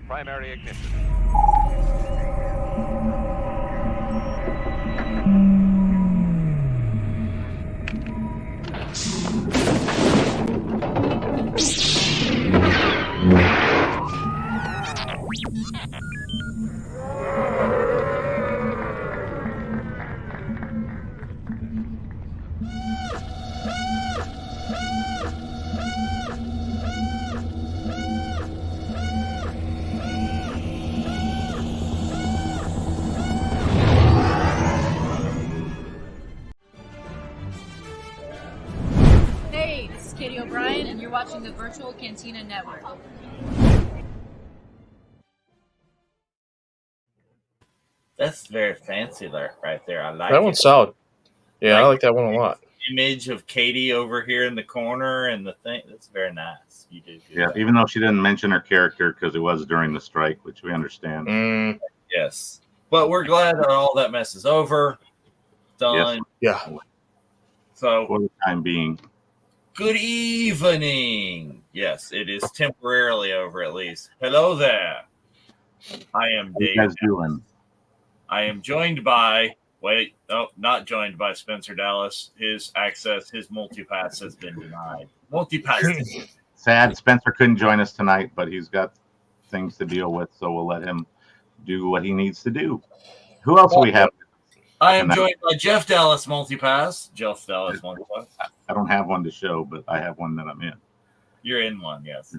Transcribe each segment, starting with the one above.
primary ignition. Hey, this is Katie O'Brien, and you're watching the Virtual Cantina Network. That's very fancy right there. I like That it. one's solid. Yeah, I like that one a lot. Image of Katie over here in the corner and the thing. That's very nice. You do. Yeah, even though she didn't mention her character because it was during the strike, which we understand. Yes. But we're glad that all that mess is over. Done. Yeah. So, For the time being. good evening. Yes, it is temporarily over at least. Hello there. I am How you Dave. guys doing? I am joined by, not joined by Spencer Dallas. His multipass has been denied. Multipass. Sad Spencer couldn't join us tonight, but he's got things to deal with, so we'll let him do what he needs to do. Who else do we have? I am joined by Jeff Dallas multipass. Jeff Dallas multipass. I don't have one to show, but I have one that I'm in. You're in one, yes.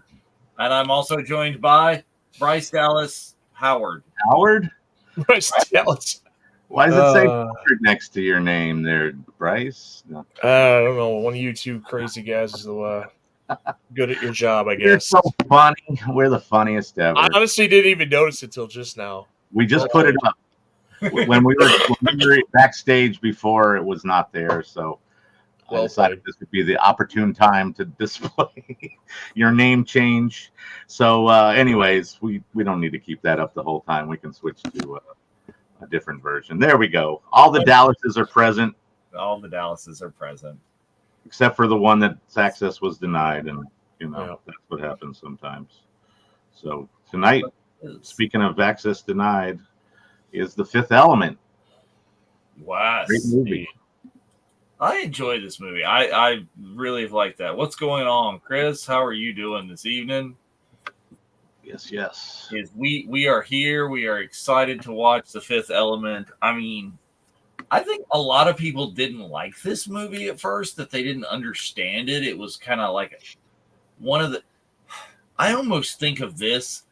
And I'm also joined by Bryce Dallas Howard. Howard? Bryce Dallas. Why does it say Howard next to your name there, Bryce? No. I don't know. One of you two crazy guys is good at your job, I You're guess. so funny. We're the funniest ever. I honestly didn't even notice it till just now. We just put it up when we were backstage before it was not there, so I decided this would be the opportune time to display your name change. So anyways, we don't need to keep that up the whole time. We can switch to a different version. There we go. All the Dallases are present. All the Dallases are present. Except for the one that's access was denied, and that's what happens sometimes. So tonight, speaking of access denied, is The Fifth Element. Wow. Great movie. I enjoy this movie. I really like that. What's going on, Chris? How are you doing this evening? Yes. We are here. We are excited to watch The Fifth Element. I mean, I think a lot of people didn't like this movie at first, that they didn't understand it. It was kind of like I almost think of this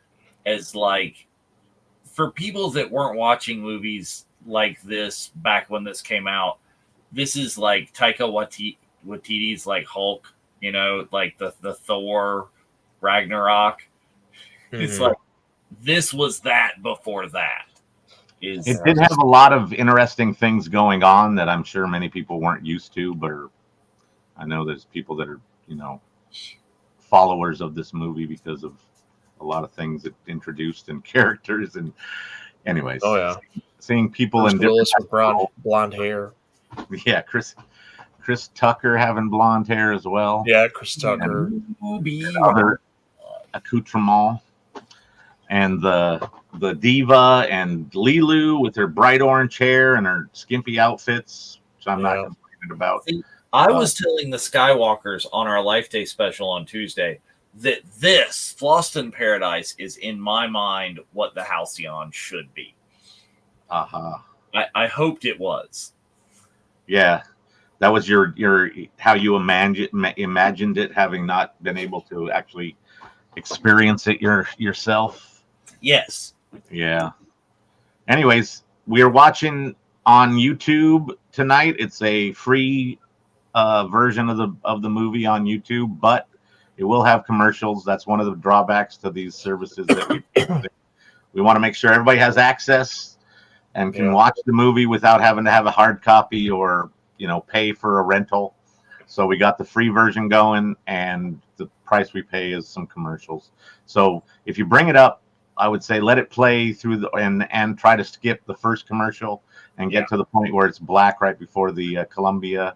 as like, for people that weren't watching movies like this back when this came out, this is like Taika Waititi's like Hulk, like the Thor Ragnarok. Mm-hmm. It's like, this was that before that. It did have a lot of interesting things going on that I'm sure many people weren't used to, but I know there's people that are, followers of this movie because of a lot of things it introduced and characters and anyways. Oh yeah. Seeing people Bruce in Willis with blonde hair. Yeah, Chris Tucker having blonde hair as well. Yeah, Chris Tucker. And other accoutrements. And the diva and Lilu with her bright orange hair and her skimpy outfits, which I'm not complaining about. I was telling the Skywalkers on our Life Day special on Tuesday that this Floston Paradise is, in my mind, what the Halcyon should be. I hoped it was. Yeah, that was your how you imagined it, having not been able to actually experience it yourself. Yes. Yeah. Anyways, we are watching on YouTube tonight. It's a free version of the movie on YouTube, but it will have commercials. That's one of the drawbacks to these services that we want to make sure everybody has access and can watch the movie without having to have a hard copy or pay for a rental. So we got the free version going, and the price we pay is some commercials. So if you bring it up, I would say let it play through and try to skip the first commercial and get to the point where it's black right before the Columbia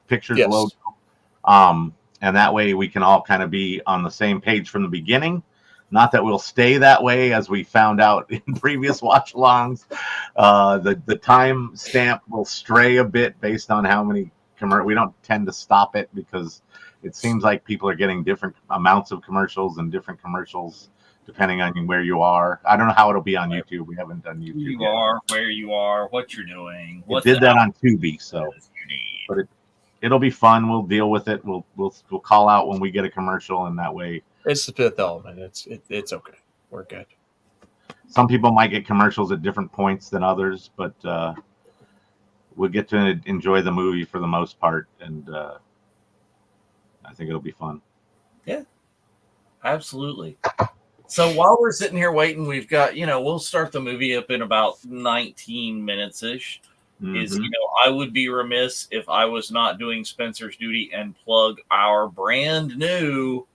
Pictures logo. And that way we can all kind of be on the same page from the beginning. Not that we'll stay that way, as we found out in previous watch-alongs. The time stamp will stray a bit based on how many we don't tend to stop it because it seems like people are getting different amounts of commercials and different commercials depending on where you are. I don't know how it'll be on YouTube. We haven't done YouTube You yet. are, where you are, what you're doing. It did that on Tubi, so you need. but it'll be fun. We'll deal with it. We'll call out when we get a commercial, and that way It's the fifth element. It's okay. We're good. some people might get commercials at different points than others, but we'll get to enjoy the movie for the most part, and I think it'll be fun. Yeah, absolutely. So while we're sitting here waiting, we've got, we'll start the movie up in about 19 minutes ish. Mm-hmm. I would be remiss if I was not doing Spencer's duty and plug our brand new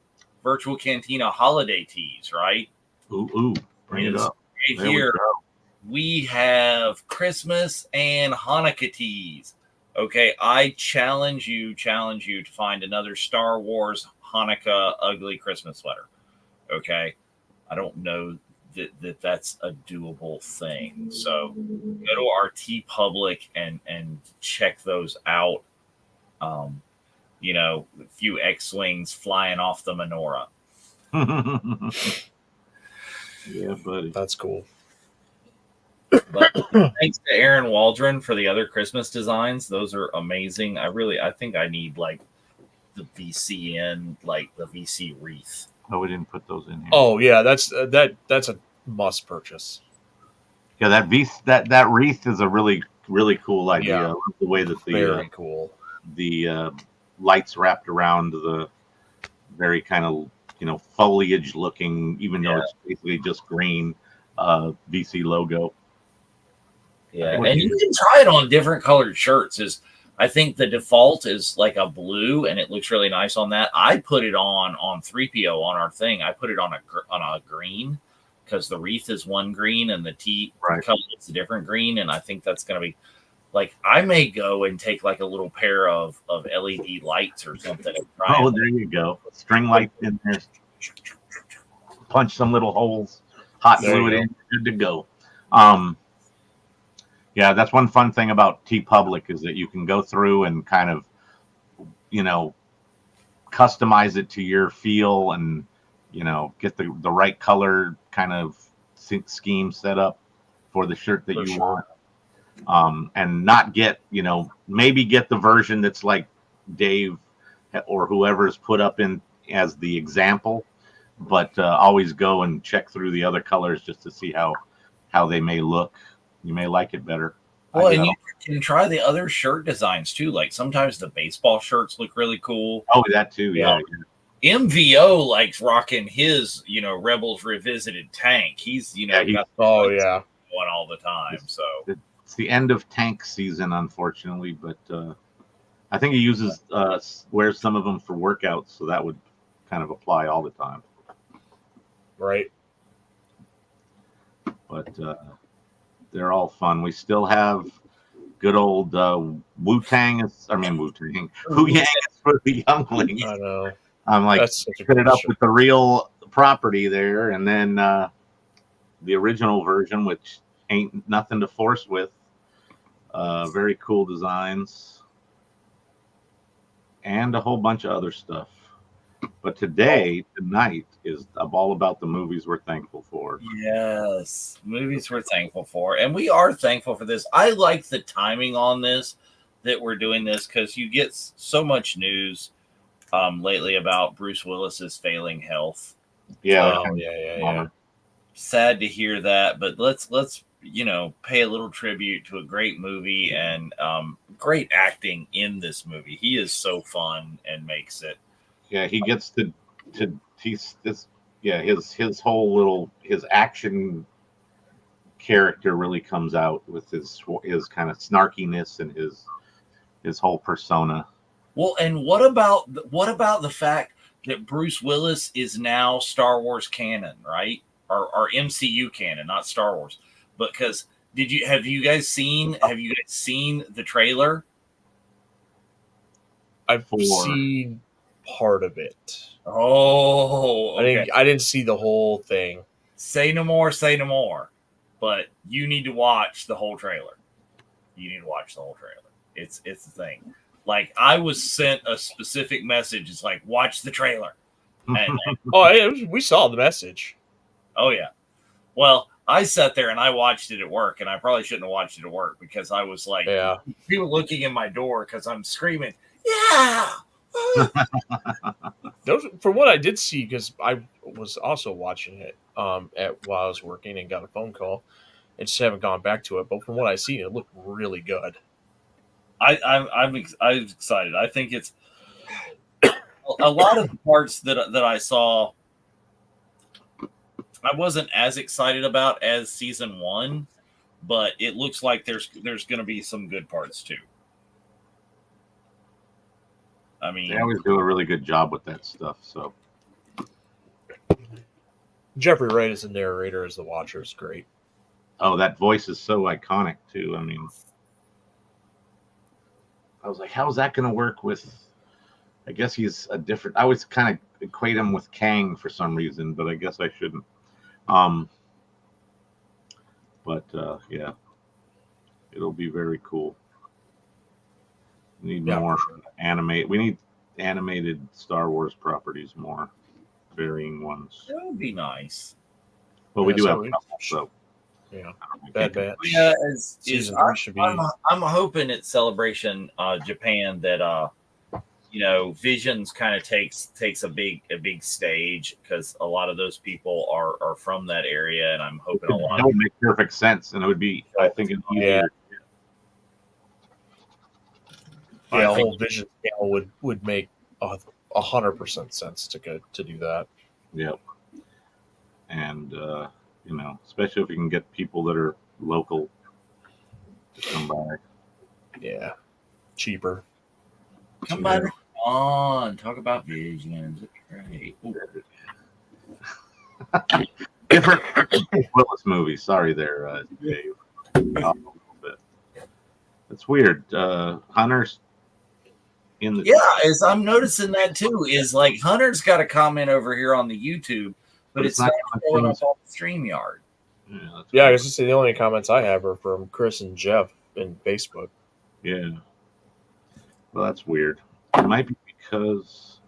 Virtual Cantina holiday teas, right? Ooh, bring it up. Right here, we have Christmas and Hanukkah teas. Okay, I challenge you to find another Star Wars Hanukkah ugly Christmas sweater. Okay, I don't know that's a doable thing. So go to our TeePublic and check those out. A few X-wings flying off the menorah. Yeah, buddy, that's cool. But thanks to Aaron Waldron for the other Christmas designs. Those are amazing. I think I need like the VCN, like the VC wreath. Oh, we didn't put those in here. Oh yeah, that's a must purchase. Yeah, that wreath is a really, really cool idea. Yeah. I love the way that Very cool. The lights wrapped around the very kind of foliage looking, even though it's basically just green VC logo. Yeah, and you can try it on different colored shirts. I think the default is like a blue, and it looks really nice on that. I put it on 3PO on our thing. I put it on a green because the wreath is one green and the tea color is a different green, and I think that's going to be like I may go and take like a little pair of LED lights or something. And try Oh, there you go. String lights in there. Punch some little holes. Hot glue it in. Good to go. Yeah, that's one fun thing about TeePublic is that you can go through and kind of, customize it to your feel and, get the right color kind of scheme set up for the shirt that you want. And not get, maybe get the version that's like Dave or whoever's put up in as the example, but always go and check through the other colors just to see how they may look. You may like it better. Well, and you can try the other shirt designs too. Like sometimes the baseball shirts look really cool. Oh, that too. Yeah. MVO likes rocking his, Rebels Revisited tank. He's, got one all the time. So it's the end of tank season, unfortunately, but I think he uses wears some of them for workouts, so that would kind of apply all the time. Right. But they're all fun. We still have good old Wu-Tang. Wu-Yang is for the younglings. I know. I'm like, put it up with the real property there, and then the original version, which ain't nothing to force with. Very cool designs. And a whole bunch of other stuff. But tonight is all about the movies we're thankful for. Yes, movies we're thankful for. And we are thankful for this. I like the timing on this, that we're doing this, because you get so much news lately about Bruce Willis's failing health. Yeah. Yeah. Sad to hear that, but let's pay a little tribute to a great movie and great acting in this movie. He is so fun and makes it. Yeah, he gets his whole little action character really comes out with his kind of snarkiness and his whole persona. Well, and what about the fact that Bruce Willis is now Star Wars canon, right? Or MCU canon, not Star Wars. Because have you guys seen the trailer? I've seen part of it. Oh, okay. I didn't see the whole thing. Say no more, say no more. But you need to watch the whole trailer. You need to watch the whole trailer. It's the thing. Like, I was sent a specific message. It's like, watch the trailer. And We saw the message. oh yeah. Well, I sat there and I watched it at work, and I probably shouldn't have watched it at work because I was like, people looking in my door because I'm screaming, yeah. From what I did see, because I was also watching it while I was working and got a phone call, and just haven't gone back to it. But from what I seen, it looked really good. I'm excited. I think it's a lot of the parts that I saw. I wasn't as excited about as season 1, but it looks like there's going to be some good parts too. I mean, they always do a really good job with that stuff. So Jeffrey Wright as the narrator, as the Watcher, is great. Oh, that voice is so iconic too. I mean, I was like, how is that going to work with? I guess he's a different. I always kind of equate him with Kang for some reason, but I guess I shouldn't. Yeah, it'll be very cool. We need more animate. We need animated Star Wars properties, more varying ones. That would be nice. Well, we do have a couple, so yeah. Bad Batch. Yeah, I'm hoping at Celebration Japan that Visions kind of takes a big stage, because a lot of those people are from that area, and I'm hoping a lot. That would make perfect sense, and it would be, I think, it'd be easier. Yeah, a whole Vision channel would make 100% sense to do that. Yep. And especially if we can get people that are local to come by. Yeah, cheaper. Come by on, talk about Visions. Great. Different Willis movie. Sorry there, Dave. A little bit. It's weird. Hunter's in the as I'm noticing that too, is like Hunter's got a comment over here on the YouTube, but it's not showing up on StreamYard. Yeah, I was just saying the only comments I have are from Chris and Jeff in Facebook. Yeah. Well, that's weird. It might be because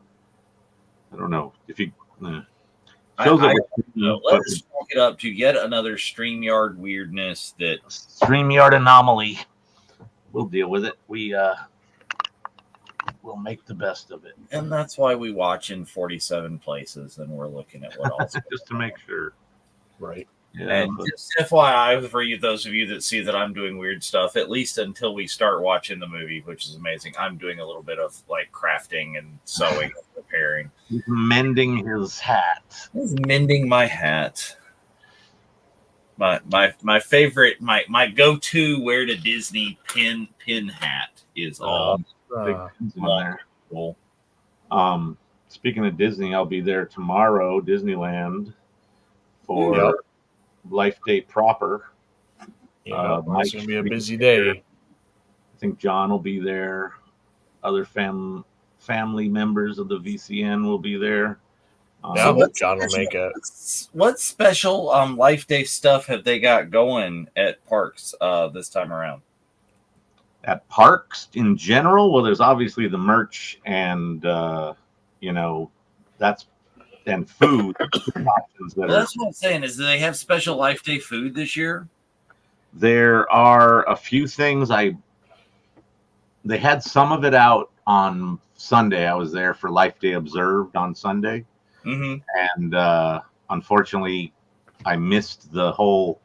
I don't know if you. Let's walk it up to yet another StreamYard weirdness. That StreamYard anomaly. We'll deal with it. We'll make the best of it, and that's why we watch in 47 places, and we're looking at what else just to make sure. Right. Yeah, and just FYI, for those of you that see that I'm doing weird stuff, at least until we start watching the movie, which is amazing, I'm doing a little bit of like crafting and sewing and repairing. He's mending his hat. He's mending my hat. My favorite, my go-to wear to Disney pin hat is all cool. Speaking of Disney, I'll be there tomorrow, Disneyland, for Life Day proper. Yeah, it's gonna be a busy day. I think John will be there. Other family members of the VCN will be there. I hope John will make it. What special Life Day stuff have they got going at parks this time around? At parks in general, well, there's obviously the merch and that's and food options. That's what I'm saying. Is do they have special Life Day food this year? There are a few things. They had some of it out on Sunday. I was there for Life Day Observed on Sunday. Mm-hmm. And unfortunately, I missed the whole,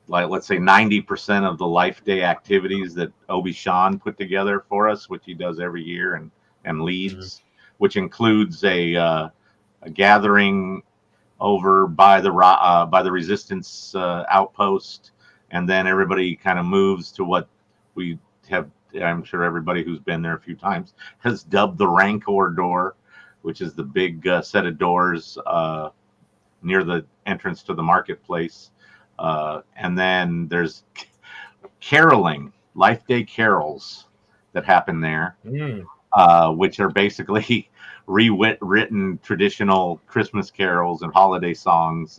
like, let's say 90% of the Life Day activities that Obi Sean put together for us, which he does every year and leads, which includes a gathering over by the Resistance outpost, and then everybody kind of moves to what we have. I'm sure everybody who's been there a few times has dubbed the Rancor door, which is the big set of doors near the entrance to the marketplace. And then there's caroling, Life Day carols that happen there, which are basically rewritten traditional Christmas carols and holiday songs.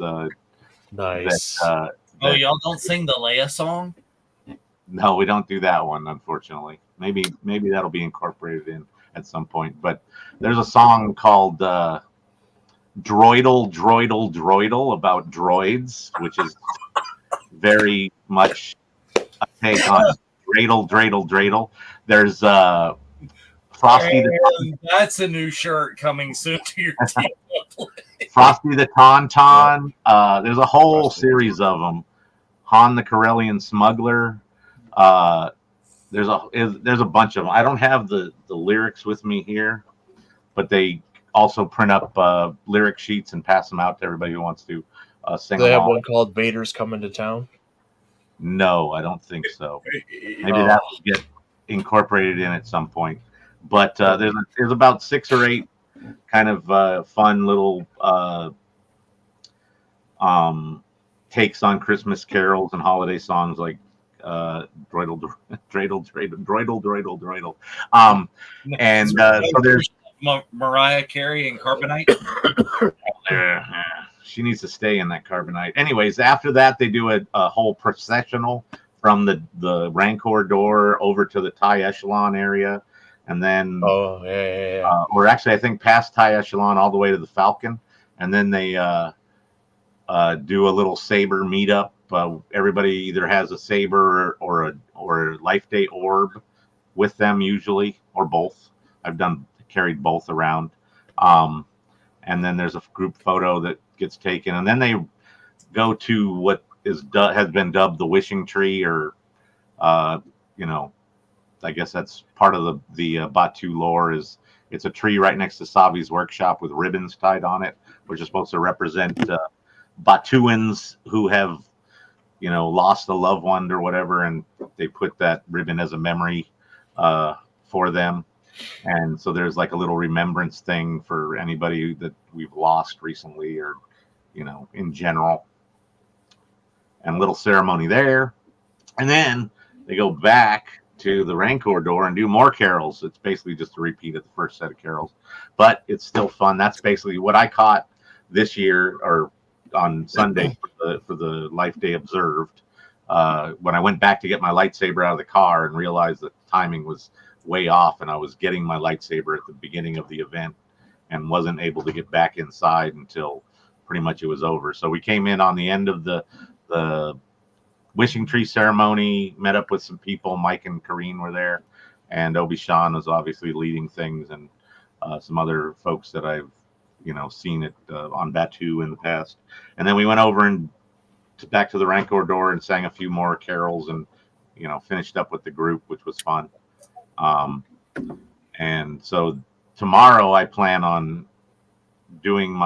Nice. Oh, y'all don't sing the Leia song? No, we don't do that one, unfortunately. Maybe that'll be incorporated in at some point. But there's a song called Droidle, Droidle, Droidle about droids, which is very much a take on Dreidel, Dreidel, Dreidel. There's Frosty the That's a new shirt coming soon to your team. Frosty the Tauntaun. There's a whole series of them. Han the Corellian Smuggler. There's a bunch of them. I don't have the lyrics with me here, but they also print up lyric sheets and pass them out to everybody who wants to sing. Do they have one called Vader's Coming to Town? No, I don't think so. Maybe that will get incorporated in at some point. But there's about 6 or 8 kind of fun little takes on Christmas carols and holiday songs, like Droidle, Dreidel, Dreidel, Droidle, Droidle, Droidle. And so there's Mariah Carey and Carbonite. She needs to stay in that Carbonite. Anyways, after that, they do a whole processional from the Rancor door over to the TIE Echelon area. And then, or actually, I think past TIE Echelon all the way to the Falcon. And then they do a little saber meetup. Everybody either has a saber or a Life Day orb with them usually, or both. I've carried both around. And then there's a group photo that gets taken, and then they go to what has been dubbed the wishing tree, or I guess that's part of the Batuu lore. Is it's a tree right next to Savi's workshop with ribbons tied on it, which is supposed to represent Batuans who have lost a loved one or whatever, and they put that ribbon as a memory for them. And so there's like a little remembrance thing for anybody that we've lost recently, or in general, and a little ceremony there. And then they go back to the Rancor door and do more carols. It's basically just a repeat of the first set of carols, but it's still fun. That's basically what I caught this year, or on Sunday for the Life Day Observed, when I went back to get my lightsaber out of the car and realized that the timing was way off, and I was getting my lightsaber at the beginning of the event and wasn't able to get back inside until pretty much it was over. So we came in on the end of the wishing tree ceremony, met up with some people. Mike and Kareen were there, and Obi-Shawn was obviously leading things, and some other folks that I've seen it on Batuu in the past. And then we went over and back to the Rancor door and sang a few more carols, and finished up with the group, which was fun. And so tomorrow I plan on doing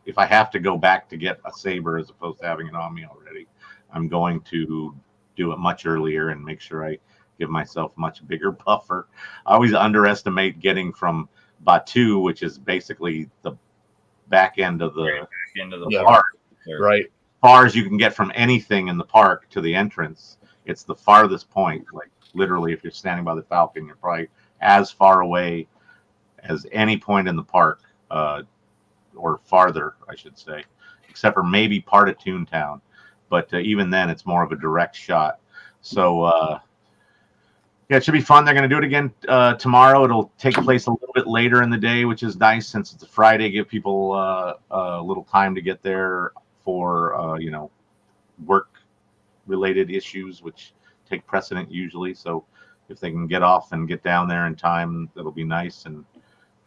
if I have to go back to get a saber as opposed to having it on me already, I'm going to do it much earlier and make sure I give myself much bigger buffer. I always underestimate getting from Batuu, which is basically the back end of the park, right? As far as you can get from anything in the park to the entrance, it's the farthest point. Like literally, if you're standing by the Falcon, you're probably as far away as any point in the park, or farther, I should say, except for maybe part of Toontown. But even then, it's more of a direct shot. So yeah, it should be fun. They're going to do it again tomorrow. It'll take place a little bit later in the day, which is nice since it's a Friday. Give people a little time to get there for work-related issues, which take precedent usually. So if they can get off and get down there in time, that'll be nice. And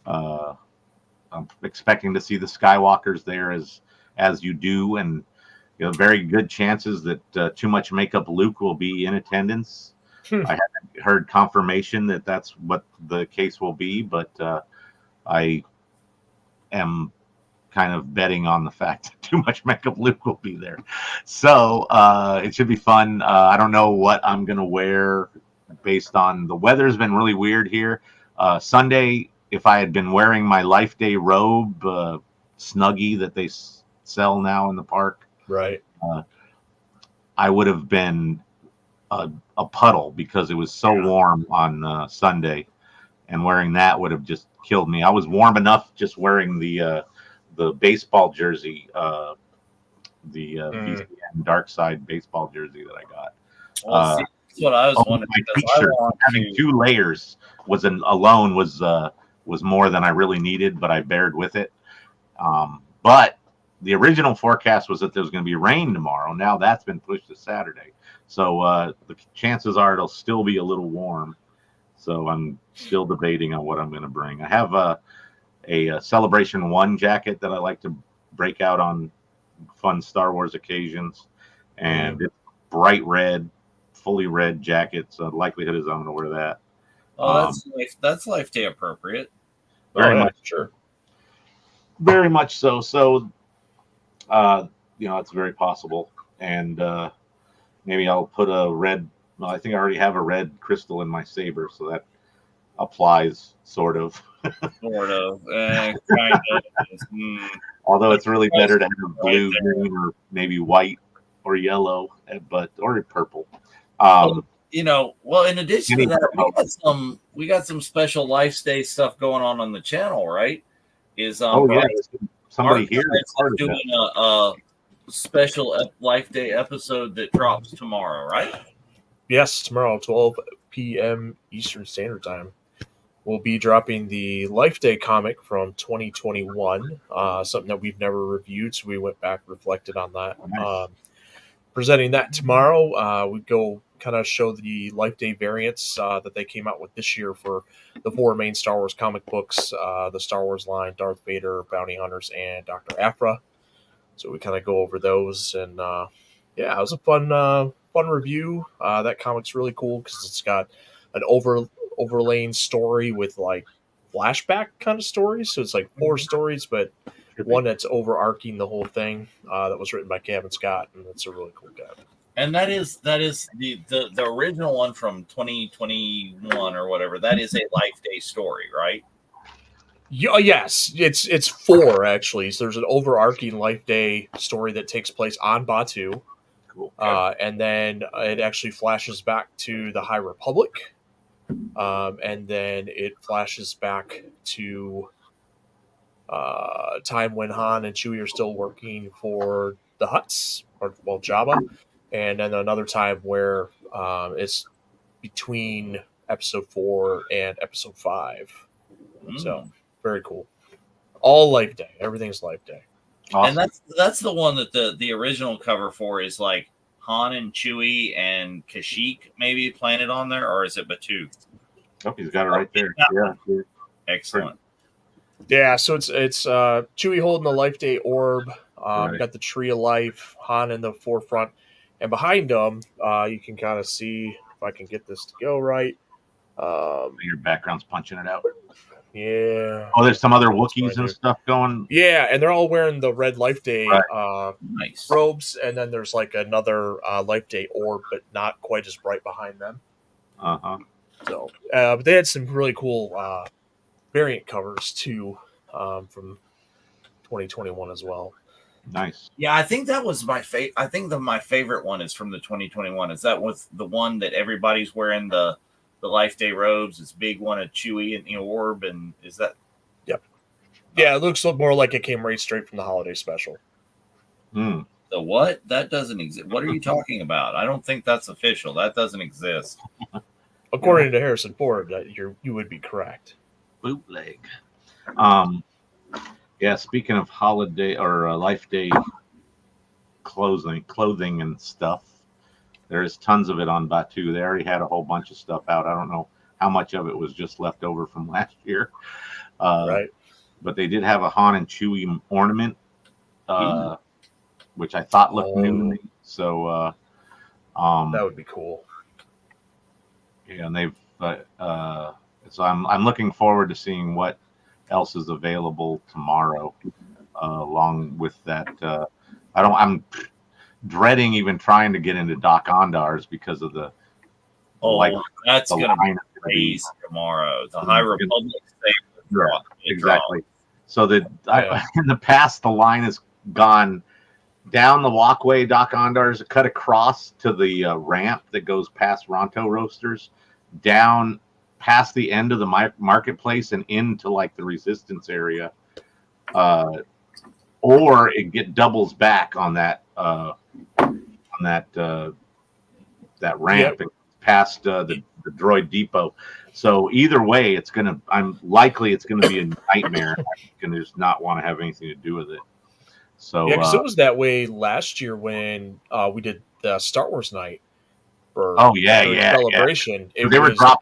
I'm expecting to see the Skywalkers there as you do, and very good chances that Too Much Makeup Luke will be in attendance. I haven't heard confirmation that that's what the case will be, but I am kind of betting on the fact that Too Much Makeup Luke will be there. So it should be fun. I don't know what I'm going to wear based on the weather's been really weird here. Sunday, if I had been wearing my Life Day robe, Snuggie that they sell now in the park, right, I would have been a puddle because it was so warm on Sunday, and wearing that would have just killed me. I was warm enough just wearing the baseball jersey, the VCN Dark Side baseball jersey that I got. Well, see, that's what I was wondering. My because I t-shirt want having to- 2 layers alone was more than I really needed, but I bared with it. But the original forecast was that there was going to be rain tomorrow. Now that's been pushed to Saturday, so the chances are it'll still be a little warm. So I'm still debating on what I'm going to bring. I have a Celebration 1 jacket that I like to break out on fun Star Wars occasions, and it's bright red, fully red jacket. So the likelihood is I'm going to wear that. Oh, that's Life Day appropriate. Very much, sure. Very much so. So, it's very possible, and maybe I'll put a red. Well, I think I already have a red crystal in my saber, so that applies sort of. Sort of, kind of. Although it's really better to have blue, green, or maybe white or yellow, or purple. Well, in addition to that, we got some special Life Day stuff going on the channel, right? Somebody here is doing a special Life Day episode that drops tomorrow, right? Yes, tomorrow, 12 p.m. Eastern Standard Time. We'll be dropping the Life Day comic from 2021, something that we've never reviewed, so we went back, reflected on that. Nice. Presenting that tomorrow, we go kind of show the Life Day variants that they came out with this year for the 4 main Star Wars comic books, the Star Wars line, Darth Vader, Bounty Hunters, and Dr. Aphra. So we kind of go over those, and it was a fun review. That comic's really cool because it's got an overlaying story with like flashback kind of stories. So it's like 4 stories, but one that's overarching the whole thing. That was written by Kevin Scott, and that's a really cool guy. And that is the original one from 2021 or whatever. That is a Life Day story, right? Yes, it's 4 actually. So there's an overarching Life Day story that takes place on Batuu. Cool. And then it actually flashes back to the High Republic. And then it flashes back to time when Han and Chewie are still working for the Hutts, Jabba. And then another time where it's between episode 4 and episode 5. So very cool. All Life Day. Everything's Life Day. Awesome. And that's the one that the original cover for is like Han and Chewie and Kashyyyk maybe planted on there, or is it Batuu? Oh, he's got it right there. Yeah. Excellent. Yeah, so it's Chewie holding the Life Day orb. Right. Got the Tree of Life, Han in the forefront, and behind them, you can kind of see if I can get this to go right. Your background's punching it out. Yeah. Oh, there's some other Wookiees and stuff going. Yeah, and they're all wearing the red Life Day Nice robes, and then there's like another Life Day orb, but not quite as bright behind them. So, but they had some really cool variant covers too from 2021 as well. Nice. Yeah, I think that was my favorite. I think my favorite one is from the 2021. Is that was the one that everybody's wearing the Life Day robes? It's big one of Chewie and the orb, and is that? Yep. Yeah, it looks more like it came right straight from the holiday special. The what? That doesn't exist. What are you talking about? I don't think that's official. That doesn't exist. According to Harrison Ford, you would be correct. Bootleg. Yeah, speaking of holiday or Life Day clothing and stuff, there's tons of it on Batuu. They already had a whole bunch of stuff out. I don't know how much of it was just left over from last year. Right. But they did have a Han and Chewie ornament, which I thought looked new to me. So that would be cool. Yeah, and they've so I'm looking forward to seeing what else is available tomorrow, along with that. I'm dreading even trying to get into Doc Ondar's because of the that's going to be crazy tomorrow. The High Republic exactly. So in the past, the line has gone down the walkway. Doc Ondar's cut across to the ramp that goes past Ronto Roasters, down past the end of the marketplace and into like the Resistance area, or it doubles back on that that ramp and past the droid depot. So either way, I'm likely it's gonna be a nightmare. I'm gonna just not want to have anything to do with it. So yeah, because it was that way last year when we did the Star Wars night. For celebration. Yeah.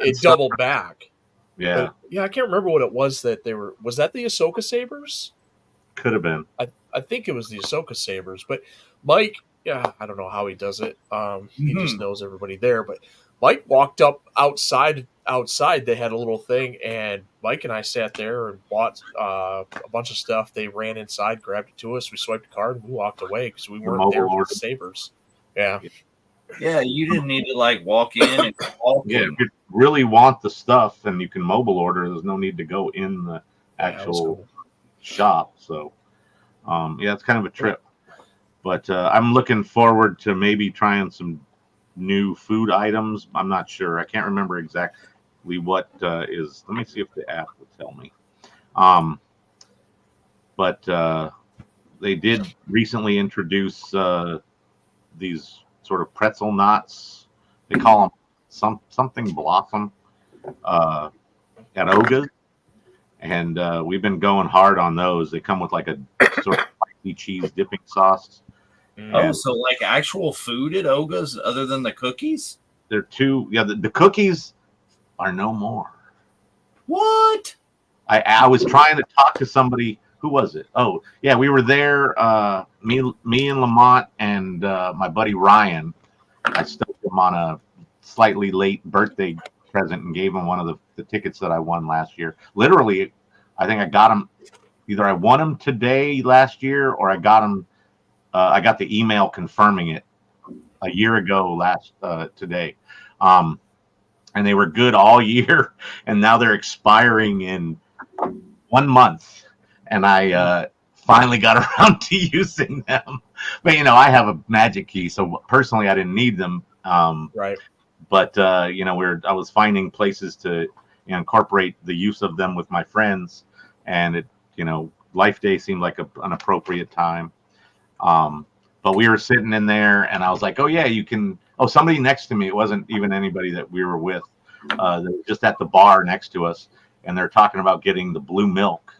It doubled back. Yeah, but, yeah. I can't remember what it was that they were. Was that the Ahsoka sabers? Could have been. I think it was the Ahsoka sabers. But Mike, yeah, I don't know how he does it. He just knows everybody there. But Mike walked up outside. Outside, they had a little thing, and Mike and I sat there and bought a bunch of stuff. They ran inside, grabbed it to us. We swiped the card, and we walked away because we weren't there for the sabers. Yeah. Yeah, you didn't need to like walk in and walk if you really want the stuff, and you can mobile order. There's no need to go in the actual shop. So, it's kind of a trip. But I'm looking forward to maybe trying some new food items. I'm not sure. I can't remember exactly what is. Let me see if the app will tell me. But they did recently introduce these sort of pretzel knots. They call them something blossom at Oga's, and we've been going hard on those. They come with like a sort of spicy cheese dipping sauce. Oh, so like actual food at Oga's other than the cookies? They're two. Yeah, the cookies are no more. What? I was trying to talk to somebody. Who was it? Oh, yeah, we were there. Me and Lamont and my buddy Ryan. I stuck him on a slightly late birthday present and gave him one of the tickets that I won last year. Literally, I think I got him. Either I won him today last year, or I got him. I got the email confirming it a year ago today. And they were good all year, and now they're expiring in 1 month. And I finally got around to using them. But, I have a magic key, so personally I didn't need them. Right. But, I was finding places to incorporate the use of them with my friends. And, Life Day seemed like an appropriate time. But we were sitting in there, and I was like, oh, yeah, you can. Oh, somebody next to me. It wasn't even anybody that we were with. They were just at the bar next to us, and they're talking about getting the blue milk.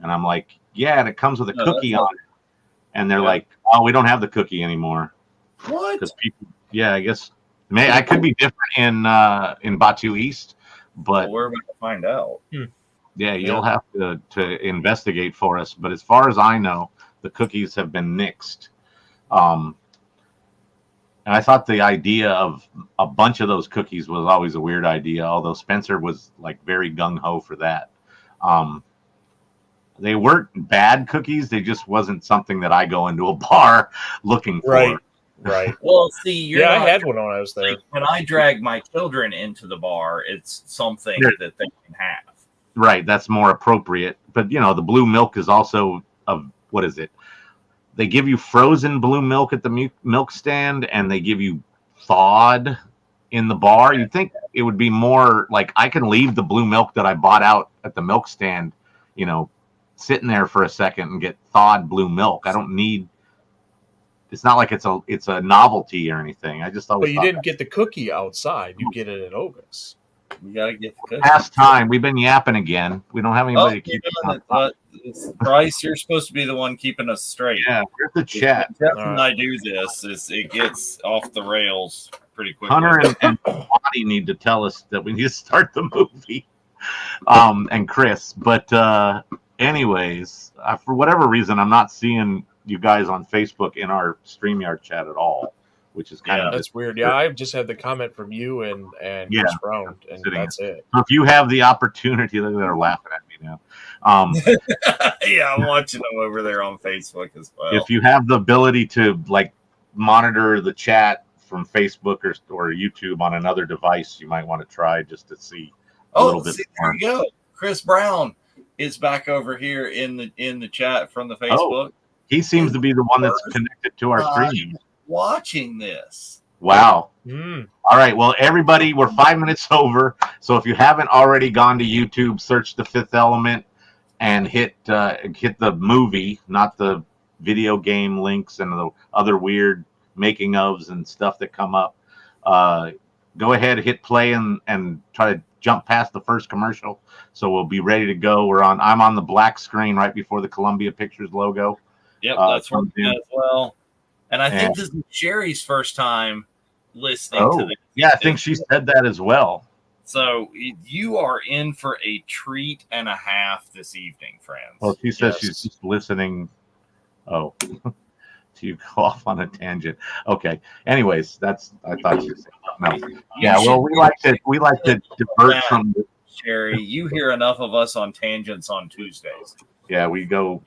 And I'm like, yeah, and it comes with a cookie on it. And they're like, oh, we don't have the cookie anymore. What? Because people, I guess I could be different in Batu East, but we're about to find out. Yeah, you'll have to investigate for us. But as far as I know, the cookies have been nixed. And I thought the idea of a bunch of those cookies was always a weird idea, although Spencer was like very gung-ho for that. They weren't bad cookies. They just wasn't something that I go into a bar looking for. Right. Well, see, I had one when I was there. Like, when I drag my children into the bar, it's something that they can have. Right. That's more appropriate. But, the blue milk is also what is it? They give you frozen blue milk at the milk stand, and they give you thawed in the bar. You'd think it would be more like I can leave the blue milk that I bought out at the milk stand, sitting there for a second and get thawed blue milk. I don't need. It's not like it's a novelty or anything. I just always. But you didn't get the cookie outside. You get it at Oga's. We gotta get the cookie. Past time. We've been yapping again. We don't have anybody to keep it. But Bryce, you're supposed to be the one keeping us straight. Yeah, where's the chat? Jeff and I do this. It gets off the rails pretty quickly. Hunter and Bonnie need to tell us that we need to start the movie. And Chris, but anyways, for whatever reason, I'm not seeing you guys on Facebook in our StreamYard chat at all, which is kind of that's weird. Yeah, I just had the comment from you and Chris Brown, and that's it. So if you have the opportunity, they're laughing at me now. Yeah, I'm watching them over there on Facebook as well. If you have the ability to monitor the chat from Facebook or YouTube on another device, you might want to try just to see a little bit more. There you go. Chris Brown is back over here in the chat from the Facebook. He seems to be the one that's connected to our stream. Watching this. Wow. All right. Well, everybody, we're 5 minutes over. So if you haven't already gone to YouTube, search The Fifth Element and hit the movie, not the video game links and the other weird making ofs and stuff that come up. Go ahead, hit play and try to jump past the first commercial. So we'll be ready to go. I'm on the black screen right before the Columbia Pictures logo. Yep, that's one as well. And I think this is Sherry's first time listening to this. Yeah, I think she said that as well. So you are in for a treat and a half this evening, friends. Well, she says she's just listening. Oh, to go off on a tangent. Okay. Anyways, I thought you said something else. Yeah. Well, we like to divert from. Sherry, you hear enough of us on tangents on Tuesdays. Yeah, we go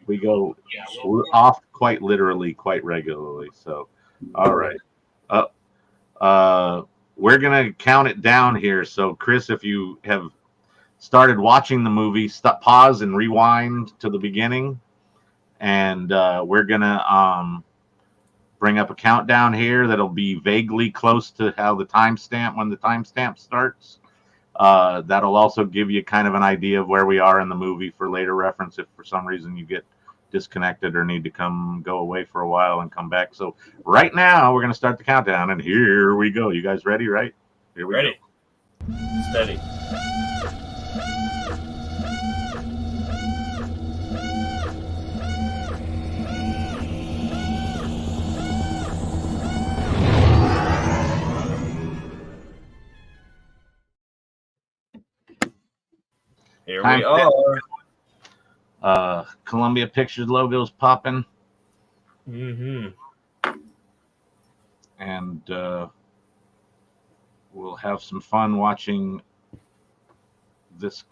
off quite literally, quite regularly. So, all right. We're gonna count it down here. So, Chris, if you have started watching the movie, pause and rewind to the beginning, and we're gonna bring up a countdown here that'll be vaguely close to how when the timestamp starts. That'll also give you kind of an idea of where we are in the movie for later reference if for some reason you get disconnected or need to go away for a while and come back. So right now we're going to start the countdown, and here we go. You guys ready, right? Here we go. Steady. Here we are. Columbia Pictures logo's popping. Mm-hmm. And we'll have some fun watching this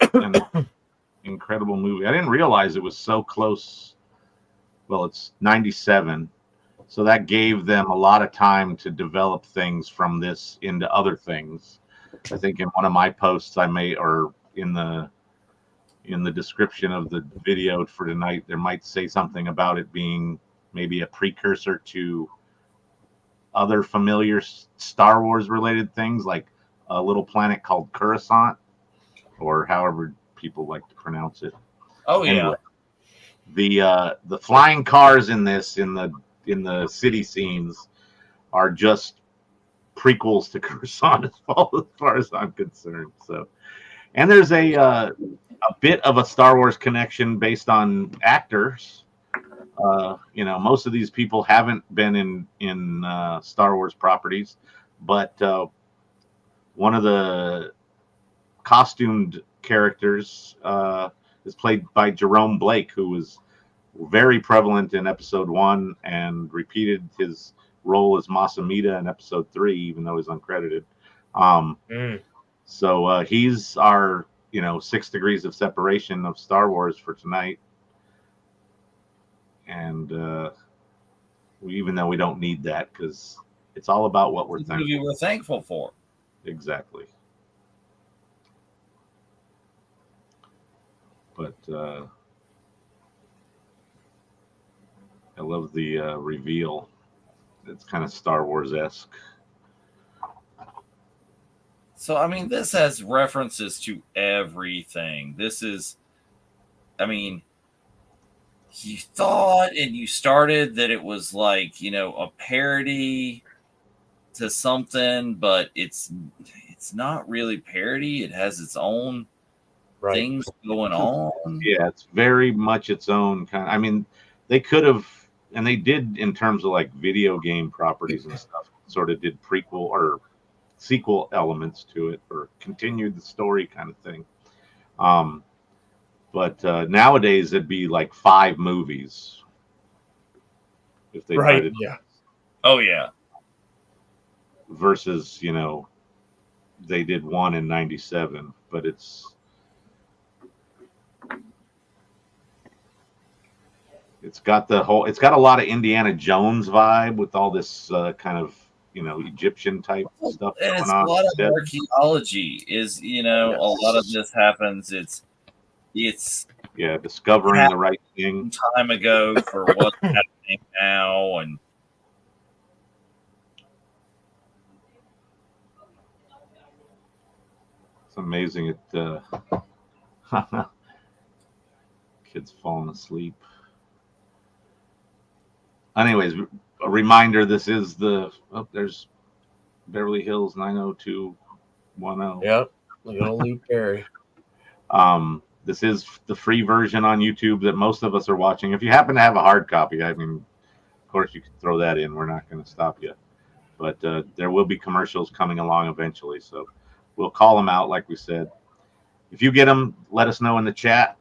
incredible movie. I didn't realize it was so close. Well, it's 97. So that gave them a lot of time to develop things from this into other things. I think in one of my posts I made, or in the description of the video for tonight, there might say something about it being maybe a precursor to other familiar Star Wars related things, like a little planet called Coruscant, or however people like to pronounce it. Oh yeah. Anyway, the flying cars in the city scenes are just prequels to Coruscant as far as I'm concerned. So, and there's a bit of a Star Wars connection based on actors. Most of these people haven't been in Star Wars properties, but one of the costumed characters is played by Jerome Blake, who was very prevalent in Episode 1 and repeated his role as Masamita in Episode 3, even though he's uncredited. So he's our 6 degrees of separation of Star Wars for tonight. And even though we don't need that, because it's all about what we're thankful for. Exactly. But I love the reveal. It's kind of Star Wars-esque. So, I mean, this has references to everything. This is, I mean, you thought and you started that it was like, a parody to something, but it's not really parody. It has its own things going on. Yeah, it's very much its own kind. I mean, they could have, and they did in terms of like video game properties and stuff, sort of did prequel or sequel elements to it or continued the story kind of thing. But nowadays it'd be like 5 movies if they tried it. Yeah. Oh yeah. Versus, they did 1 in 97, but it's got a lot of Indiana Jones vibe with all this kind of Egyptian type stuff and going it's on. A lot of archaeology is, a lot of this happens. It's discovering the right thing time ago for what's happening now, and amazing. Kids falling asleep. Anyways, a reminder: this is there's Beverly Hills 90210. Yep. Look at Luke Perry. This is the free version on YouTube that most of us are watching. If you happen to have a hard copy, I mean, of course you can throw that in. We're not going to stop you, but there will be commercials coming along eventually. So we'll call them out, like we said. If you get them, let us know in the chat.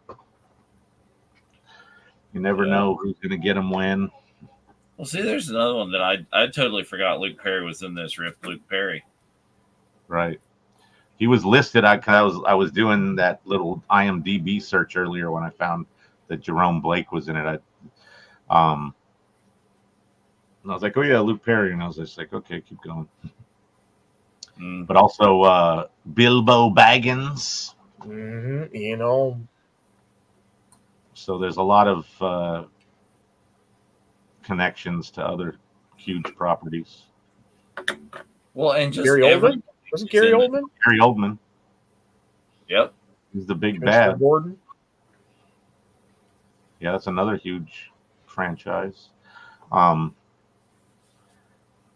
You never know who's going to get them when. Well, see, there's another one that I totally forgot Luke Perry was in this. Rip Luke Perry. Right. He was listed. I was doing that little IMDb search earlier when I found that Jerome Blake was in it. And I was like, oh yeah, Luke Perry, and I was just like, okay, keep going. But also Bilbo Baggins. Mm-hmm. So there's a lot of connections to other huge properties. Well, and just Gary Oldman? Wasn't Gary Oldman? Gary Oldman. Yep. He's the big Commissioner bad. Gordon. Yeah, that's another huge franchise. I'm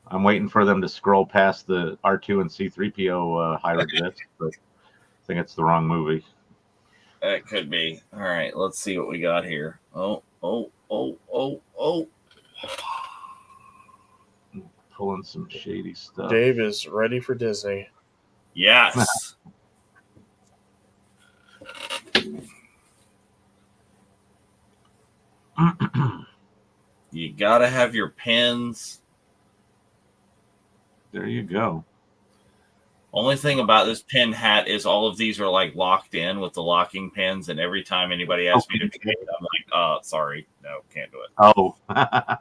waiting for them to scroll past the R2 and C3PO high-res list, but I think it's the wrong movie. That could be. All right, let's see what we got here. Oh. Pulling some shady stuff. Dave is ready for Disney. Yes. You got to have your pins. There you go. Only thing about this pin hat is all of these are like locked in with the locking pins, and every time anybody asks me to trade, I'm like, sorry, no, can't do it. Oh, I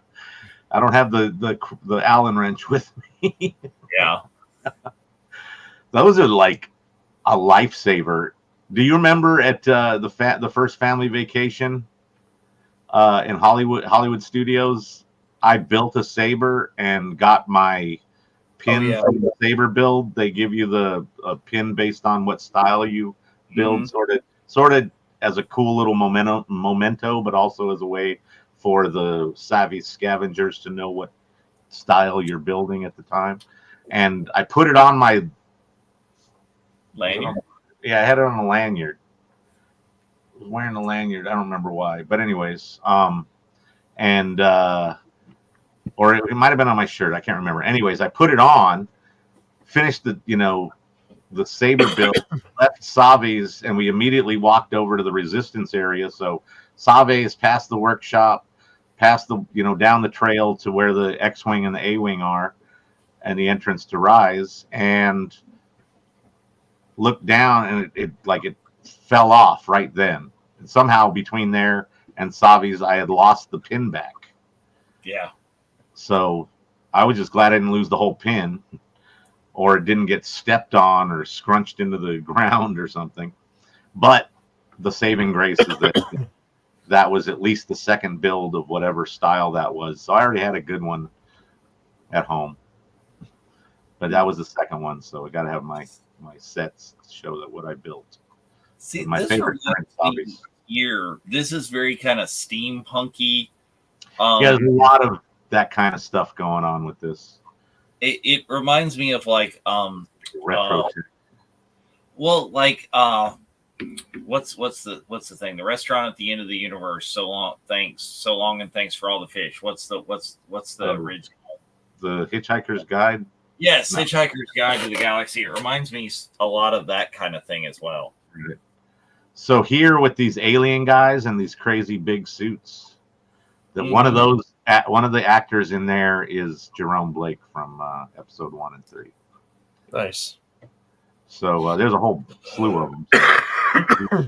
don't have the Allen wrench with me. Yeah. Those are like a lifesaver. Do you remember at the first family vacation in Hollywood Studios? I built a saber and got my pin from the saber build. They give you a pin based on what style you build, sort of as a cool little memento, but also as a way for the savvy scavengers to know what style you're building at the time. And I put it on my lanyard. Yeah, I had it on a lanyard. I was wearing a lanyard. I don't remember why, but anyways, or it might have been on my shirt. I can't remember. Anyways, I put it on, finished the saber build, left Savi's, and we immediately walked over to the resistance area. So Save is past the workshop, past the down the trail to where the X-wing and the A-wing are, and the entrance to Rise, and looked down, and it fell off right then. And somehow between there and Savi's, I had lost the pin back. Yeah. So I was just glad I didn't lose the whole pin, or it didn't get stepped on or scrunched into the ground or something. But the saving grace is that that was at least the second build of whatever style that was. So I already had a good one at home, but that was the second one. So I got to have my sets to show that what I built. See, my this favorite year. This is very kind of steampunky. Yeah, there's a lot of that kind of stuff going on with this. It reminds me of like retro. Well, like what's the thing? The restaurant at the end of the universe. So long, and thanks for all the fish. What's the original? The Hitchhiker's Guide. Yes, no. Hitchhiker's Guide to the Galaxy. It reminds me a lot of that kind of thing as well. So here with these alien guys and these crazy big suits, that one of the actors in there is Jerome Blake from episode 1 and 3. Nice. So there's a whole slew of them. So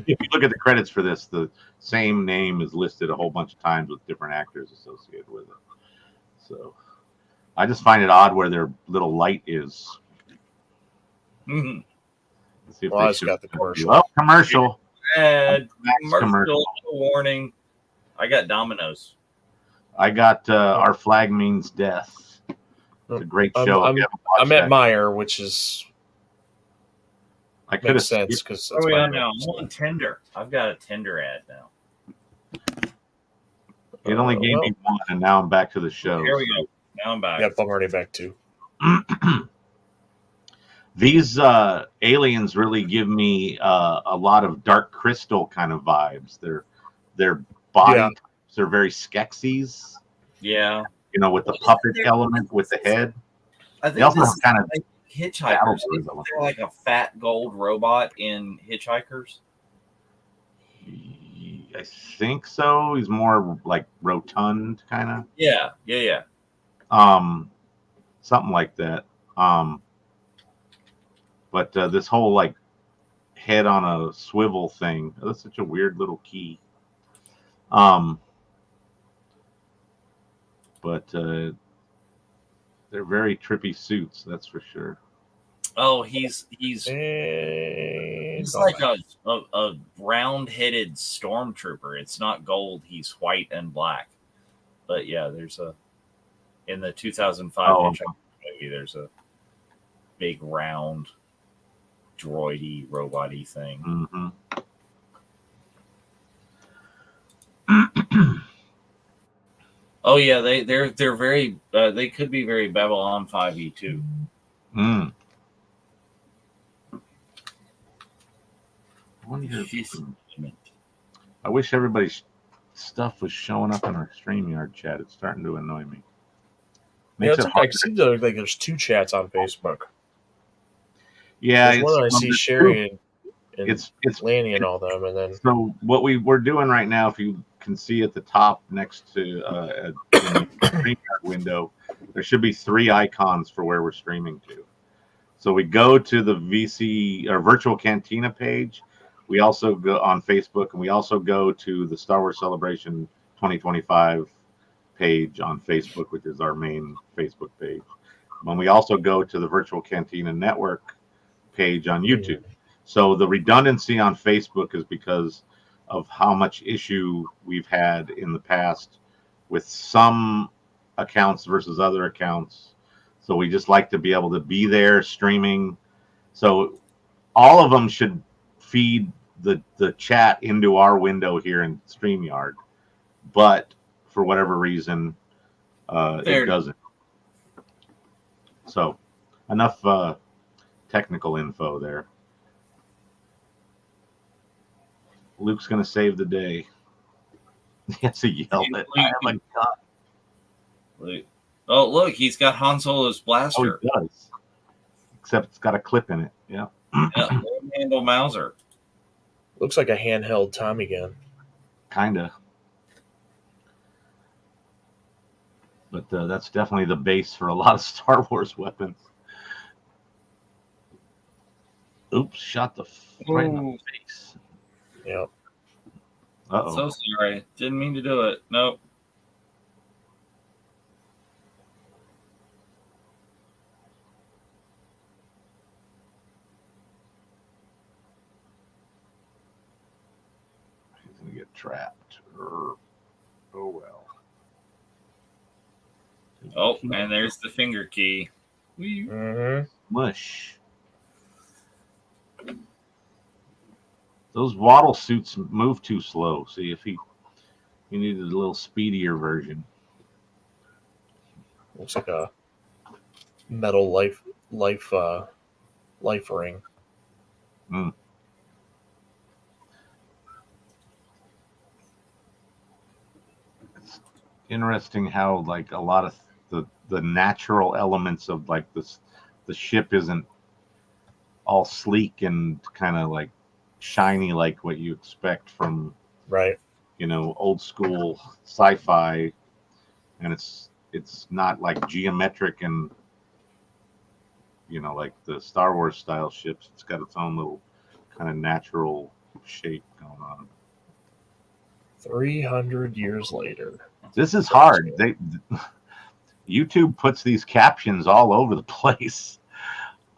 if you look at the credits for this, the same name is listed a whole bunch of times with different actors associated with it. So I just find it odd where their little light is. Mm-hmm. Let's see if I just got the commercial. Oh, commercial. Commercial warning. I got Domino's. I got Our Flag Means Death. It's a great show. I'm at Meyer, which is I could have Makes sense skipped. because Where are we on now? I'm on Tinder. I've got a Tinder ad now. It only gave me one, and now I'm back to the show. Here we go. Now I'm back. Yep, I'm already back too. These aliens really give me a lot of Dark Crystal kind of vibes. Their body types are very Skeksis. Yeah. You know, with the puppet element with the head. I think They also this have is kind of like Hitchhikers. Isn't battle there like a fat gold robot in Hitchhikers? I think so. He's more like rotund, kind of. Yeah. Something like that. But this whole like head on a swivel thing, that's such a weird little key. But they're very trippy suits, that's for sure. Oh, he's like a round-headed stormtrooper. It's not gold. He's white and black. But yeah, there's in the 2005 Hitchhiker movie, there's a big round droidy robot-y thing. Mm-hmm. Oh yeah, they're very they could be very Babylon 5e too. Mm. I wish everybody's stuff was showing up in our StreamYard chat. It's starting to annoy me. It seems like there's two chats on Facebook. Yeah, there's one I see Sherry and it's Lanny and all them, and then so what we're doing right now, if you can see at the top next to in the StreamYard window, there should be 3 icons for where we're streaming to. So we go to the VC or Virtual Cantina page. We also go on Facebook, and we also go to the Star Wars Celebration 2025 page on Facebook, which is our main Facebook page. When we also go to the Virtual Cantina Network page on YouTube. So the redundancy on Facebook is because of how much issue we've had in the past with some accounts versus other accounts. So we just like to be able to be there streaming. So all of them should feed the chat into our window here in StreamYard. But for whatever reason, it doesn't. So enough technical info there. Luke's going to save the day. He has to yell it. Oh my God. Oh, look, he's got Han Solo's blaster. Oh, he does. Except it's got a clip in it. Yeah. Handle Mauser. Looks like a handheld Tommy gun. Kinda. But that's definitely the base for a lot of Star Wars weapons. Oops, shot right in the face. Yep. Uh-oh. So sorry. Didn't mean to do it. Nope. He's going to get trapped. Oh, well. Oh, and there's the finger key. Mush. Those waddle suits move too slow. See, if he needed a little speedier version. Looks like a metal life ring. Mm. It's interesting how like a lot of the natural elements of like this, the ship isn't all sleek and kind of like shiny like what you expect from old school sci-fi, and it's not like geometric and like the Star Wars style ships. It's got its own little kind of natural shape going on. 300 years later. This is hard. YouTube puts these captions all over the place.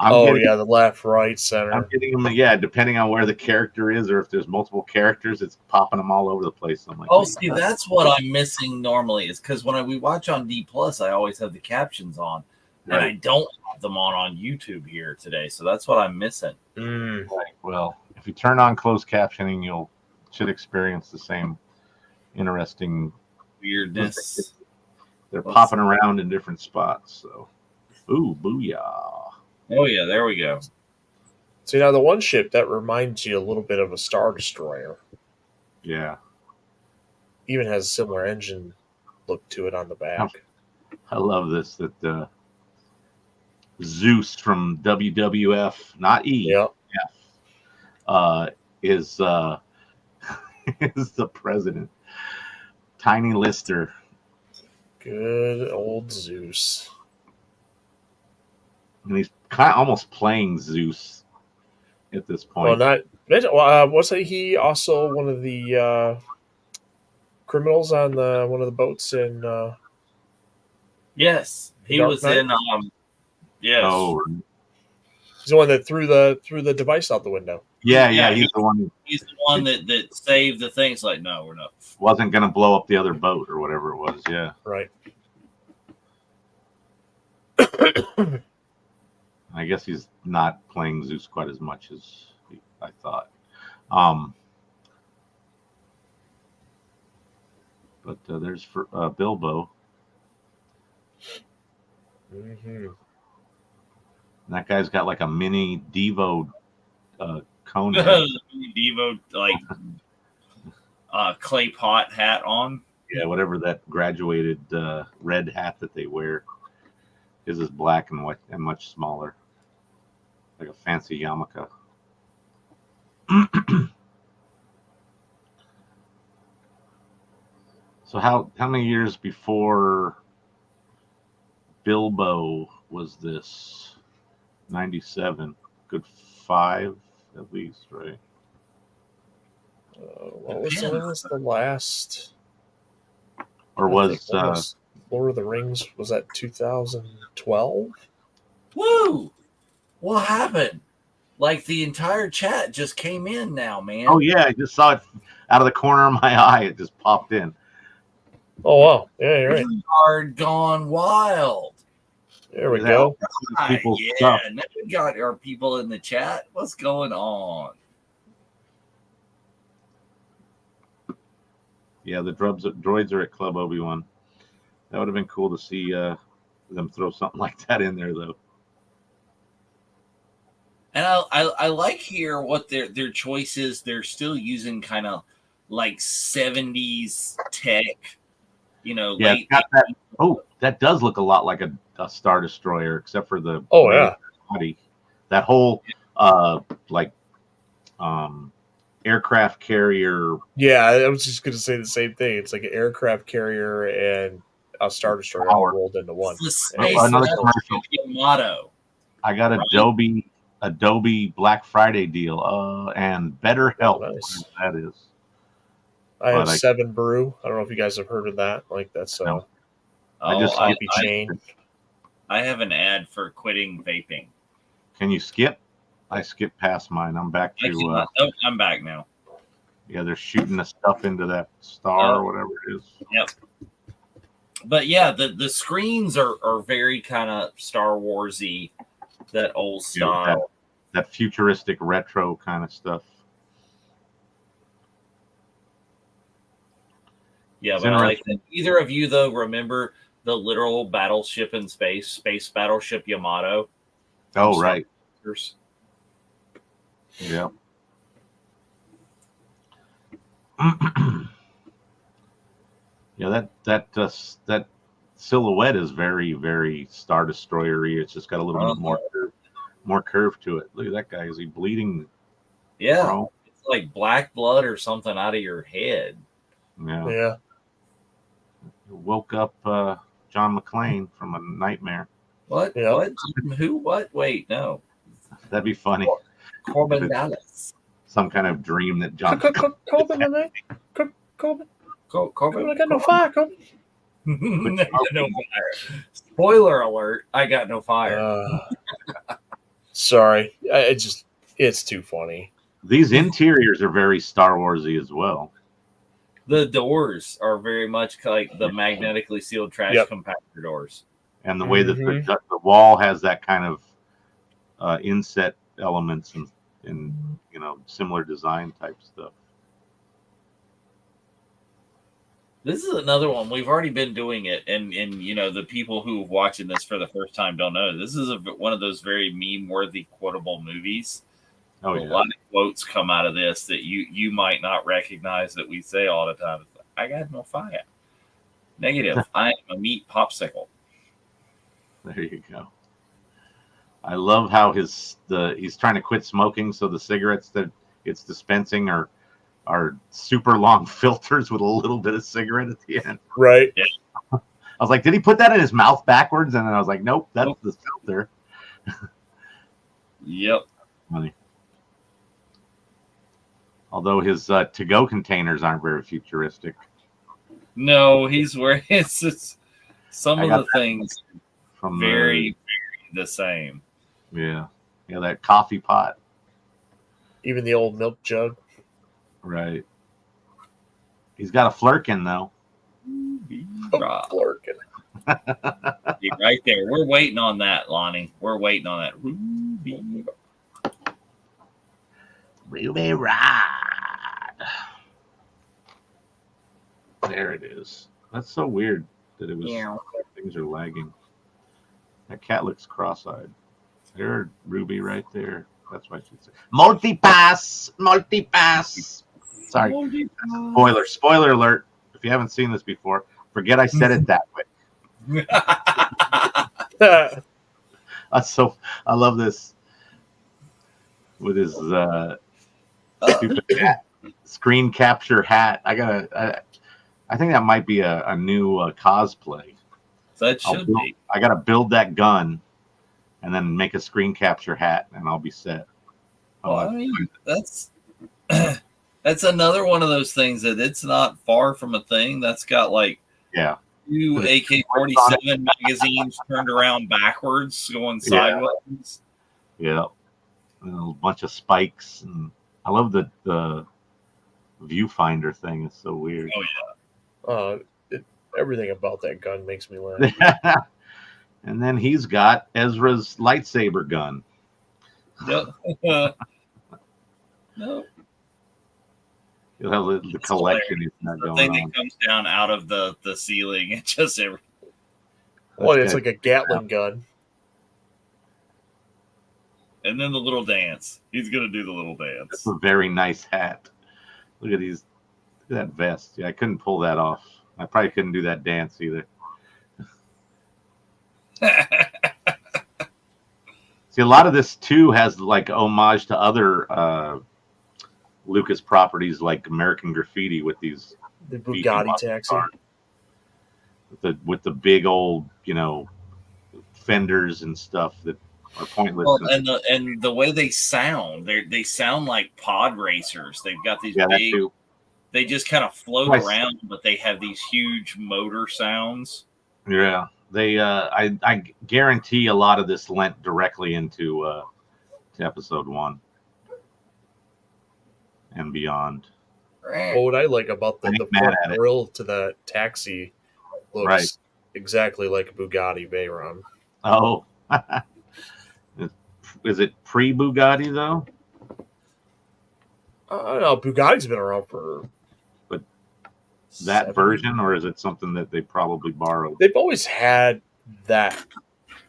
The left, right, center. I'm getting them, depending on where the character is, or if there's multiple characters, it's popping them all over the place. I'm like, see, that's what I'm missing normally, is because when we watch on D+, I always have the captions on. and I don't have them on YouTube here today, so that's what I'm missing. Mm. Right. Well, if you turn on closed captioning, you should experience the same interesting Weirdness. They're popping around in different spots. So, ooh, booyah! Oh yeah, there we go. See, now the one ship that reminds you a little bit of a Star Destroyer. Yeah, Even has a similar engine look to it on the back. I love this. That Zeus from WWF, not E, Yep. is is the president. Tiny Lister. Good old Zeus. And he's kind of almost playing Zeus at this point. Wasn't he also one of the criminals on one of the boats in? Yes, he Dark was Knight? in. Yes. Oh, He's the one that threw the device out the window. yeah, Yeah, he's the one who He's the one that saved the thing. It's like, no, we're not. wasn't going to blow up the other boat or whatever it was. Yeah. Right. I guess he's not playing Zeus quite as much as I thought. But there's for Bilbo. Mm-hmm. That guy's got like a mini Devo cone. Devo clay pot hat on. Yeah, whatever that graduated red hat that they wear. His is black and white and much smaller, like a fancy yarmulke. So how many years before Bilbo was this? 97. Good 5 at least, right? What was the last? Or was Lord of the Rings? Was that 2012? Woo! What happened? Like the entire chat just came in now, man. oh yeah, I just saw it out of the corner of my eye. It just popped in. Oh wow! Yeah, you're right. Hard gone wild. There we go. People's Yeah, stuff. now we got our people in the chat. What's going on? Yeah, the droids are at Club Obi-Wan. That would have been cool to see them throw something like that in there, though. And I like here what their choice is. They're still using kind of like 70s tech, Yeah, late. it's got that. Oh, that does look a lot like a Star Destroyer, except for the body. That whole aircraft carrier. Yeah, I was just going to say the same thing. It's like an aircraft carrier and a Star Destroyer all rolled into one. It's the space Another commercial. motto. I got Adobe Black Friday deal and BetterHelp. Nice. That is. I have 7 Brew. I don't know if you guys have heard of that. Like that's No. chain. I have an ad for quitting vaping. Can you skip? I skipped past mine. I'm back to. I'm back now. Yeah, they're shooting the stuff into that star or whatever it is. Yep. But yeah, the screens are very kind of Star Warsy, that old style. That futuristic retro kind of stuff. Yeah, but I like that. Either of you, though, remember the literal battleship in space battleship Yamato? Oh, right. Yeah. Yeah, that silhouette is very, very Star Destroyer-y. It's just got a little bit more curve to it. Look at that guy. Is he bleeding? Yeah. Bro? It's like black blood or something out of your head. Yeah. Woke up John McClane from a nightmare. What? Yeah. What? Who? What? Wait, no. That'd be funny. Corbin Dallas. Some kind of dream that John. Corbin, Corbin. I got no fire, Corbin. No fire. Spoiler alert! I got no fire. Sorry, it's too funny. These interiors are very Star Warsy as well. The doors are very much like the magnetically sealed trash compactor doors. and the way that the wall has that kind of inset elements and similar design type stuff. This is another one. We've already been doing it, and the people who are watching this for the first time don't know. This is one of those very meme-worthy, quotable movies. Oh, A yeah. lot of quotes come out of this that you might not recognize that we say all the time. I got no fire. Negative. I am a meat popsicle. There you go. I love how he's trying to quit smoking, so the cigarettes that it's dispensing are super long filters with a little bit of cigarette at the end. Right. Yeah. I was like, did he put that in his mouth backwards? And then I was like, nope, that's the filter. Yep. Funny. Although his to-go containers aren't very futuristic. No, he's wearing some of the things from very the same. Yeah, that coffee pot. Even the old milk jug. Right. He's got a flirkin though. Flirkin. Right there. We're waiting on that, Lonnie. We're waiting on that. Ruby Rod. There it is. That's so weird that it was. Yeah. Things are lagging. That cat looks cross-eyed. There, Ruby, right there. That's why she's multi-pass. Sorry. Spoiler alert. If you haven't seen this before, forget I said it that way. I love this with his stupid hat, screen capture hat. I think that might be a new cosplay. That should be. I gotta build that gun and then make a screen capture hat, and I'll be set. Well, I mean, that's another one of those things that it's not far from a thing that's got like two AK-47 magazines turned around backwards, going sideways. Yeah, and a bunch of spikes, and I love the viewfinder thing. It's so weird. Oh yeah. Everything about that gun makes me laugh. And then he's got Ezra's lightsaber gun. Yep. No. You'll have the collection he's not the going thing on. that comes down out of the ceiling. It just Well, it's like a Gatling gun. And then the little dance. He's gonna do the little dance. That's a very nice hat. Look at these. Look at that vest. Yeah, I couldn't pull that off. I probably couldn't do that dance either. See, a lot of this too has like homage to other Lucas properties, like American Graffiti, with these the Bugatti taxi with the big old fenders and stuff that are pointless. Well, and the way they sound, they sound like pod racers. They've got these big. They just kind of float around, but they have these huge motor sounds. Yeah, they. I guarantee a lot of this lent directly into to episode 1 and beyond. What I like about the front grill to the taxi looks exactly like a Bugatti Veyron. Oh, is it pre-Bugatti though? I don't know. Bugatti's been around for. That version, or is it something that they probably borrowed? They've always had that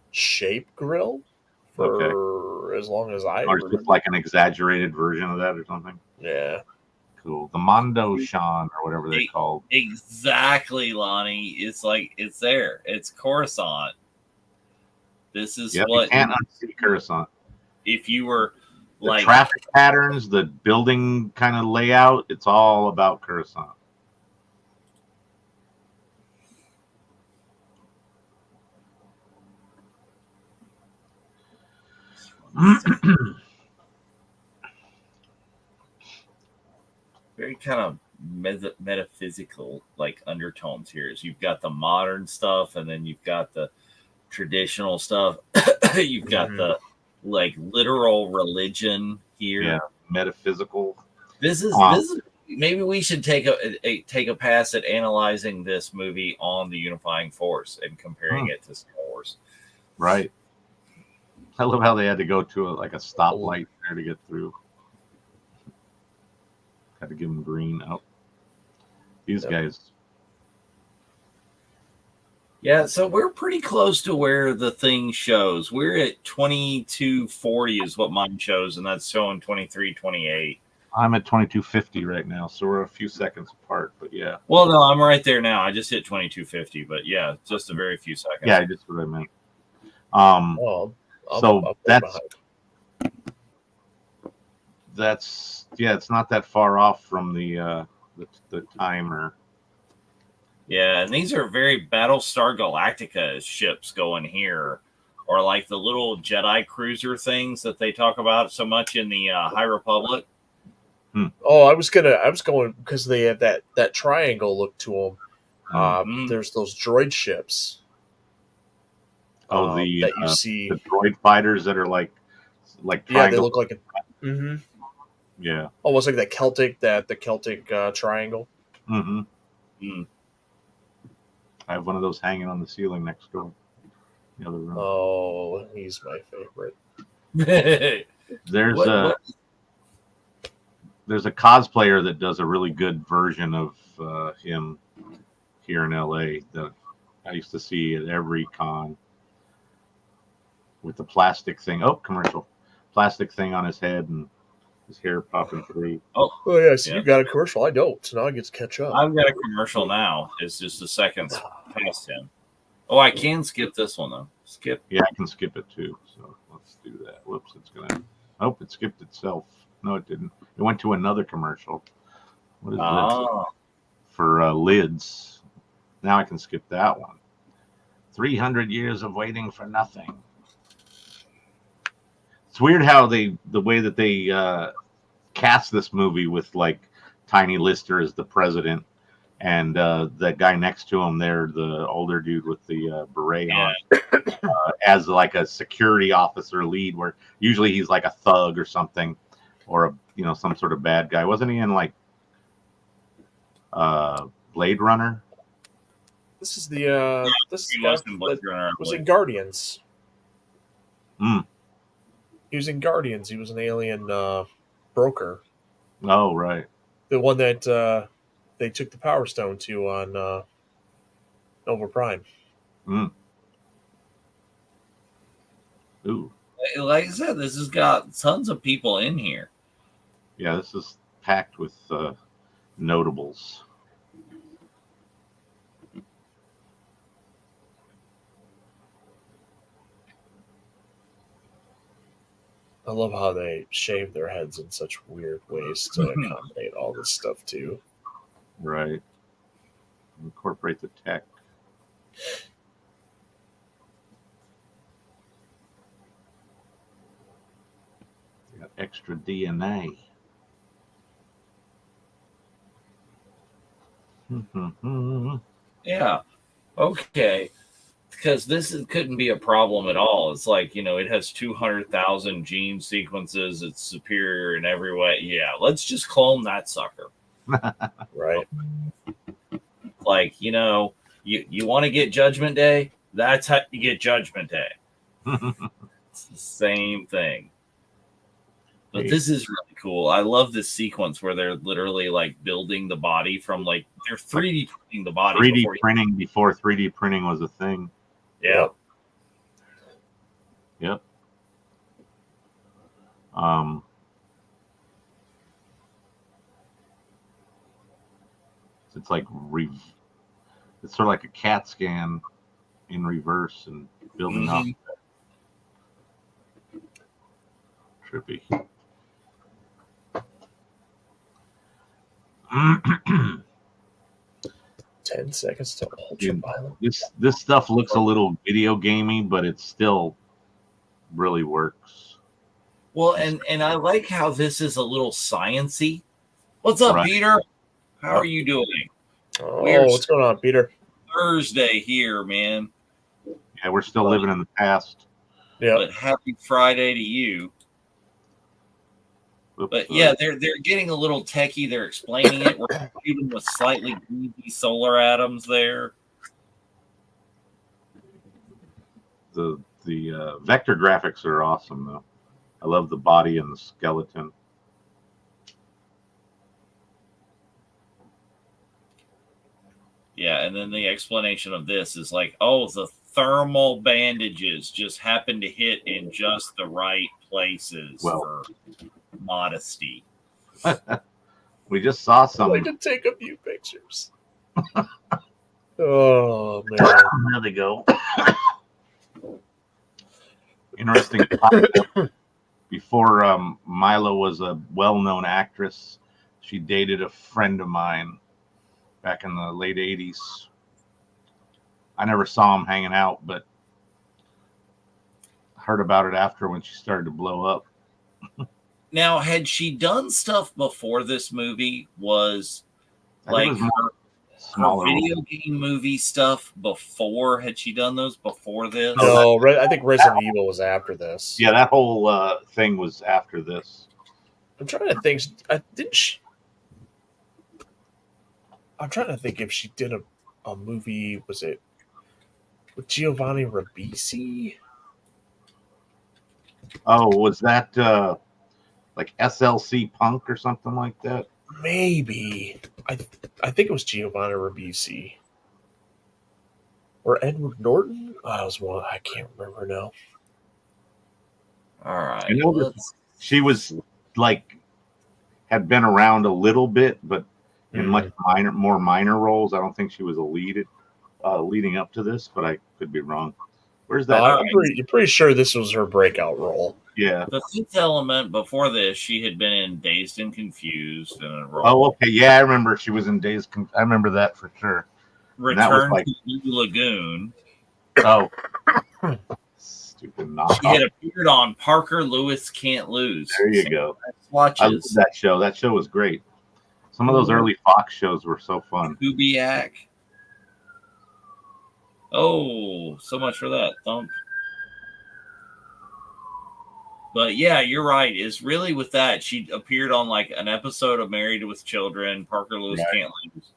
shape grill for as long as I or just like an exaggerated version of that or something. Yeah, cool. The Mondo Sean or whatever they're called. Exactly, Lonnie. It's like it's there. It's Coruscant. This is what you can't unsee Coruscant. If you were the traffic patterns, the building kind of layout, it's all about Coruscant. Very kind of metaphysical like undertones here. Is you've got the modern stuff, and then you've got the traditional stuff. You've got the like literal religion here. Yeah, metaphysical. This is maybe we should take a pass at analyzing this movie on the Unifying Force and comparing it to Star Wars. Right. I love how they had to go to a stoplight there to get through. Had to give them green. Oh, these guys. Yeah, so we're pretty close to where the thing shows. We're at 2240 is what mine shows, and that's showing 2328. I'm at 2250 right now, so we're a few seconds apart, but yeah. Well, no, I'm right there now. I just hit 2250, but yeah, just a very few seconds. Yeah, just what I meant. It's not that far off from the timer. Yeah, and these are very Battlestar Galactica ships going here, or like the little Jedi cruiser things that they talk about so much in the High Republic. Oh, I was going because they have that triangle look to them. There's those droid ships. Oh, that you see the droid fighters that are like yeah, they look like yeah, almost like the Celtic triangle. I have one of those hanging on the ceiling next door. The other room. Oh, he's my favorite. There's a cosplayer that does a really good version of him here in LA that I used to see at every con with the plastic thing. Oh, commercial. Plastic thing on his head and his hair popping through. Oh yeah, so you got a commercial. I don't, so now I get to catch up. I've got a commercial now. It's just a second past him. Oh, I can skip this one though. Skip. Yeah, I can skip it too. So let's do that. Whoops, it's gonna. Oh, it skipped itself. No, it didn't. It went to another commercial. What is this? For lids. Now I can skip that one. 300 years of waiting for nothing. It's weird how the way that they cast this movie with like Tiny Lister as the president, and the guy next to him there, the older dude with the beret on, as like a security officer lead, where usually he's like a thug or something, or some sort of bad guy. Wasn't he in like Blade Runner? This is the he was in Blade Runner. Was in Guardians. He was in Guardians. He was an alien broker. Oh, right. The one that they took the Power Stone to on Nova Prime. Ooh. Like I said, this has got tons of people in here. Yeah, this is packed with notables. I love how they shave their heads in such weird ways to accommodate all this stuff too. Right. Incorporate the tech. You got extra DNA. Yeah. Okay. Because couldn't be a problem at all. It's like, it has 200,000 gene sequences. It's superior in every way. Yeah, let's just clone that sucker. Right. Like, you want to get Judgment Day? That's how you get Judgment Day. It's the same thing. But this is really cool. I love this sequence where they're literally like building the body from they're 3D printing the body. 3D printing before 3D printing was a thing. Yeah. Yep. It's like it's sort of like a CAT scan in reverse and building up. Trippy. 10 seconds to ultraviolet. This stuff looks a little video gamey, but it still really works. Well, and I like how this is a little science-y. What's up, Peter? How are you doing? Oh, what's going on, Peter? Thursday here, man. Yeah, we're still living in the past. Yeah. But happy Friday to you. But yeah, they're getting a little techie. They're explaining it. We're shooting with slightly greasy solar atoms there. The vector graphics are awesome though. I love the body and the skeleton. Yeah, and then the explanation of this is like, oh, the thermal bandages just happen to hit in just the right places for modesty. We just saw some. I'd like to take a few pictures. Oh man! There they go. Interesting. Before Mila was a well-known actress, she dated a friend of mine back in the late 80s. I never saw him hanging out, but heard about it after when she started to blow up. Now, had she done stuff before this movie? Was like was her video game movie stuff before? Had she done those before this? No, I think Resident Evil was after this. Yeah, that whole thing was after this. I'm trying to think. Didn't she? I'm trying to think if she did a movie. Was it with Giovanni Ribisi? Oh, was that like SLC Punk or something like that? Maybe. I think it was Giovanni Ribisi. Or Edward Norton? Oh, that was one. I can't remember now. All right. You know, she was like had been around a little bit, but in much more minor roles. I don't think she was a lead leading up to this, but I could be wrong. Where's that? I'm pretty sure this was her breakout role. Yeah. The Fifth Element before this, she had been in Dazed and Confused and a role. Oh, okay. Yeah, I remember she was in Dazed. I remember that for sure. Return to Blue Lagoon. Oh. Stupid knockoff. She had appeared on Parker Lewis Can't Lose. There you go. Watches. I love that show. That show was great. Some of those early Fox shows were so fun. Kubiak. Oh, so much for that thump. But yeah, you're right. Is really with that, she appeared on like an episode of Married with Children. Parker Lewis Can't Lose.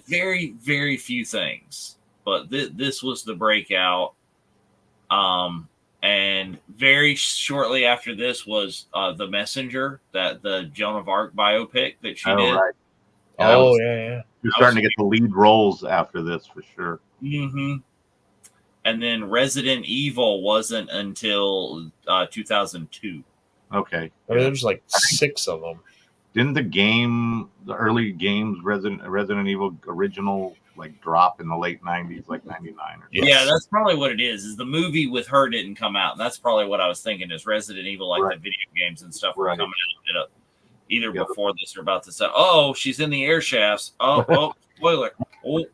Very, very few things. But this was the breakout. And very shortly after this was The Messenger, that the Joan of Arc biopic that she did. Right. Yeah. You're starting to get the lead roles after this for sure. Mm-hmm. And then Resident Evil wasn't until 2002. Okay. I mean, there's like 6 of them. Didn't the early games, Resident Evil original, like drop in the late 90s, like 99 or something? Yeah, that's probably what it is the movie with her didn't come out. And that's probably what I was thinking is Resident Evil, like the video games and stuff were coming out either before this or about to say, oh, she's in the air shafts. Oh, spoiler. Oh,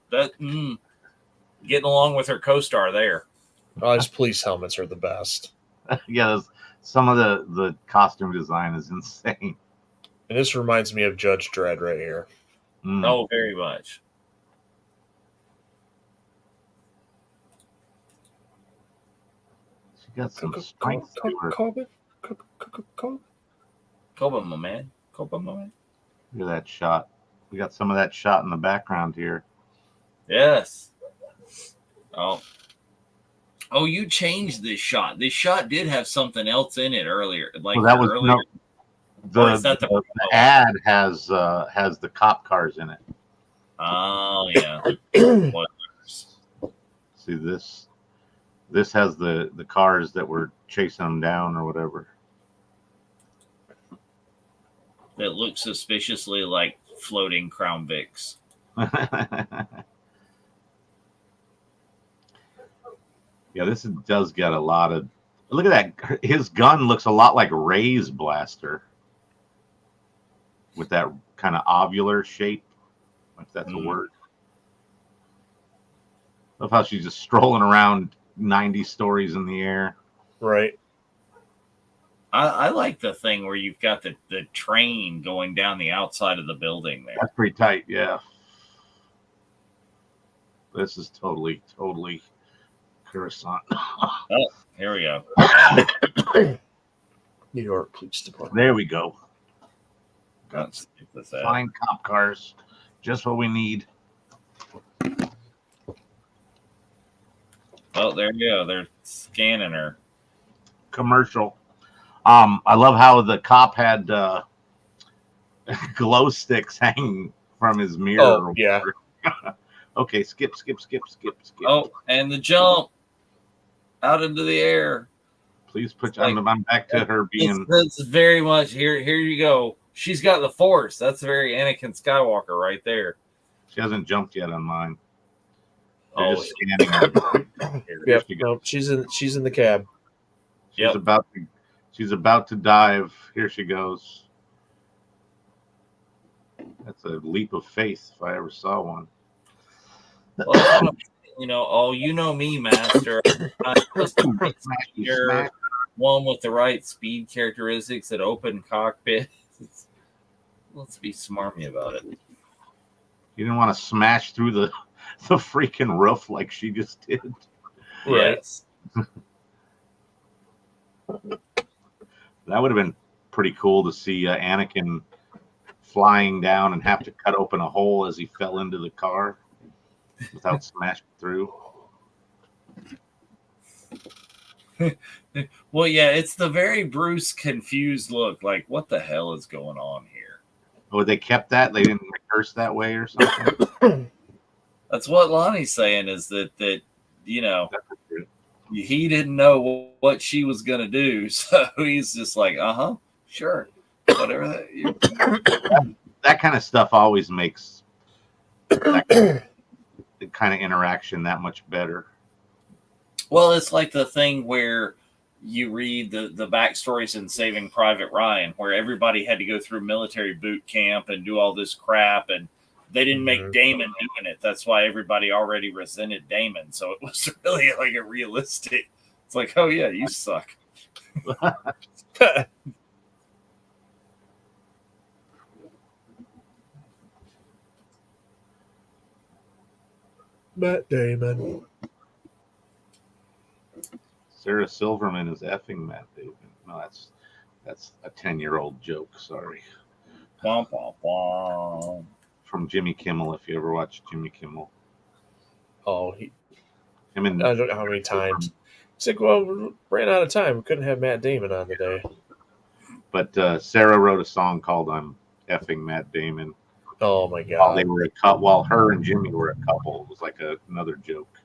getting along with her co-star there. Oh, his police helmets are the best. Yeah, some of the costume design is insane. And this reminds me of Judge Dredd right here. Oh, very much. She got some strength to her. Coben, my man. Coben, my man. Look at that shot. We got some of that shot in the background here. Yes. Oh, you changed this shot. This shot did have something else in it earlier. Like that was earlier. The ad has the cop cars in it. Oh yeah. See this? This has the cars that were chasing them down or whatever. That look suspiciously like floating Crown Vics. Yeah, this does get a lot of. Look at that. His gun looks a lot like Ray's blaster, with that kind of ovular shape, if that's a word. Love how she's just strolling around 90 stories in the air. Right. I like the thing where you've got the train going down the outside of the building there. That's pretty tight, yeah. This is totally Coruscant. Oh, here we go. New York Police Department. There we go. Let's get this out. Fine cop cars. Just what we need. Oh, there you go. They're scanning her. Commercial. I love how the cop had glow sticks hanging from his mirror. Oh, yeah. Okay, skip. Oh, and the jump out into the air. Please put. Like, I'm back to her being. That's very much here. Here you go. She's got the Force. That's very Anakin Skywalker right there. She hasn't jumped yet on mine. They're Oh, just scanning. Yep. No, she's in the cab. She's about to dive. Here she goes. That's a leap of faith if I ever saw one. well, you know me, Master. I'm just a passenger, one with the right speed characteristics at open cockpit. Let's be smarmy about it. You didn't want to smash through the freaking roof like she just did. Right. Yes. That would have been pretty cool to see Anakin flying down and have to cut open a hole as he fell into the car without smashing through. Well, yeah, it's the very Bruce confused look. Like, what the hell is going on here? Oh, they kept that? They didn't rehearse that way or something? That's what Lonnie's saying is that he didn't know what she was going to do. So he's just like, sure. Whatever. That kind of stuff always makes the kind of interaction that much better. Well, it's like the thing where you read the backstories in Saving Private Ryan, where everybody had to go through military boot camp and do all this crap, and they didn't make Damon doing it. That's why everybody already resented Damon. So it was really like a realistic. It's like, oh yeah, you suck. Matt Damon. Sarah Silverman is effing Matt Damon. No, that's a 10-year-old joke. Sorry. Womp, womp, womp. From Jimmy Kimmel, if you ever watch Jimmy Kimmel. Oh, I mean, I don't know how many times. It's like, well, we ran out of time. We couldn't have Matt Damon on today. But Sarah wrote a song called "I'm Effing Matt Damon." Oh my god! While her and Jimmy were a couple, it was like another joke,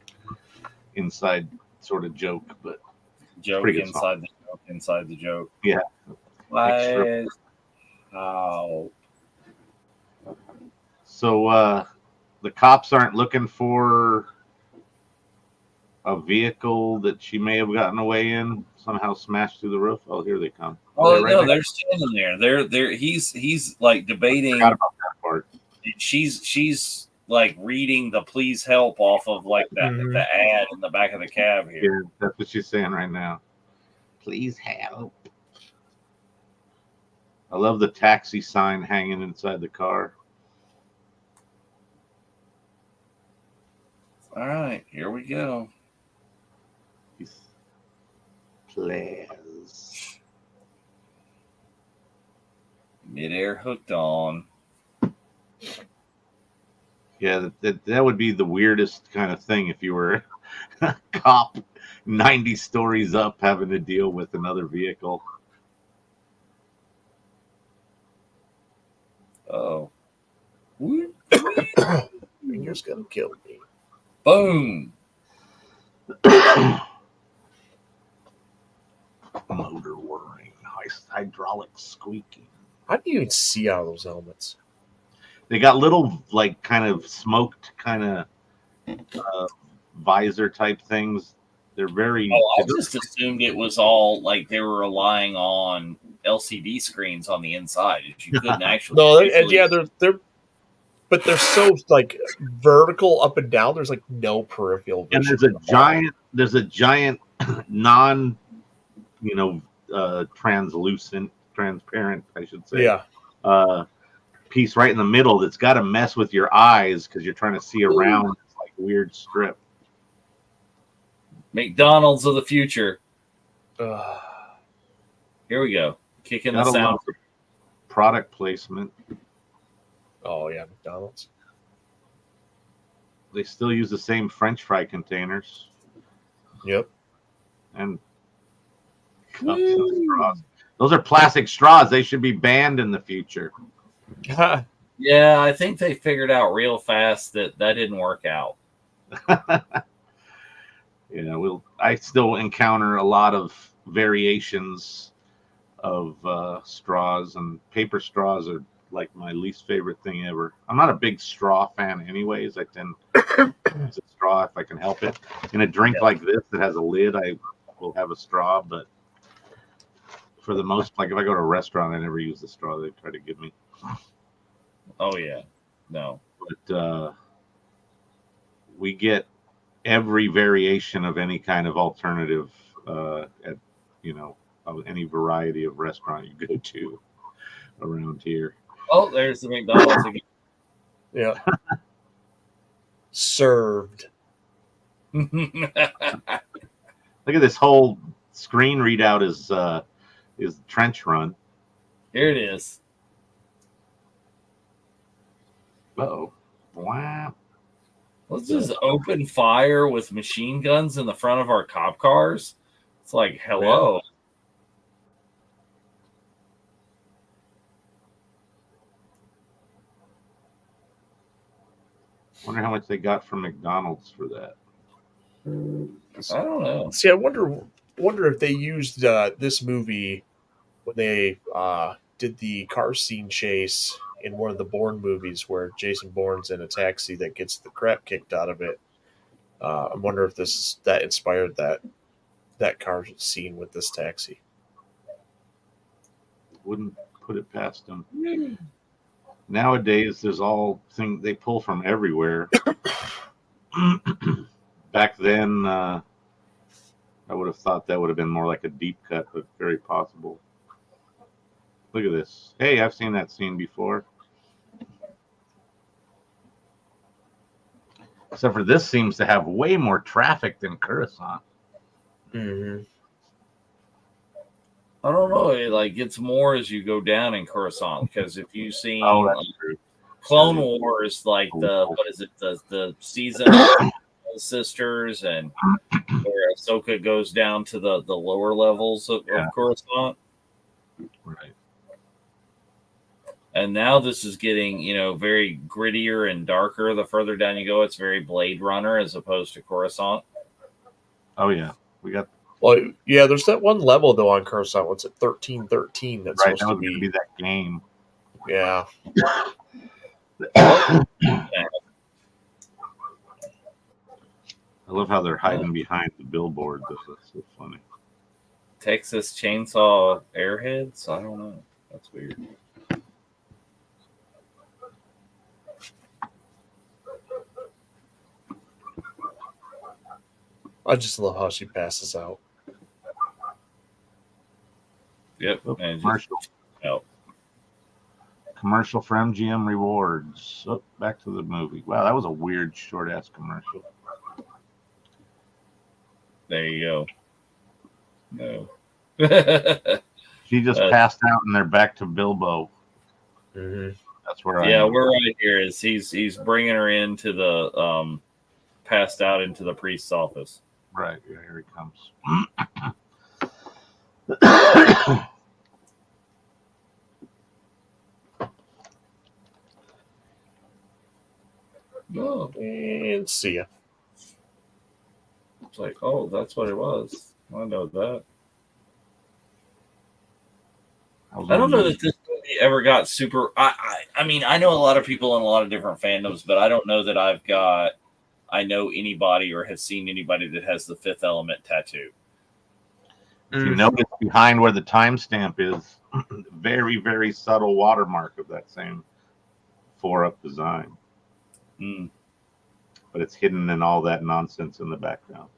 inside sort of joke, but joke inside the joke inside the joke. Yeah. How? So the cops aren't looking for a vehicle that she may have gotten away in, somehow smashed through the roof. Oh, here they come. Oh no, they're standing there. He's like debating. I forgot about that part. She's like reading the "please help" off of like the ad in the back of the cab here. Yeah, that's what she's saying right now. Please help. I love the taxi sign hanging inside the car. All right, here we go. Please. Midair hooked on. Yeah, that would be the weirdest kind of thing if you were a cop 90 stories up having to deal with another vehicle. Oh. You're just gonna kill me. Boom. Motor whirring, hydraulic squeaking. How do you even see out of those helmets? They got little, like, kind of smoked, kind of visor type things. They're very. Oh, I just assumed it was all like they were relying on LCD screens on the inside. You couldn't actually. No, they're so like vertical up and down. There's like no peripheral vision. And there's a giant non, transparent, I should say. Yeah. Piece right in the middle that's got to mess with your eyes because you're trying to see around this like weird strip. McDonald's of the future. Here we go. Kicking the Gotta sound. love the product placement. Oh yeah, McDonald's. They still use the same French fry containers Yep. and cups and straws. Those are plastic straws. They should be banned in the future. Yeah, I think they figured out real fast that didn't work out. I still encounter a lot of variations of straws, and paper straws are like my least favorite thing ever. I'm not a big straw fan anyways. I tend to use a straw if I can help it. In a drink like this that has a lid, I will have a straw, but for the most, like if I go to a restaurant, I never use the straw they try to give me. Oh yeah, no. But we get every variation of any kind of alternative at of any variety of restaurant you go to around here. Oh, there's the McDonald's again. Yeah. Served. Look at this whole screen readout is Trench Run. Here it is. Uh-oh. Wow. Let's just open fire with machine guns in the front of our cop cars. It's like, hello. Wonder how much they got from McDonald's for that. I don't know. See, I wonder if they used this movie when they did the car scene chase in one of the Bourne movies where Jason Bourne's in a taxi that gets the crap kicked out of it. I wonder if that inspired that car scene with this taxi. Wouldn't put it past them. Nowadays, there's all things they pull from everywhere. Back then, I would have thought that would have been more like a deep cut, but very possible. Look at this. Hey, I've seen that scene before. Except for this seems to have way more traffic than Coruscant. Mm-hmm. I don't know. It like gets more as you go down in Coruscant, because if you've seen Clone Wars, like the season of the sisters, and where Ahsoka goes down to the lower levels of Coruscant. Right. And now this is getting, very grittier and darker. The further down you go, it's very Blade Runner as opposed to Coruscant. Oh yeah, we got. Well, yeah. There's that one level though on Coruscant. What's it? 1313. That's Right, supposed that was to be that game. Yeah. I love how they're hiding behind the billboard. That's so funny. Texas Chainsaw Airheads? I don't know. That's weird. I just love how she passes out. Yep. Oh, And commercial. Commercial for MGM Rewards. Oh, back to the movie. Wow, that was a weird short ass commercial. There you go. No. She just passed out and they're back to Bilbo. Mm-hmm. That's where we're right here. Is he's bringing her into the passed out into the priest's office. Right, yeah, here he comes. Oh, And see ya. it's like, oh, that's what it was. I know that. I don't know that this movie ever got super. I mean, I know a lot of people in a lot of different fandoms, but I don't know that I know anybody or have seen anybody that has the Fifth Element tattoo. If you notice behind where the timestamp is, very, very subtle watermark of that same 4-up design. Mm. But it's hidden in all that nonsense in the background.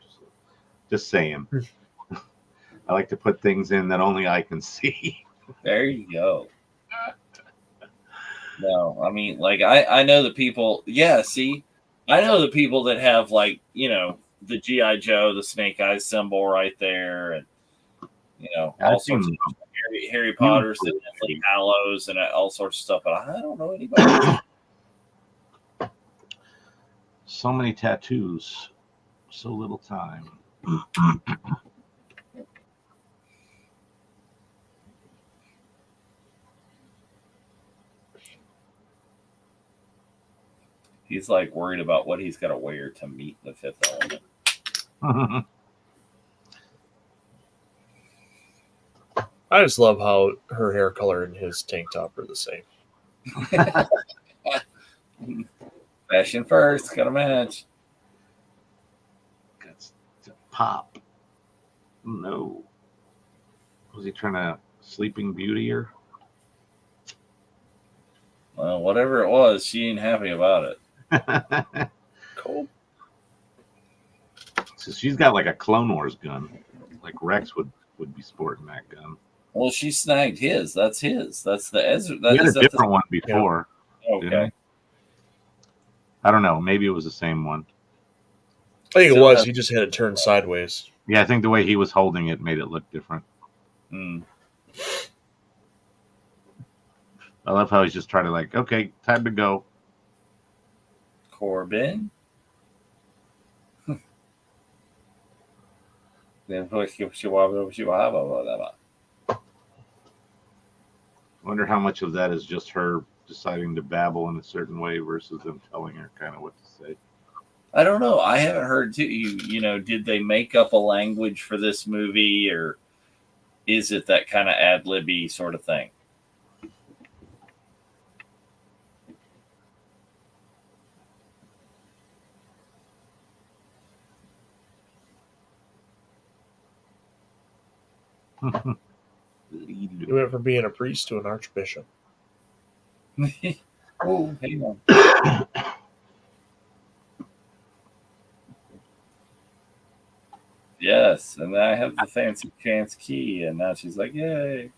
Just saying. I like to put things in that only I can see. There you go. No, I mean, like, I know the people. Yeah, see, I know the people that have, like, the G.I. Joe, the Snake Eyes symbol right there, and, all sorts of Harry Potter's and Deathly Hallows and all sorts of stuff, but I don't know anybody. So many tattoos, so little time. He's like worried about what he's got to wear to meet the fifth element. I just love how her hair color and his tank top are the same. Fashion first, gotta match. Got to pop. No. Was he trying to Sleeping Beauty her? Well, whatever it was, she ain't happy about it. Cool. So she's got like a Clone Wars gun. Like Rex would be sporting that gun. Well, she snagged his. That's his. That's the Ezra. He had a different one before. Yeah. Okay. I don't know. Maybe it was the same one. I think it was. He just had it turned sideways. Yeah, I think the way he was holding it made it look different. Mm. I love how he's just trying to like, okay, time to go. Corbin. Wonder how much of that is just her deciding to babble in a certain way versus them telling her kind of what to say. I don't know. I haven't heard too. Did they make up a language for this movie, or is it that kind of ad-libby sort of thing? He went from being a priest to an archbishop. Oh, hang on. Yes, and I have the fancy chance key, and now she's like, yay.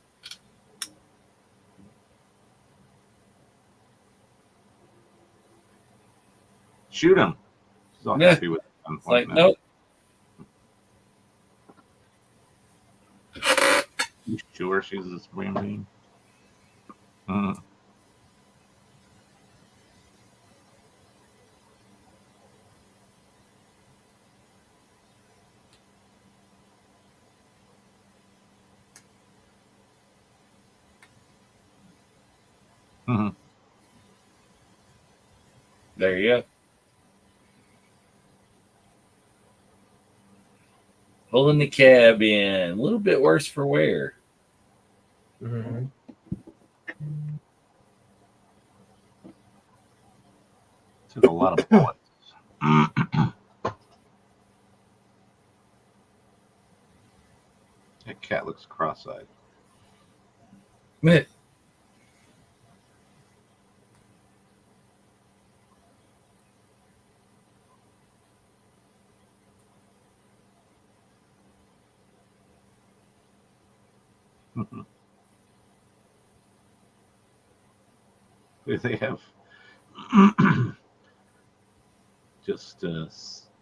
Shoot him. She's all happy with him. It's like, nope. You sure she's this brain bean? There you go. Pulling the cab in. A little bit worse for wear. Mm-hmm. Took a lot of bullets. That cat looks cross-eyed. Meh. They have just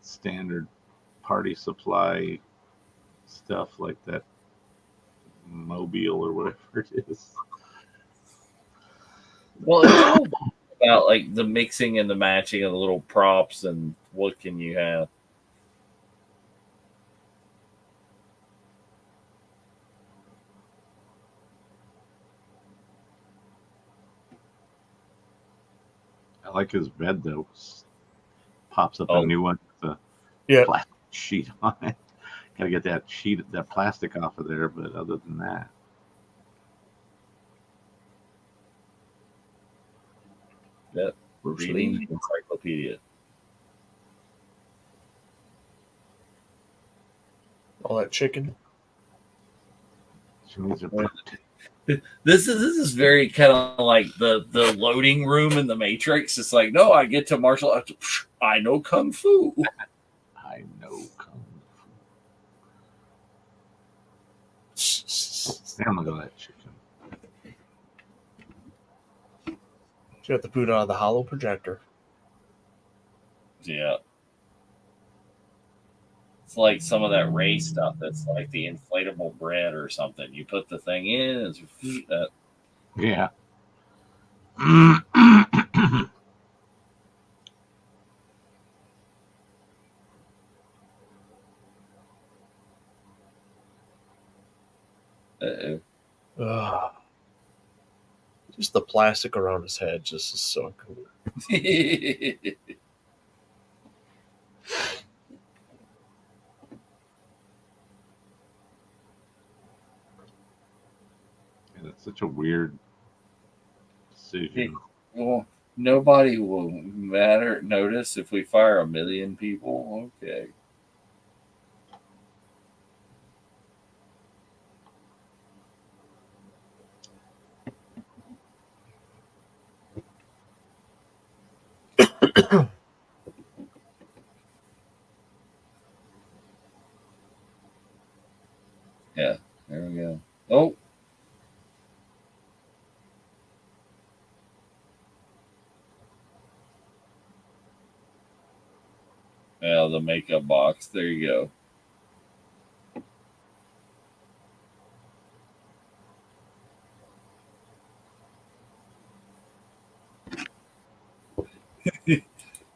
standard party supply stuff like that mobile or whatever it is. Well, it's all about like the mixing and the matching of the little props and what can you have. I like his bed though. Pops up a new one with a plastic sheet on it. Got to get that plastic off of there, but other than that. Yep. Reading the encyclopedia. All that chicken. She needs a This is very kind of like the loading room in the Matrix. It's like, no, I get to martial arts. I know kung fu. I know kung fu. Damn, look at that chicken. You have to put it on the hollow projector. Yeah. It's like some of that Ray stuff. That's like the inflatable bread or something. You put the thing in, it's Yeah. Ugh. Just the plastic around his head just is so cool. That's such a weird decision. Well, nobody will notice if we fire 1 million people. Okay. Yeah, there we go. Oh. Yeah, the makeup box. There you go.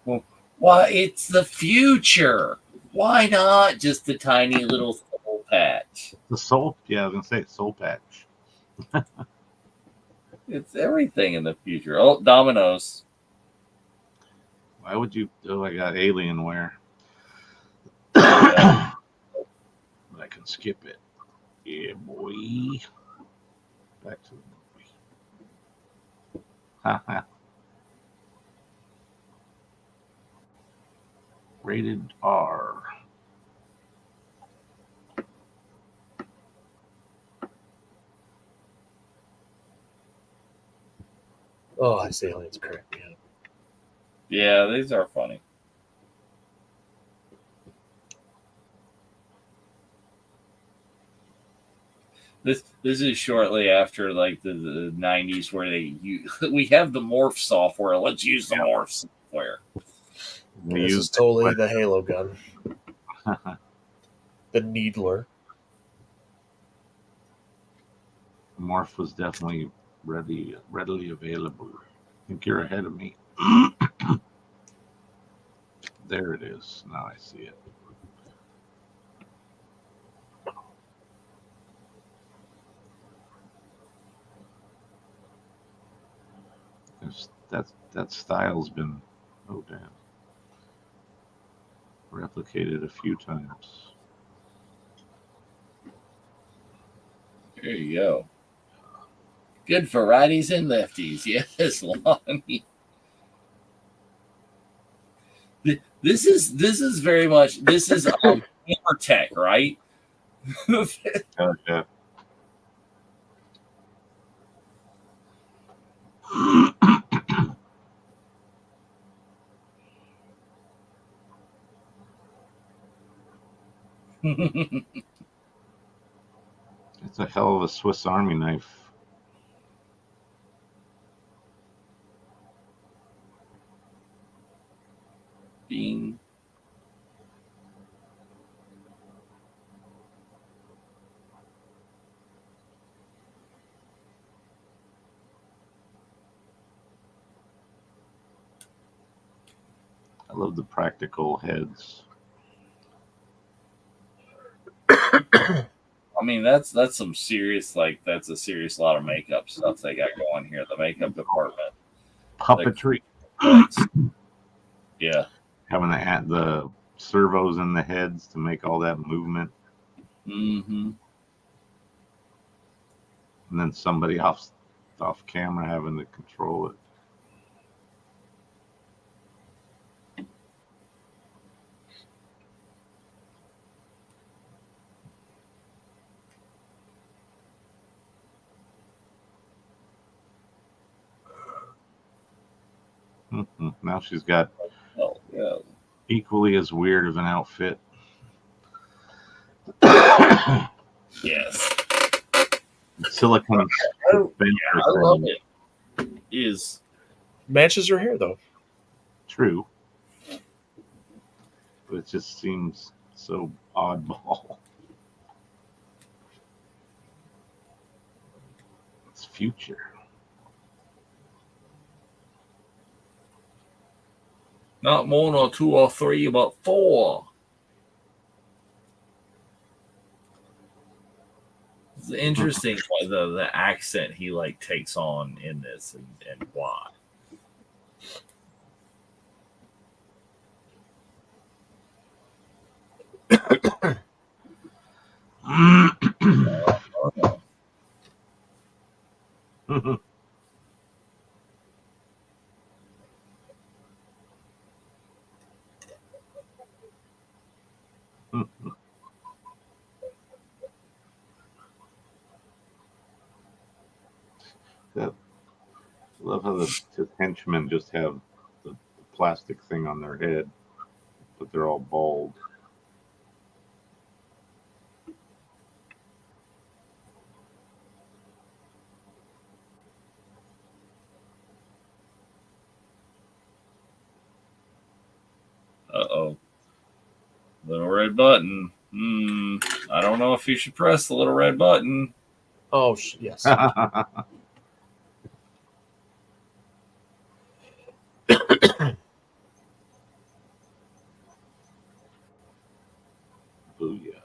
Well, why, it's the future. Why not just a tiny little soul patch? The soul, yeah, I was gonna say soul patch. It's everything in the future. Oh, Domino's. Why would you? Oh, I got Alienware. Yeah. But I can skip it. Yeah, boy. Back to the movie. Haha. Rated R. Oh, this alien's crack me up. Yeah, these are funny. This is shortly after like the 90s where we have the morph software. Let's use the morph software. This is totally the Halo gun. The Needler. Morph was definitely readily available. I think you're ahead of me. There it is. Now I see it. That style's been, oh damn, replicated a few times. There you go. Good for righties and lefties. Yes, Lonnie. This is very much gamer tech, right? Yeah. It's a hell of a Swiss Army knife. Being I love the practical heads. I mean, that's some serious, like, that's a serious lot of makeup stuff they got going here. The makeup department. Puppetry. Yeah. Having the servos in the heads to make all that movement. Mm-hmm. And then somebody off camera having to control it. Now she's got equally as weird of an outfit. Yes. Silicone. I love it. Is matches her hair though. True. But it just seems so Oddball. It's future. Not one or two or three, but four. It's interesting what the accent he like takes on in this and why. I love how the henchmen just have the plastic thing on their head, but they're all bald. Uh-oh. Little red button. I don't know if you should press the little red button. Oh, yes. Booyah.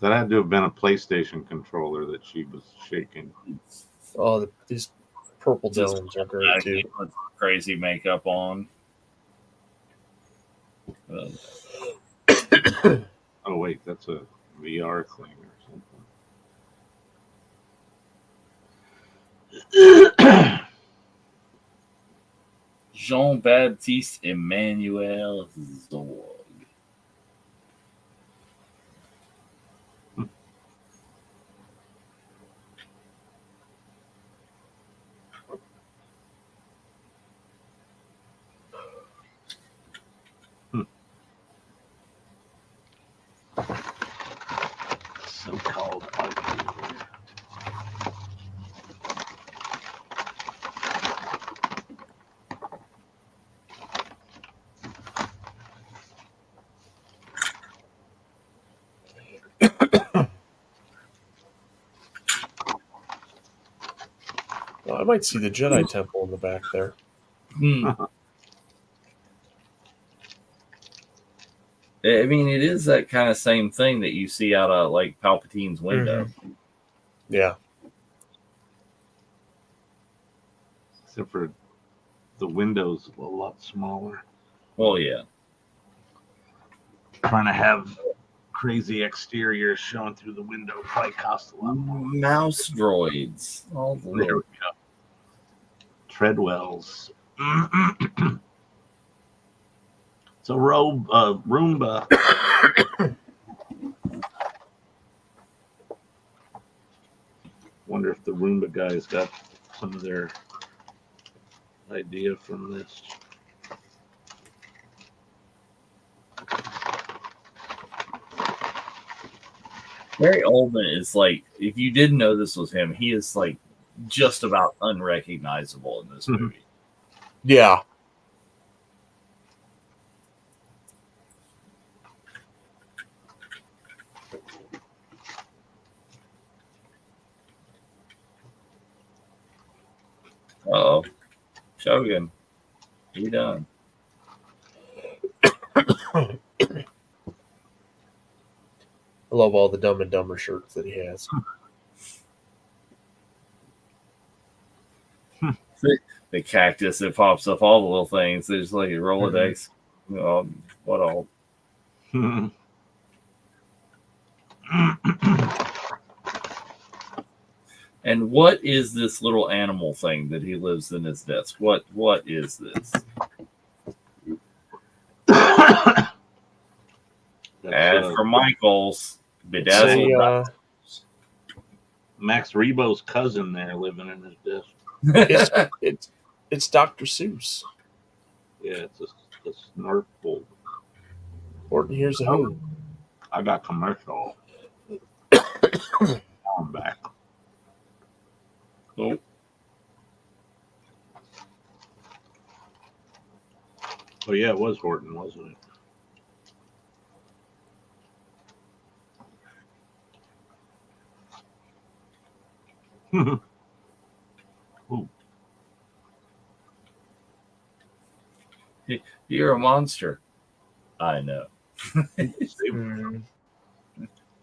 That had to have been a PlayStation controller that she was shaking. Oh, these purple Just domes are great too. Put crazy makeup on. Oh wait, that's a VR thing or something. Jean-Baptiste Emmanuel Zorg. So called ugly. Well, I might see the Jedi Temple in the back there. I mean, it is that kind of same thing that you see out of like Palpatine's window. Mm-hmm. Yeah. Except for the windows a lot smaller. Well, yeah. Trying to have crazy exteriors showing through the window probably costs a lot more. Mouse droids. Oh, There we go. Treadwells. It's a Roomba. Wonder if the Roomba guys got some of their idea from this. Gary Oldman is like, if you didn't know this was him, he is like just about unrecognizable in this movie. Yeah. Uh-oh. Shogun. You done. I love all the Dumb and Dumber shirts that he has. The cactus that pops up, all the little things. There's like a Rolodex. What all? And what is this little animal thing that he lives in his desk? What is this? Ad for Michaels. Bedazzled. Max Rebo's cousin there living in his desk. It's Dr. Seuss. Yeah, it's a Snarkle. Horton, here's a who. I got commercial. Now I'm back. Oh, Oh yeah, it was Horton, wasn't it? Ooh. you're a monster. I know. Mm.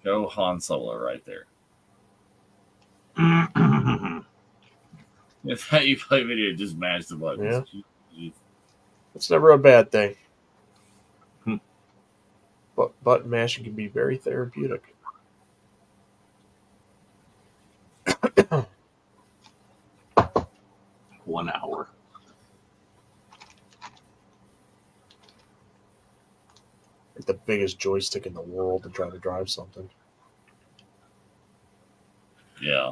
Go Han Solo right there. If how you play video, just mash the buttons. It's never a bad thing. Hmm. But button mashing can be very therapeutic. 1 hour. Like the biggest joystick in the world to try to drive something. Yeah.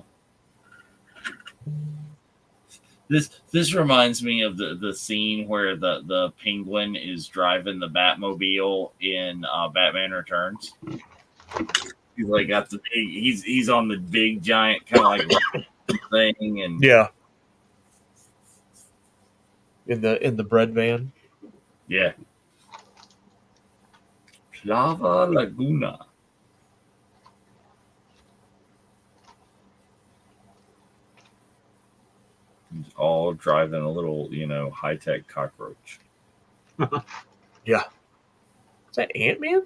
This reminds me of the scene where the penguin is driving the Batmobile in Batman Returns. He's like got the big, he's on the big giant kind of like thing, and Yeah. In the bread van. yeah. Lava Laguna. He's all driving a little, high tech cockroach. Yeah. Is that Ant-Man?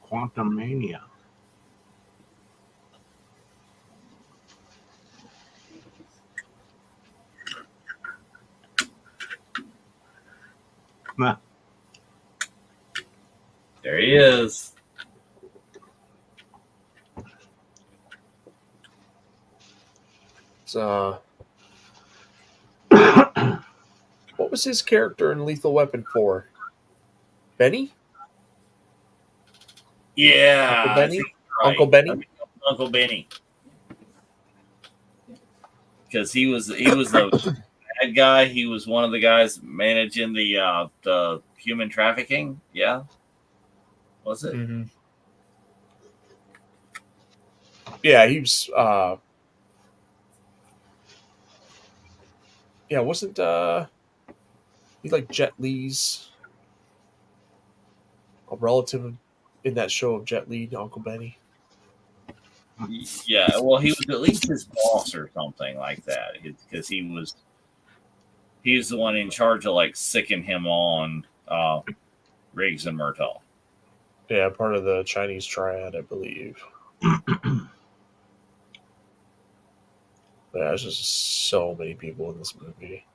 Quantum Mania. Nah. There he is. It's, what was his character in Lethal Weapon 4? Benny? Yeah. Uncle Benny? Right. Uncle Benny? Uncle Benny. Because he was the bad guy. He was one of the guys managing the human trafficking. Yeah. Was it? Mm-hmm. Yeah, he was. Yeah, wasn't he like Jet Li's a relative in that show of Jet Li, Uncle Benny? Yeah. Well, he was at least his boss or something like that, because he was the one in charge of like sicking him on Riggs and Murtaugh. Yeah, part of the Chinese triad, I believe. Yeah, there's just so many people in this movie.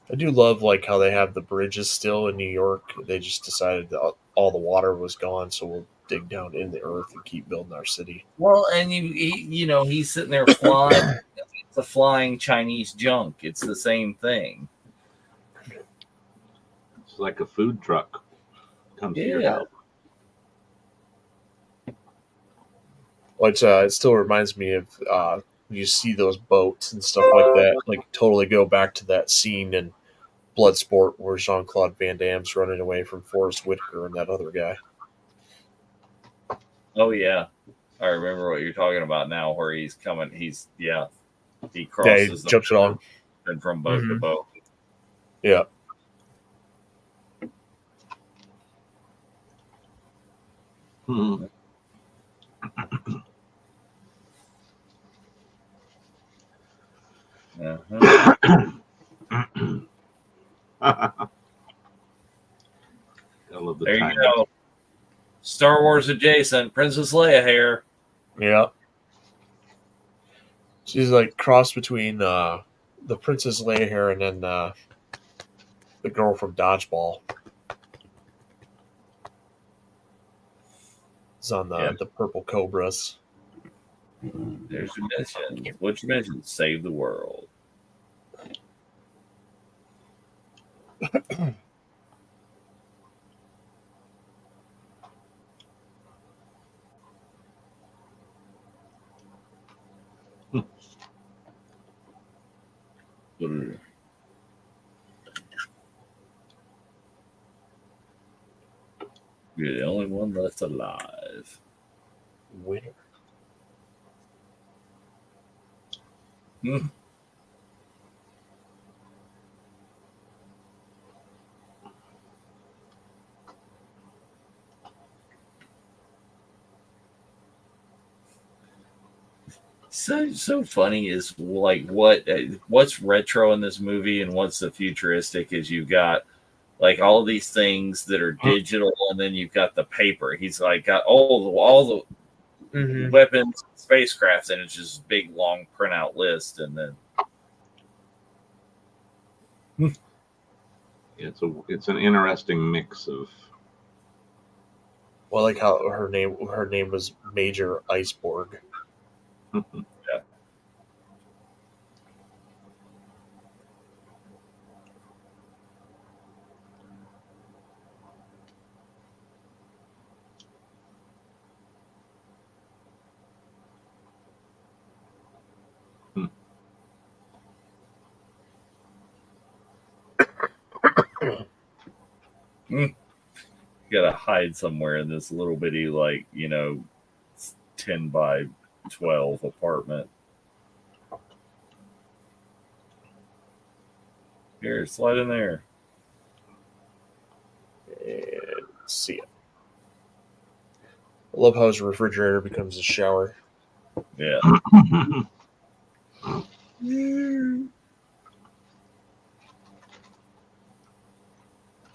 I do love like how they have the bridges still in New York. They just decided that all the water was gone, so we'll dig down in the earth and keep building our city. Well, and he's sitting there flying. It's a flying Chinese junk. It's the same thing. It's like a food truck comes to your Yeah. house. Which it still reminds me of you see those boats and stuff like that. Like totally go back to that scene in Bloodsport where Jean-Claude Van Damme's running away from Forrest Whitaker and that other guy. Oh yeah, I remember what you're talking about now. Where he's coming, he He crosses jumps it on. and from boat to Mhm. boat. Yeah. Hmm. Uh-huh. I love the There you time. go. Star Wars adjacent, Princess Leia here. Yeah. She's like cross between the Princess Leia hair and then the girl from Dodgeball. It's on the purple Cobras. There's your mission. What's your mission? Save the world. You're the only one left alive. Winner. Hmm. So funny is like what's retro in this movie and what's the futuristic is you've got like all these things that are digital and then you've got the paper. He's like got all the weapons, spacecrafts, and it's just a big long printout list and then It's an interesting mix of. Well, I like how her name was Major Iceborg. yeah. You gotta hide somewhere in this little bitty, like, 10 by 12 apartment. Here, slide in there. And see it. I love how his refrigerator becomes a shower. Yeah.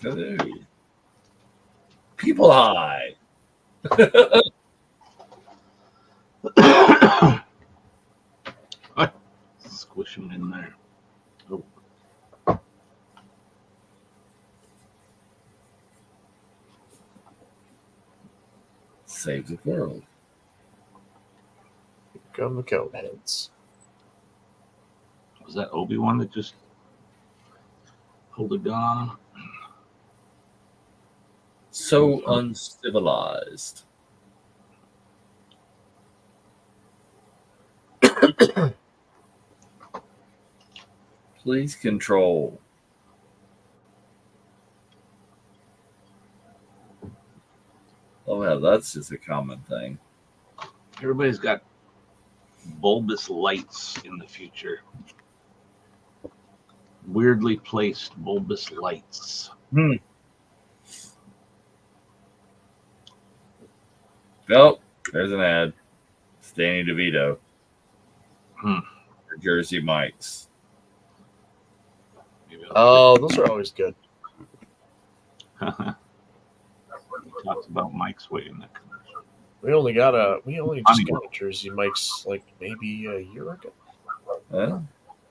Hello. People high. Squish them in there. Oh. Save the world. Here come the cone heads. Was that Obi-Wan that just pulled a gun on him? So uncivilized. Please control. Oh, yeah, that's just a common thing. Everybody's got bulbous lights in the future. Weirdly placed bulbous lights. Oh, there's an ad. It's Danny DeVito. For Jersey Mike's. Oh, those are always good. He talks about Mike's way in that commercial. We only just got a Jersey Mike's like maybe a year ago.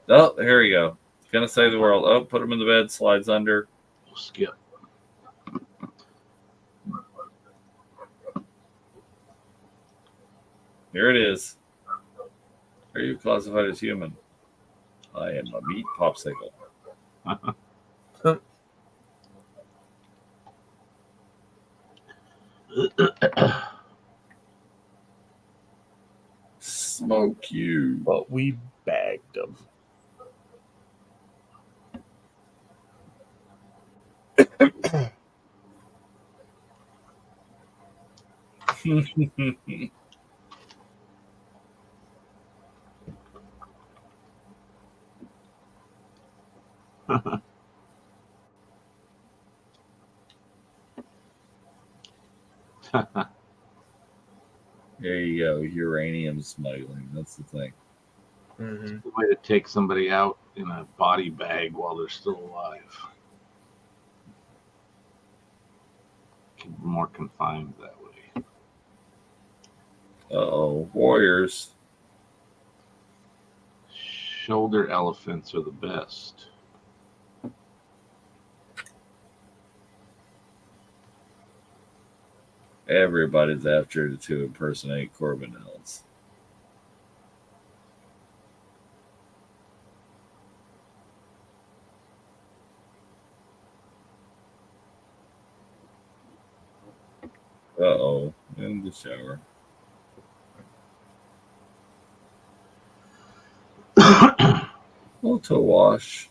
Oh, here we go. It's gonna save the world. Oh, put him in the bed. Slides under. We'll skip. Here it is. Are you classified as human? I am a meat popsicle. Smoke you. But we bagged them. There you go. Uranium smuggling. That's the thing. Mm-hmm. The way to take somebody out in a body bag while they're still alive. Keep them more confined that way. Uh-oh. Warriors. Shoulder elephants are the best. Everybody's after to impersonate Corbin Ellis. Uh-oh. In the shower. Auto wash.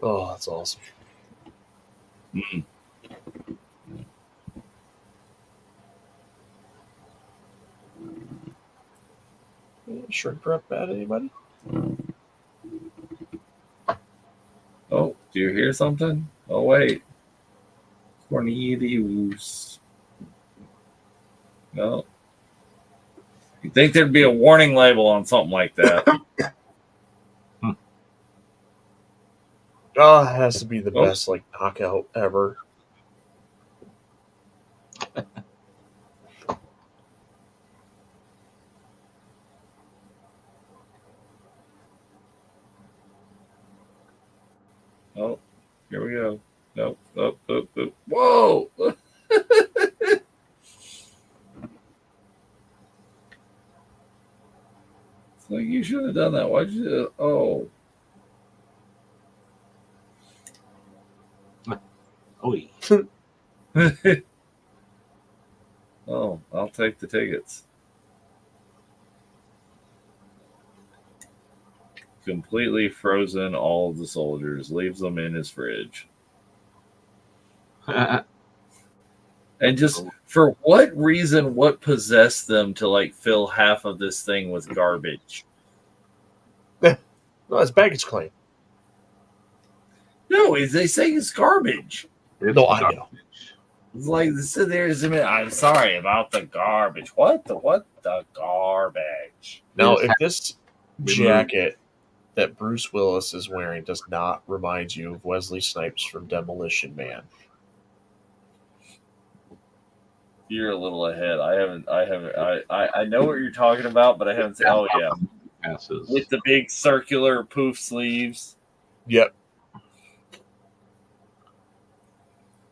Oh, that's awesome. Mm. Shrink wrap bad, anybody? Oh, do you hear something? Oh, wait. Cornelius. No. You'd think there'd be a warning label on something like that. Oh, it has to be the Oh. best like knockout ever. Oh, here we go. Nope. Oh. Whoa! It's like you should have done that. Why'd you? Oh. Oh, Oh, I'll take the tickets. Completely frozen all of the soldiers, leaves them in his fridge. And just for what reason, what possessed them to like fill half of this thing with garbage? No, it's baggage claim. No, they say it's garbage. No, I know. It's like sit there. I'm sorry about the garbage. What the garbage? Now, if this jacket that Bruce Willis is wearing does not remind you of Wesley Snipes from Demolition Man. You're a little ahead. I know what you're talking about, but I haven't seen. Oh yeah, passes with the big circular poof sleeves. Yep.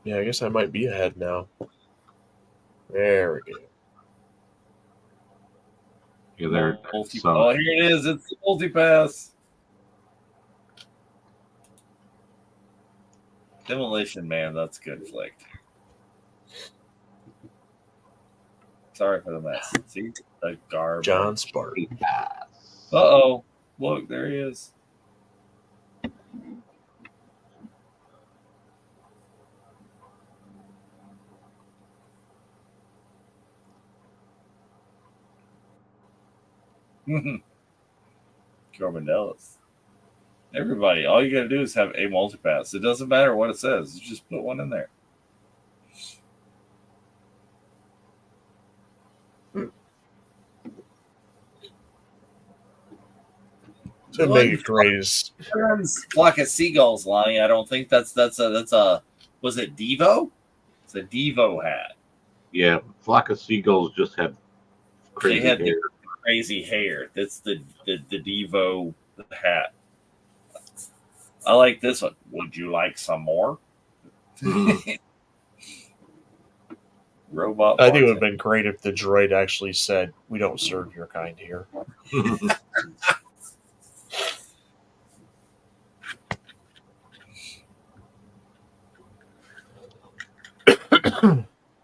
Yeah, I guess I might be ahead now. There we go. Yeah, there. Oh, here it is. It's the multi-pass. Demolition Man, that's a good flick. Sorry for the mess. See? The garbage. John Spartan. Uh-oh. Look, there he is. Carmendelis. Everybody, all you gotta do is have a multipass. It doesn't matter what it says. You just put one in there. To make it great is flock of seagulls, Lonnie. I don't think that's a was it Devo? It's a Devo hat. Yeah, flock of seagulls just had crazy they had hair. Crazy hair. That's the Devo hat. I like this one. Would you like some more? Robot. I think it would have been great if the droid actually said, "We don't serve your kind here."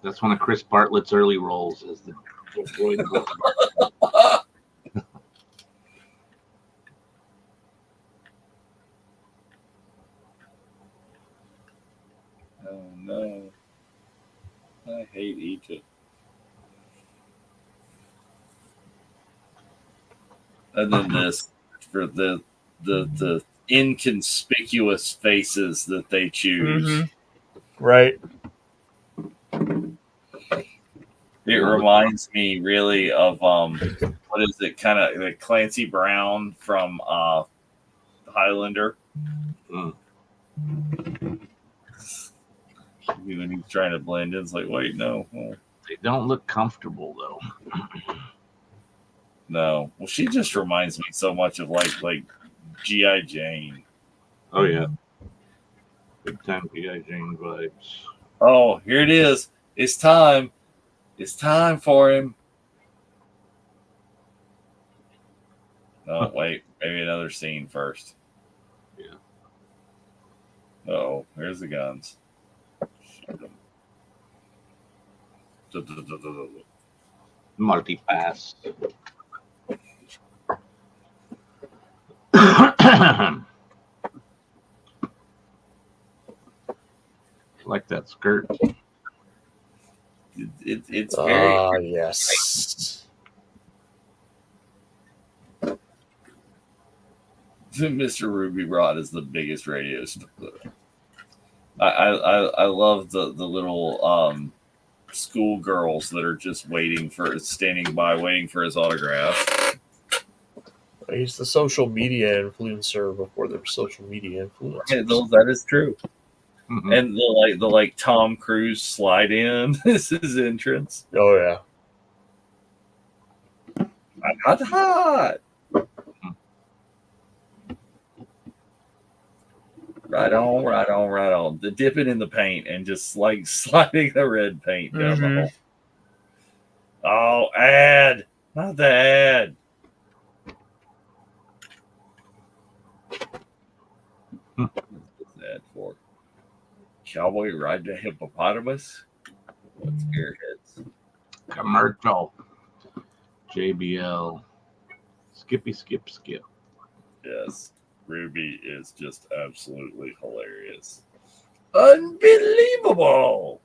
That's one of Chris Bartlett's early roles as the droid. Oh no. I hate Egypt. And then this for the inconspicuous faces that they choose. Mm-hmm. Right. It reminds me really of what is it? Kind of like Clancy Brown from Highlander. Mm. When he's trying to blend in, it's like, wait, no. Oh. They don't look comfortable though. No. Well, she just reminds me so much of like G.I. Jane. Oh yeah. Big time G.I. Jane vibes. Oh, here it is. It's time. It's time for him. Oh, wait. Maybe another scene first. Yeah. Oh, here's the guns. Multi-pass. like that skirt. It's very yes. Mr. Ruby Rod is the biggest radio star. I love the little schoolgirls that are just standing by waiting for his autograph. He's the social media influencer before there were social media influencers. That is true. Mhm. And the Tom Cruise slide in is his entrance. Oh yeah. Hot. Right on, right on, right on. The dipping in the paint and just like sliding the red paint down the hole. Oh, ad. Not the ad. What's the ad for? Cowboy ride the hippopotamus? What's airheads? Commercial. JBL. Skippy skip skip. Yes. Ruby is just absolutely hilarious. Unbelievable.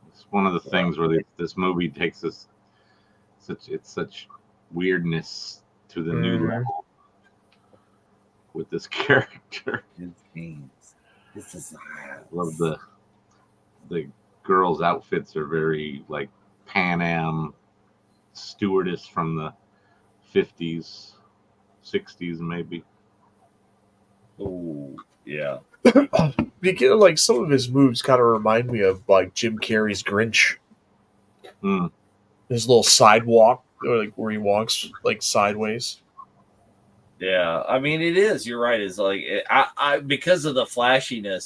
It's one of the things where this movie takes us such weirdness to the new level with this character. His games. This is Love the girls' outfits are very like Pan Am stewardess from the 50s, 60s maybe. Oh, yeah. Because like some of his moves kind of remind me of like Jim Carrey's Grinch. Mm. His little sidewalk, or like where he walks like sideways. Yeah, I mean it is. You're right. It's like I because of the flashiness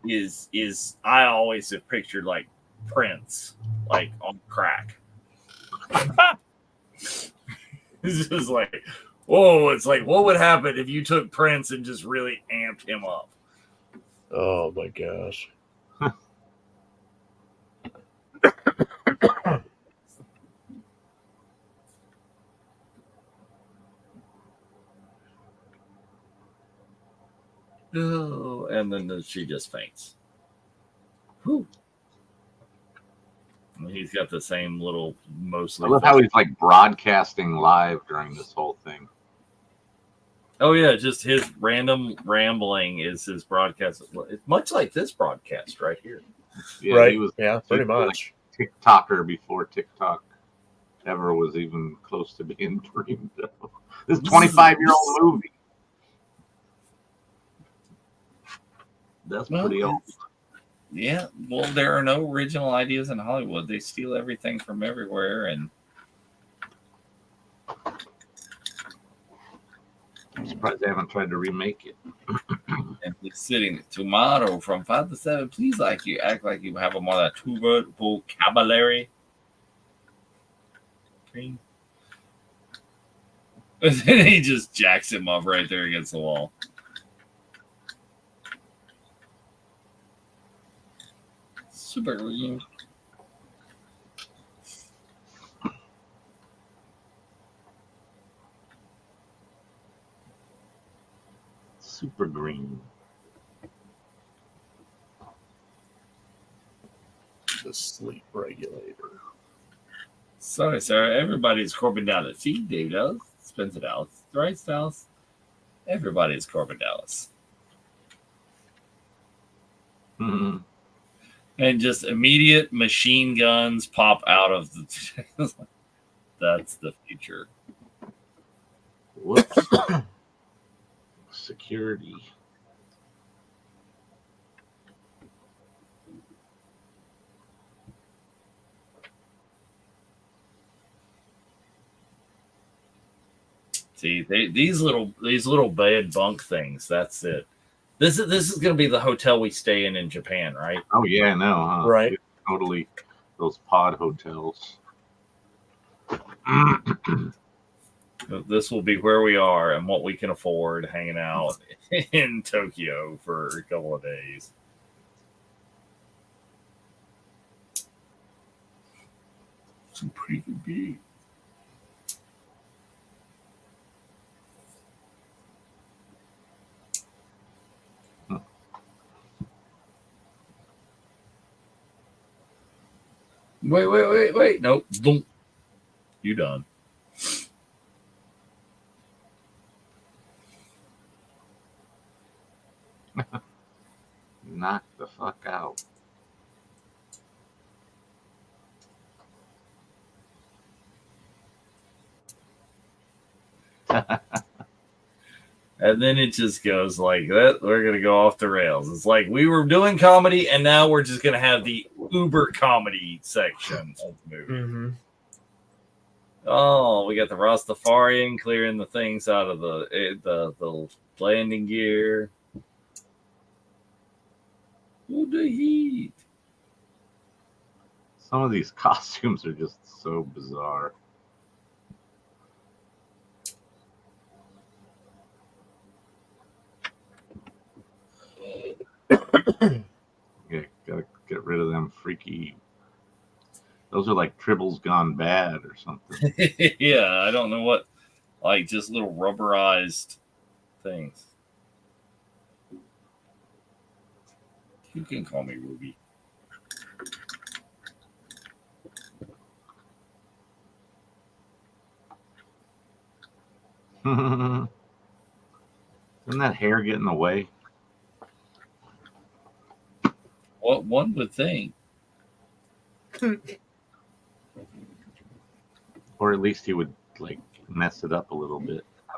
is I always have pictured like Prince like on crack. It's just like, whoa! It's like what would happen if you took Prince and just really amped him up? Oh my gosh. Oh, and then she just faints. Whew. He's got the same little mostly. I love how he's like broadcasting live during this whole thing. Oh yeah, just his random rambling is his broadcast. It's much like this broadcast right here. Yeah, right. He was pretty much. Like TikToker before TikTok ever was even close to being dreamed of. This 25-year-old movie. That's pretty old. Yeah, well, there are no original ideas in Hollywood. They steal everything from everywhere, and I'm surprised they haven't tried to remake it. and he's sitting tomorrow from 5 to 7. Please, like you act like you have a more than 2-word vocabulary. And then he just jacks him up right there against the wall. Super green. Super green. The sleep regulator. Sorry, sir. Everybody's Corbin Dallas. See, Dave Dallas, Spencer Dallas, Thrice Dallas. Everybody's Corbin Dallas. Mm-hmm. And just immediate machine guns pop out of the. That's the future. Whoops. Security. See, these little bed bunk things. That's it. This is going to be the hotel we stay in Japan, right? Oh yeah, no, huh? Right. It's totally those pod hotels. This will be where we are and what we can afford hanging out in Tokyo for a couple of days. Some pretty good beer. Wait. Nope. Boom. You done. Knock the fuck out. And then it just goes like that. We're going to go off the rails. It's like we were doing comedy, and now we're just going to have the uber comedy section of the movie. Mm-hmm. Oh, we got the Rastafarian clearing the things out of the landing gear. Oh, the heat. Some of these costumes are just so bizarre. Yeah, gotta get rid of them freaky. Those are like tribbles gone bad or something. Yeah, I don't know what, like just little rubberized things. You can call me Ruby. Isn't that hair getting away? What one would think. Or at least he would like mess it up a little bit. I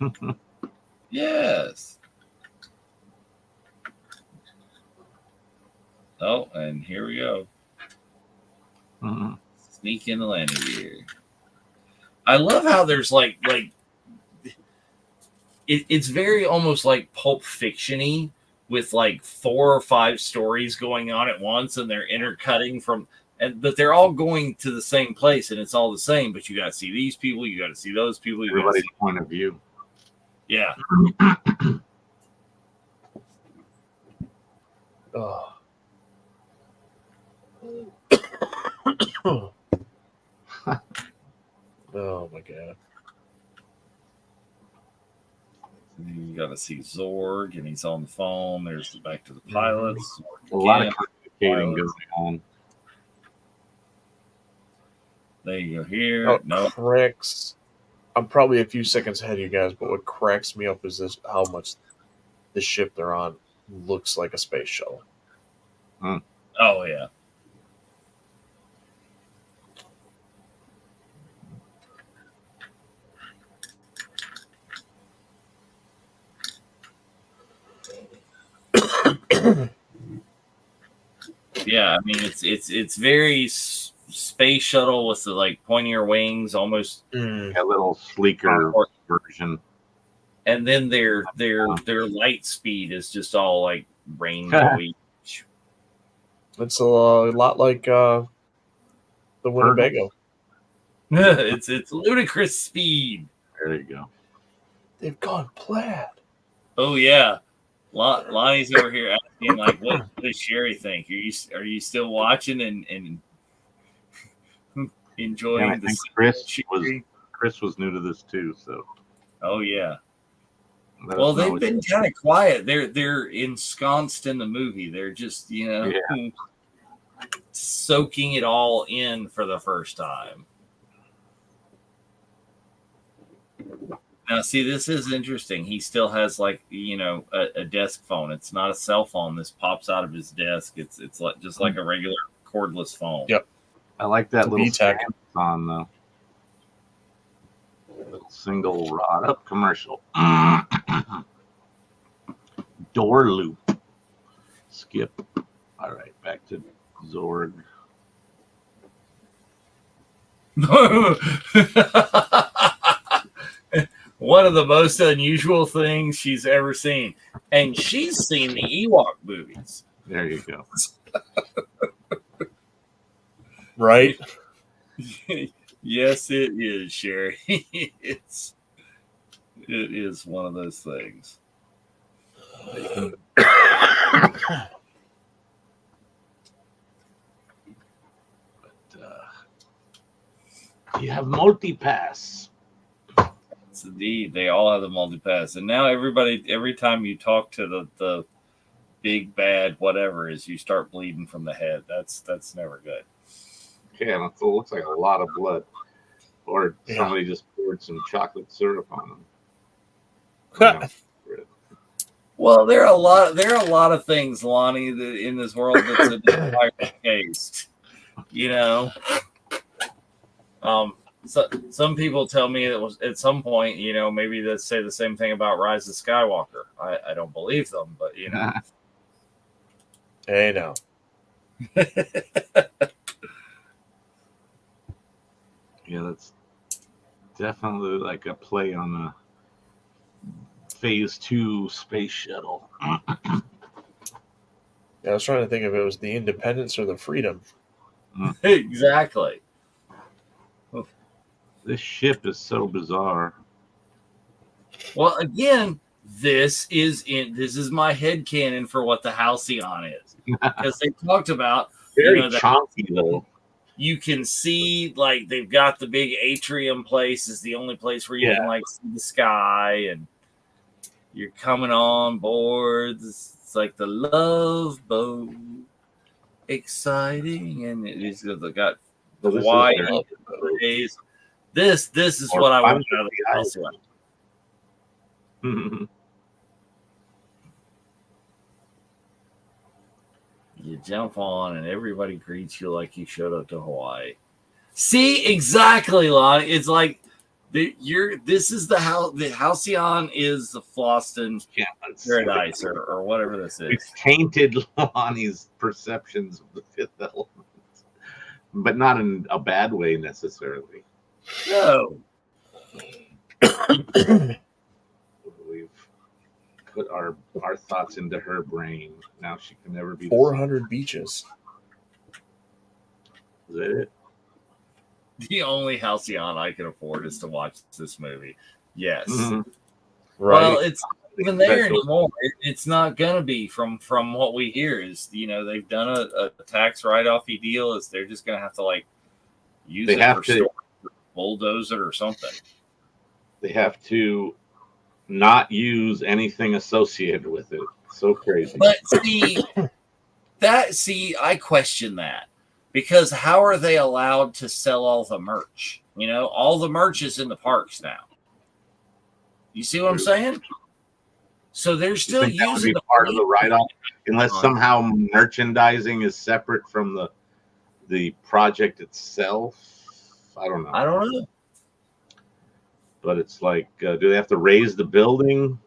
don't know. Yes. Oh, and here we go. Mhm. Sneak in the landing gear. I love how there's like it's very almost like Pulp Fiction-y with like 4 or 5 stories going on at once, and they're intercutting but they're all going to the same place, and it's all the same. But you got to see these people, you got to see those people. Everybody's point of view. Yeah. Oh. Oh my god. You got to see Zorg, and he's on the phone. There's back to the pilots. A lot of communicating going on. There you go. Here, Oh, no, cracks. I'm probably a few seconds ahead of you guys, but what cracks me up is this: how much the ship they're on looks like a space shuttle. oh yeah. Yeah, I mean it's very space shuttle with the like pointier wings, almost A little sleeker version. and then their light speed is just all like rainbowy. It's a lot like the Winnebago. it's ludicrous speed. There you go. They've gone plaid. Oh yeah, Lonnie's over here asking like, what does Sherry think? Are you still watching and enjoying I the think Chris was new to this too, so. Oh yeah. Let Well, us know they've what been you kind of quiet. They're ensconced in the movie. They're just soaking it all in for the first time. Now, see, this is interesting. He still has like a desk phone. It's not a cell phone. This pops out of his desk. It's like just like a regular cordless phone. Yep. I like that little VTech stand on the little single rod up commercial. Door loop. Skip. All right, back to Zorg. One of the most unusual things she's ever seen. And she's seen the Ewok movies. There you go. Right? Yes, it is, Sherry. It is one of those things. You have multi-pass. Indeed, they all have the multi-pass, and now every time you talk to the big bad whatever is you start bleeding from the head. That's never good. Yeah, it looks like a lot of blood. Or Yeah. somebody just poured some chocolate syrup on them. Well, there are a lot of things, Lonnie, that in this world that's a acquired taste. You know, so some people tell me it was at some point. You know, maybe they say the same thing about Rise of Skywalker. I don't believe them, but you know, Hey, now. Yeah, that's definitely like a play on the Phase 2 space shuttle. I was trying to think if it was the Independence or the Freedom. Exactly. This ship is so bizarre. Well, again, this is my headcanon for what the Halcyon is. Because they talked about Very that chonky though. you can see like they've got the big atrium place is the only place where you can like see the sky, and you're coming on board. It's like the Love Boat, exciting, and it's got wide days. This is what I want out of the Halcyon. You jump on and everybody greets you like you showed up to Hawaii. See, exactly, Lonnie. It's like this is the Halcyon is the Floston Paradise or whatever this is. It's tainted Lonnie's perceptions of the Fifth Element, but not in a bad way necessarily. No. We've put our thoughts into her brain. Now she can never be 400 beaches. Is that it? The only Halcyon I can afford is to watch this movie. Yes. Mm-hmm. Right. Well, it's not even there anymore. It's not gonna be from what we hear is they've done a tax write-offy deal. Is they're just gonna have to like use it for storage, bulldoze it or something. They have to not use anything associated with it. So crazy. But I question that. Because how are they allowed to sell all the merch? All the merch is in the parks now. You see what I'm saying? So they're still using the part of the write-off, unless somehow merchandising is separate from the project itself. I don't know. But it's like, do they have to raise the building,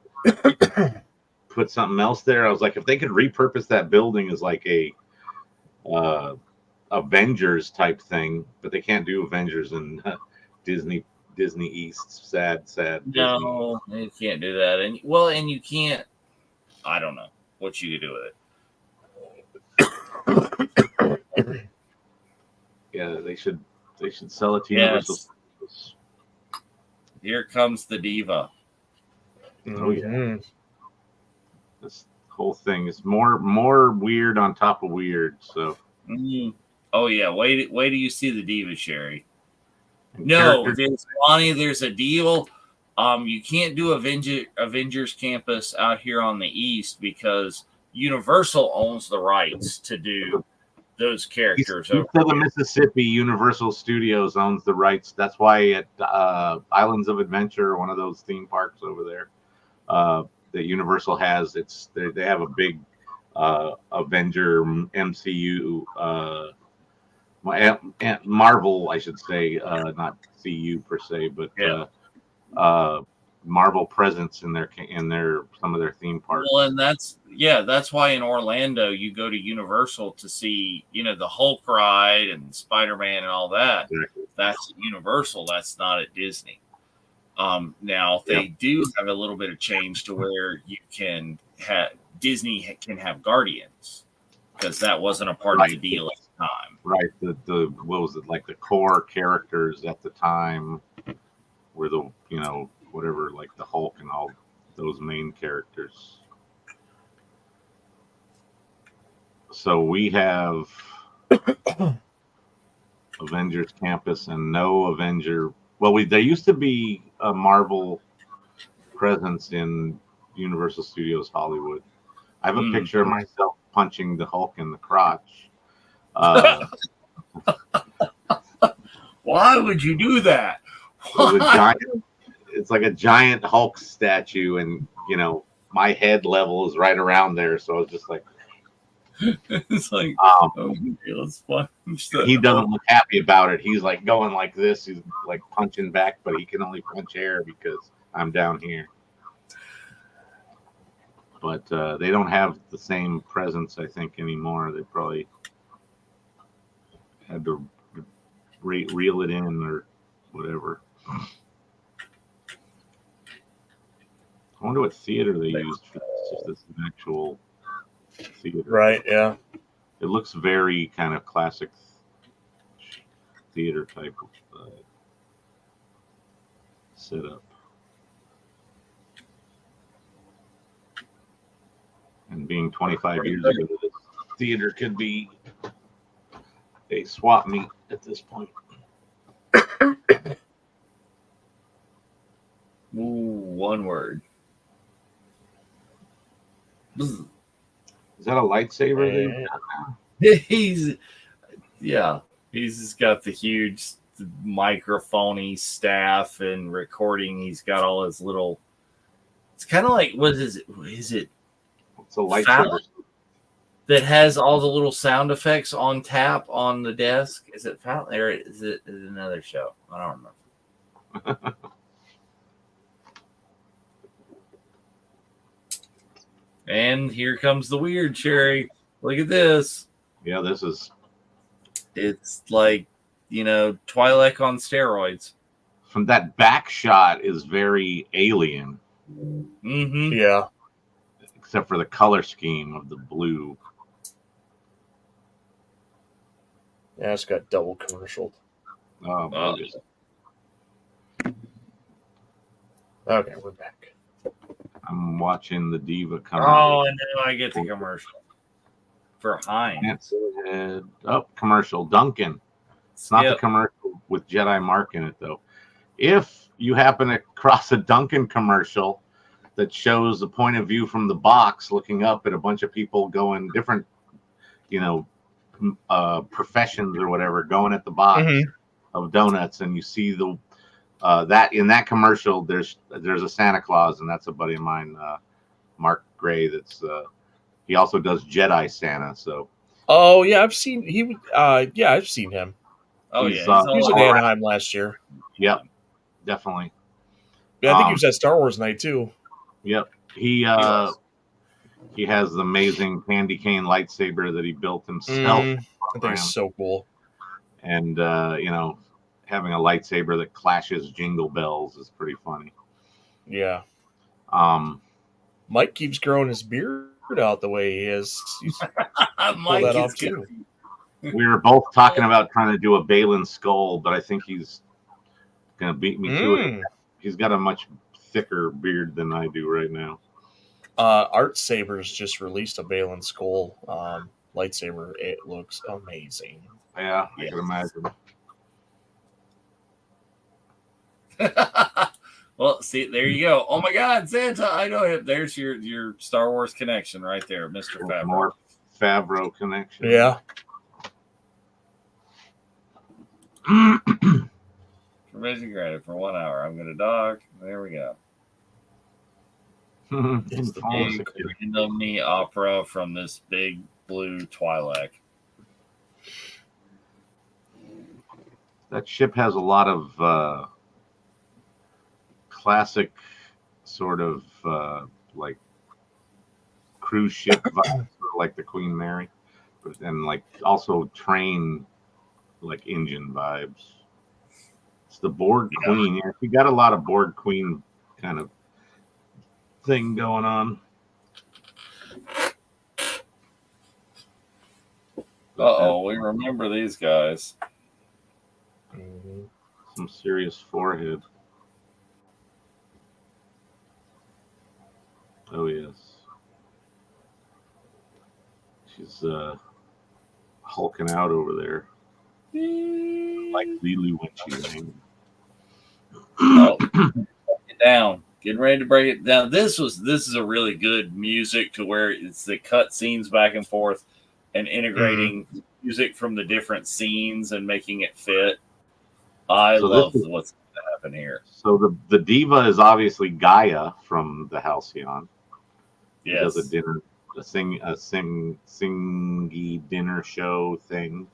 put something else there? I was like, if they could repurpose that building as like a Avengers type thing, but they can't do Avengers in Disney East. Sad. No, you can't do that, and you can't. I don't know what you could do with it. Yeah, they should sell it to Universal Studios. Here comes the diva. Oh yeah, this whole thing is more weird on top of weird. So. Mm-hmm. Oh yeah, wait till you see the diva, Sherry. No, Lonnie, there's a deal. You can't do Avengers Campus out here on the East because Universal owns the rights to do those characters. East of the Mississippi, Universal Studios owns the rights. That's why at Islands of Adventure, one of those theme parks over there, that Universal has, they have a big Avenger MCU. Marvel, I should say, not CU per se, but Marvel presence in their some of their theme parks. Well, and that's why in Orlando you go to Universal to see the Hulk ride and Spider-Man and all that. Exactly. That's at Universal. That's not at Disney. Now they do have a little bit of change to where you can have Disney can have Guardians because that wasn't a part of the deal at the time. Right. The what was it, like the core characters at the time were the whatever, like the Hulk and all those main characters. So we have Avengers Campus and no Avenger. Well, there used to be a Marvel presence in Universal Studios Hollywood. have a picture of myself punching the Hulk in the crotch. Why would you do that? It's like a giant Hulk statue, and my head level is right around there. So I was just like, it's like, it's fun. He doesn't look happy about it. He's like going like this. He's like punching back, but he can only punch air because I'm down here. But they don't have the same presence, I think, anymore. They probably had to reel it in or whatever. I wonder what theater they used for this. If this is an actual theater. Right, yeah. It looks very kind of classic theater type of setup. And being 25 years ago, this theater could be a swap meet at this point. Ooh, one word. Is that a lightsaber? He's got the huge microphone staff and recording. He's got all his little. It's kind of like, what is it? Is it? It's a lightsaber that has all the little sound effects on tap on the desk. Is it Fountain or is it another show? I don't remember. And here comes the weird, Sherry. Look at this. Yeah, this is. It's like, Twi'lek on steroids. From that back shot is very alien. Mm-hmm. Yeah. Except for the color scheme of the blue. Yeah, it's got double commercialed. Oh, okay, we're back. I'm watching the Diva come. Oh, I know. I get the commercial for Heinz. Commercial. Duncan. It's not the commercial with Jedi Mark in it, though. If you happen to cross a Duncan commercial that shows the point of view from the box looking up at a bunch of people going different, professions or whatever, going at the box of donuts, and you see that in that commercial, there's a Santa Claus, and that's a buddy of mine, Mark Gray. That's he also does Jedi Santa. So. Oh yeah, I've seen I've seen him. Oh he was in Anaheim last year. Yep, definitely. Yeah, I think he was at Star Wars night too. Yep, he has the amazing candy cane lightsaber that he built himself. I think it's so cool. And having a lightsaber that clashes jingle bells is pretty funny. Yeah. Mike keeps growing his beard out the way he is. He's pull that off too. We were both talking about trying to do a Balin skull, but I think he's gonna beat me to it. He's got a much thicker beard than I do right now. Art Sabers just released a Balin skull lightsaber. It looks amazing. Yeah, I can imagine. Well, see, there you go. Oh my God, Santa! I know him. There's your Star Wars connection right there, Mr. Favreau. More Favreau connection. Yeah. Permission granted for 1 hour. I'm going to dock. There we go. It's the big Indomie opera from this big blue Twi'lek. That ship has a lot of classic sort of like cruise ship vibes, like the Queen Mary, and like also train like engine vibes. It's the Borg Queen. Yeah, you got a lot of Borg Queen kind of thing going on. We remember these guys. Some serious forehead. Oh yes. She's hulking out over there. Like Lulu when she rang. Oh, get down. Getting ready to break it down. This is a really good music to where it's the cut scenes back and forth and integrating music from the different scenes and making it fit. I love what's going to happen here. So the diva is obviously Gaia from the Halcyon. She Yes. does a singy dinner show thing.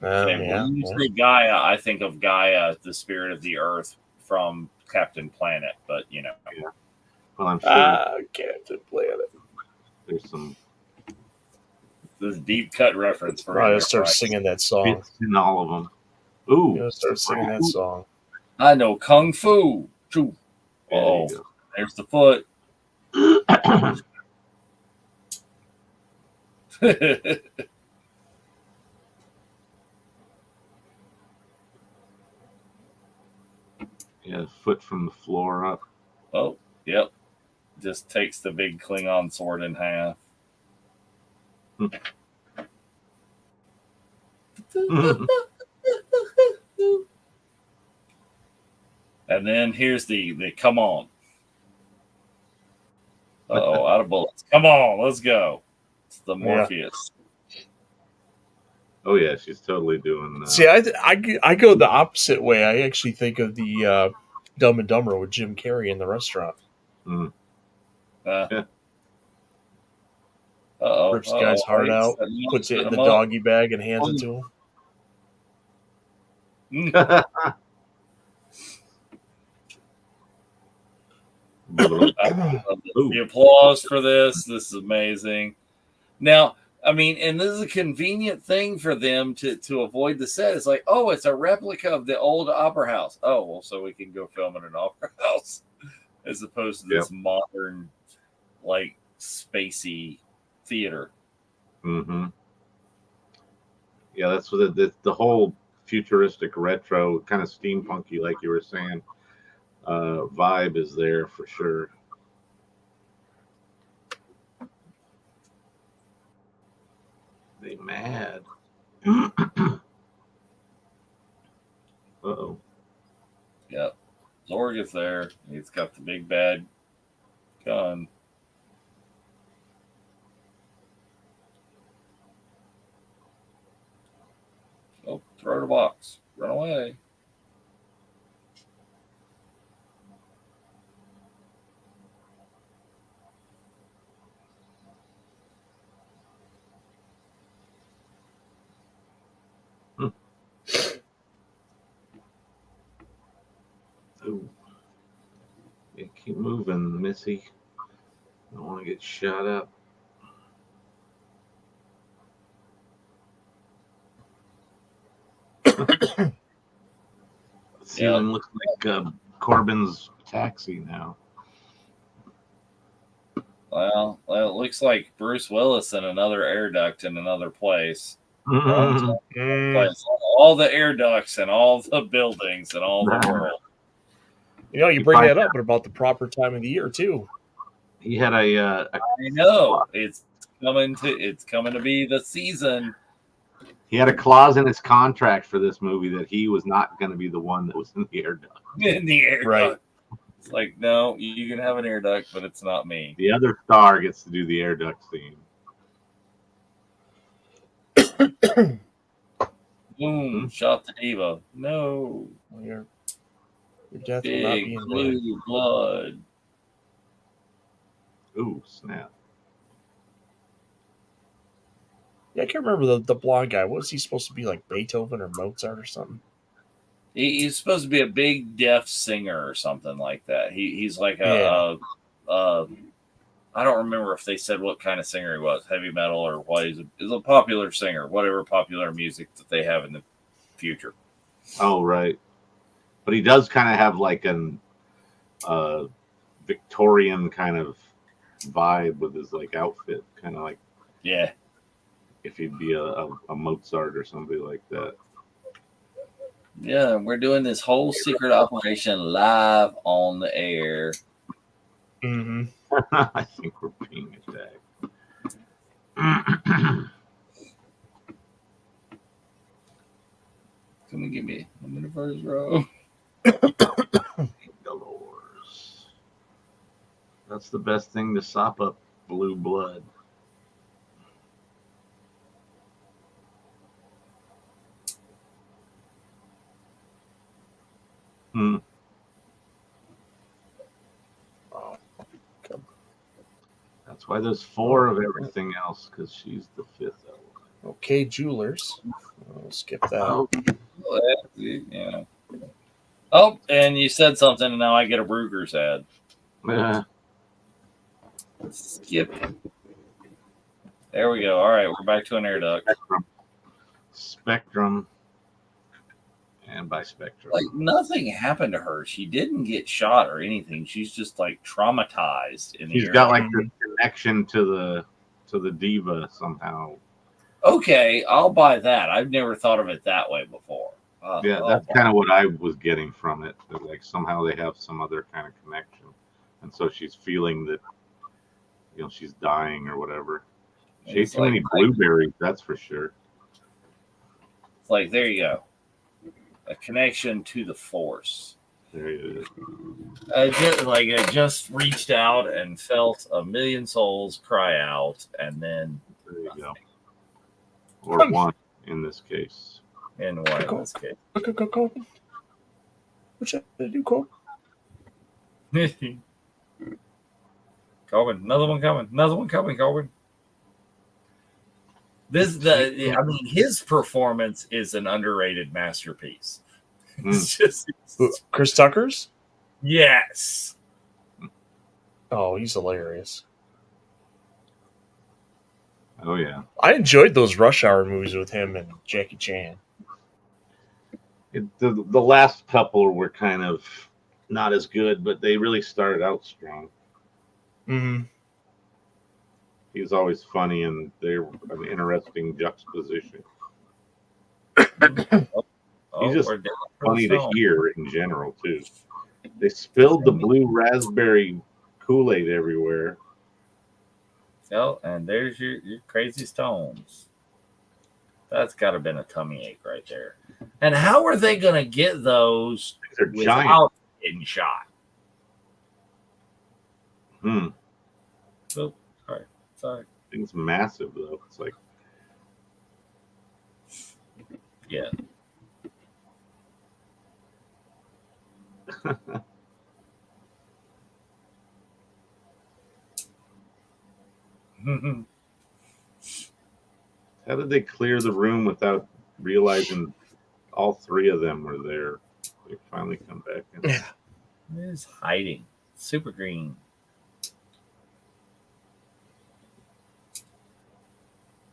When you say Gaia, I think of Gaia, the spirit of the earth from Captain Planet, but you know. Yeah. Well, I'm sure Captain Planet. There's some this deep cut reference for. I start singing that song. It's in all of them. Ooh, start singing that song. I know Kung Fu. Oh, there's the foot. Yeah, foot from the floor up. Oh, yep. Just takes the big Klingon sword in half. And then here's the come on. Uh-oh, out of bullets. Come on, let's go. It's the Morpheus. Oh yeah, she's totally doing. See, I go the opposite way. I actually think of the Dumb and Dumber with Jim Carrey in the restaurant. Rips the guy's heart out, puts it in the doggy bag, and hands it to him. The applause for this. This is amazing. Now, I mean, and this is a convenient thing for them to avoid the set. It's like, oh, it's a replica of the old opera house. Oh, well, so we can go film in an opera house as opposed to this modern, like, spacey theater. Mm-hmm. Yeah, that's what the whole futuristic retro kind of steampunky, like you were saying, vibe is there for sure. They mad. Uh-oh. Yep. Zorg is there. He's got the big bad gun. Oh, throw the box. Run away. Ooh. Yeah, keep moving, Missy. I don't want to get shot up. The ceiling looks like Corbin's taxi now. Well, it looks like Bruce Willis in another air duct in another place. All the air ducts and all the buildings and all the world. You know, you bring that up at about the proper time of the year too. He had I know it's coming to be the season. He had a clause in his contract for this movie that he was not going to be the one that was in the air duct. In the air duct. It's like, no, you can have an air duct, but it's not me. The other star gets to do the air duct scene. Boom! Shot the diva. No. Your death Big will not be in blue blood. Ooh, snap. Yeah, I can't remember the blonde guy. What was he supposed to be, like Beethoven or Mozart or something? He's supposed to be a big deaf singer or something like that. He's like I don't remember if they said what kind of singer he was, heavy metal or what. He's a popular singer, whatever popular music that they have in the future. Oh, right. But he does kind of have like an Victorian kind of vibe with his like outfit, kind of like if he'd be a Mozart or somebody like that. Yeah, we're doing this whole secret operation live on the air. Mm-hmm. I think we're being attacked. Can we give me a minute first row? Dolores. What's the best thing to sop up blue blood? Hmm. Oh, come. That's why there's 4 of everything else, because she's the 5th element. Okay, Jewelers. We'll skip that. Oh, Yeah. Oh, and you said something, and now I get a Ruger's ad. Skip. There we go. All right, we're back to an air duct. Spectrum. And by Spectrum. Like nothing happened to her. She didn't get shot or anything. She's just like traumatized. She's got like this connection to the diva somehow. Okay, I'll buy that. I've never thought of it that way before. Yeah, that's kind of what I was getting from it. That like somehow they have some other kind of connection, and so she's feeling that, she's dying or whatever. She ate too many blueberries, that's for sure. It's like, there you go. A connection to the Force. There it is. I just reached out and felt a million souls cry out, and then there you go. Or one in this case. And one in this case. Go. What should I do, Cole? Corbin, another one coming, Corbin. His performance is an underrated masterpiece. It's just Chris Tucker's? Yes. Oh, he's hilarious. Oh yeah. I enjoyed those Rush Hour movies with him and Jackie Chan. The last couple were kind of not as good, but they really started out strong. Mm-hmm. He's always funny, and they're an interesting juxtaposition. He's just funny to hear in general, too. They spilled the blue raspberry Kool-Aid everywhere. Oh, and there's your crazy stones. That's got to have been a tummy ache right there. And how are they going to get those without getting shot? Oh, all right. Sorry. Thing's massive, though. It's like... Yeah. How did they clear the room without realizing all 3 of them were there? They finally come back in. Yeah. It's hiding. Super green.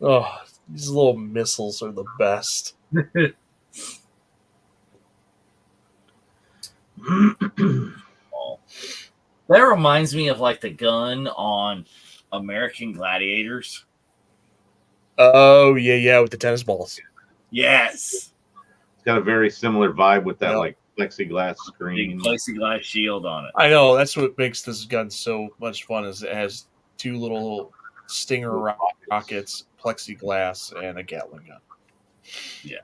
Oh, these little missiles are the best. That reminds me of like the gun on American Gladiators. Oh, yeah, with the tennis balls. Yes. It's got a very similar vibe with that like plexiglass screen. Big plexiglass shield on it. I know, that's what makes this gun so much fun is it has 2 little Stinger rockets, plexiglass, and a Gatling gun. Yeah.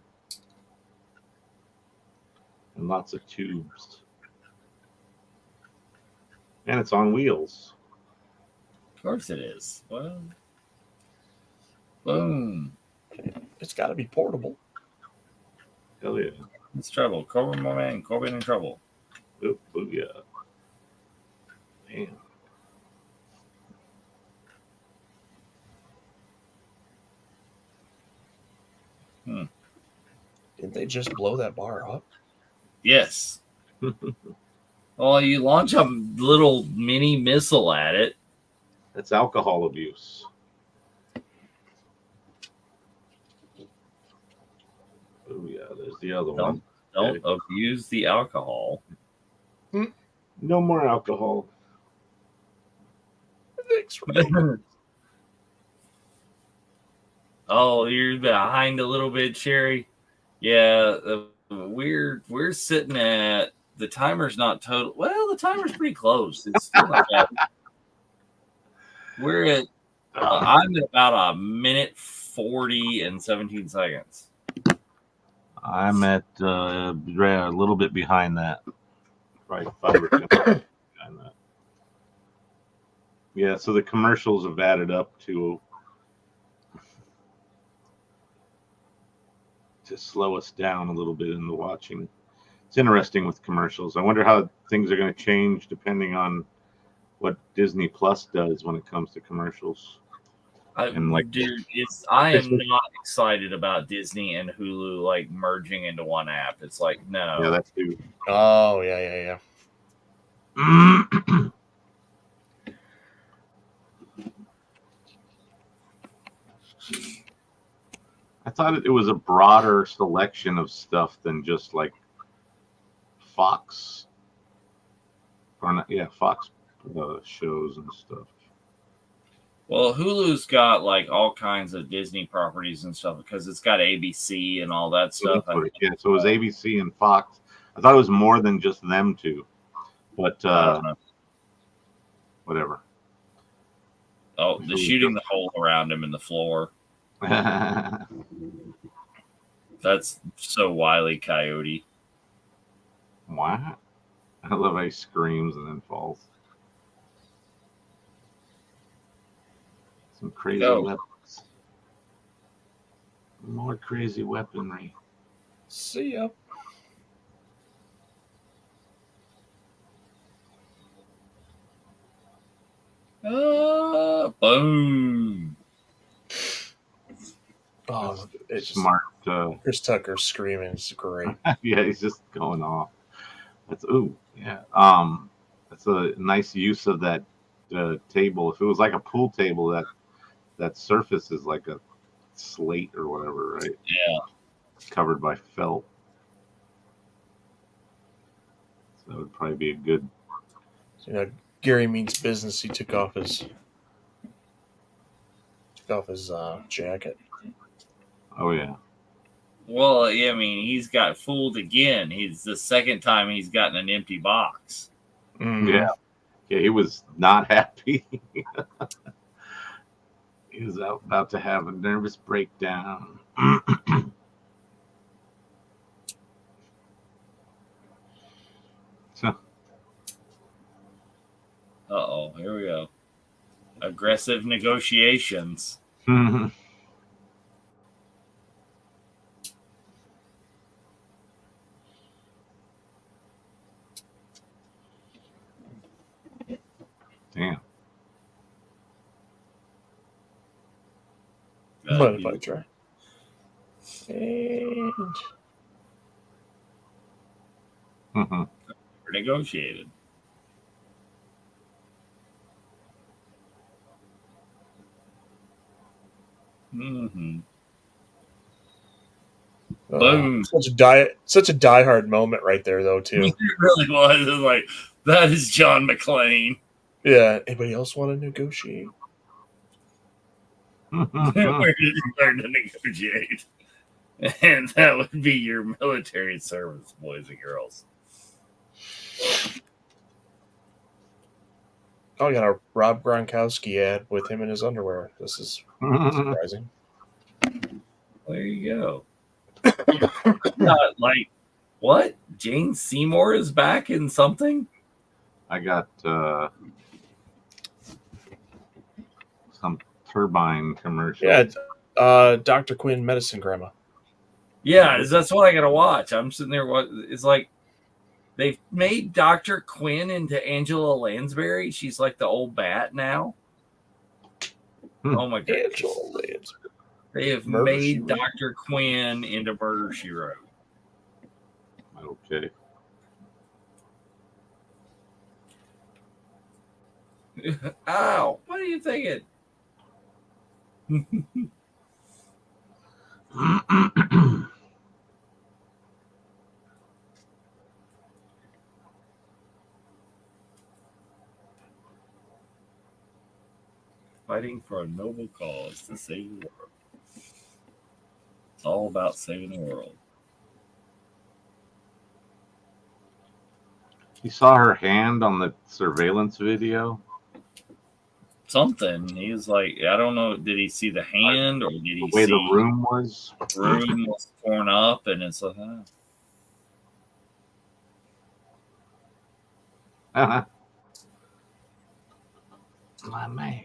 And lots of tubes. And it's on wheels. Of course it is. Well, boom. It's got to be portable. Hell yeah. It's trouble. Corbin, my man. Corbin in trouble. Oh, booyah. Man. Didn't they just blow that bar up? Yes. Well, you launch a little mini missile at it. That's alcohol abuse. Oh yeah, there's the other one. Don't abuse the alcohol. No more alcohol. Thanks, Oh, you're behind a little bit, Sherry. Yeah, we're sitting at the timer's not total. Well, the timer's pretty close. It's still not bad. We're at. I'm at about 1:40 and 17 seconds. I'm at a little bit behind that. Right, 5 or 10 behind that. Yeah, so the commercials have added up to slow us down a little bit in the watching. It's interesting with commercials. I wonder how things are going to change depending on what Disney Plus does when it comes to commercials. And like, Dude, I am not excited about Disney and Hulu like merging into one app. It's like, no. yeah, that's too. Oh, yeah. I thought it was a broader selection of stuff than just like Fox, or not, yeah, Fox shows and stuff. Well, Hulu's got like all kinds of Disney properties and stuff because it's got ABC and all that stuff. So it was ABC and Fox. I thought it was more than just them two, but whatever. Oh, the shooting the hole around him in the floor. That's so Wile E. Coyote. What? I love how he screams and then falls. Some crazy weapons. More crazy weaponry. See ya. Boom. Oh, it's smart. Chris Tucker screaming is great. Yeah, he's just going off. That's yeah. That's a nice use of that table. If it was like a pool table, that surface is like a slate or whatever, right? Yeah. It's covered by felt. So that would probably be a good. Gary means business. He took off his jacket. Oh yeah. Well, yeah, I mean, he's got fooled again. He's the second time he's gotten an empty box. Mm. Yeah. He was not happy. He was about to have a nervous breakdown. So. Uh-oh, here we go. Aggressive negotiations. Damn. Mind if I try? And We're negotiated. Mm-hmm. Boom. Such a diehard moment right there, though, too. It really was. It was like, that is John McClane. Yeah. Anybody else want to negotiate? Where did you learn to negotiate? And that would be your military service, boys and girls. Oh, I got a Rob Gronkowski ad with him in his underwear. This is surprising. There you go. Like, what? Jane Seymour is back in something? I got some turbine commercial. Yeah, Dr. Quinn, Medicine Grandma. Yeah, that's what I gotta watch. I'm sitting there. It's like they've made Dr. Quinn into Angela Lansbury. She's like the old bat now. Oh my god, Angela Lansbury. They have made Dr. Quinn into Murder, She Wrote. Okay. Ow! What are you thinking? Fighting for a noble cause to save the world. It's all about saving the world. You saw her hand on the surveillance video? Something. He was like, I don't know. Did he see the hand or did he the way see the room was? The room was torn up and it's like, my man.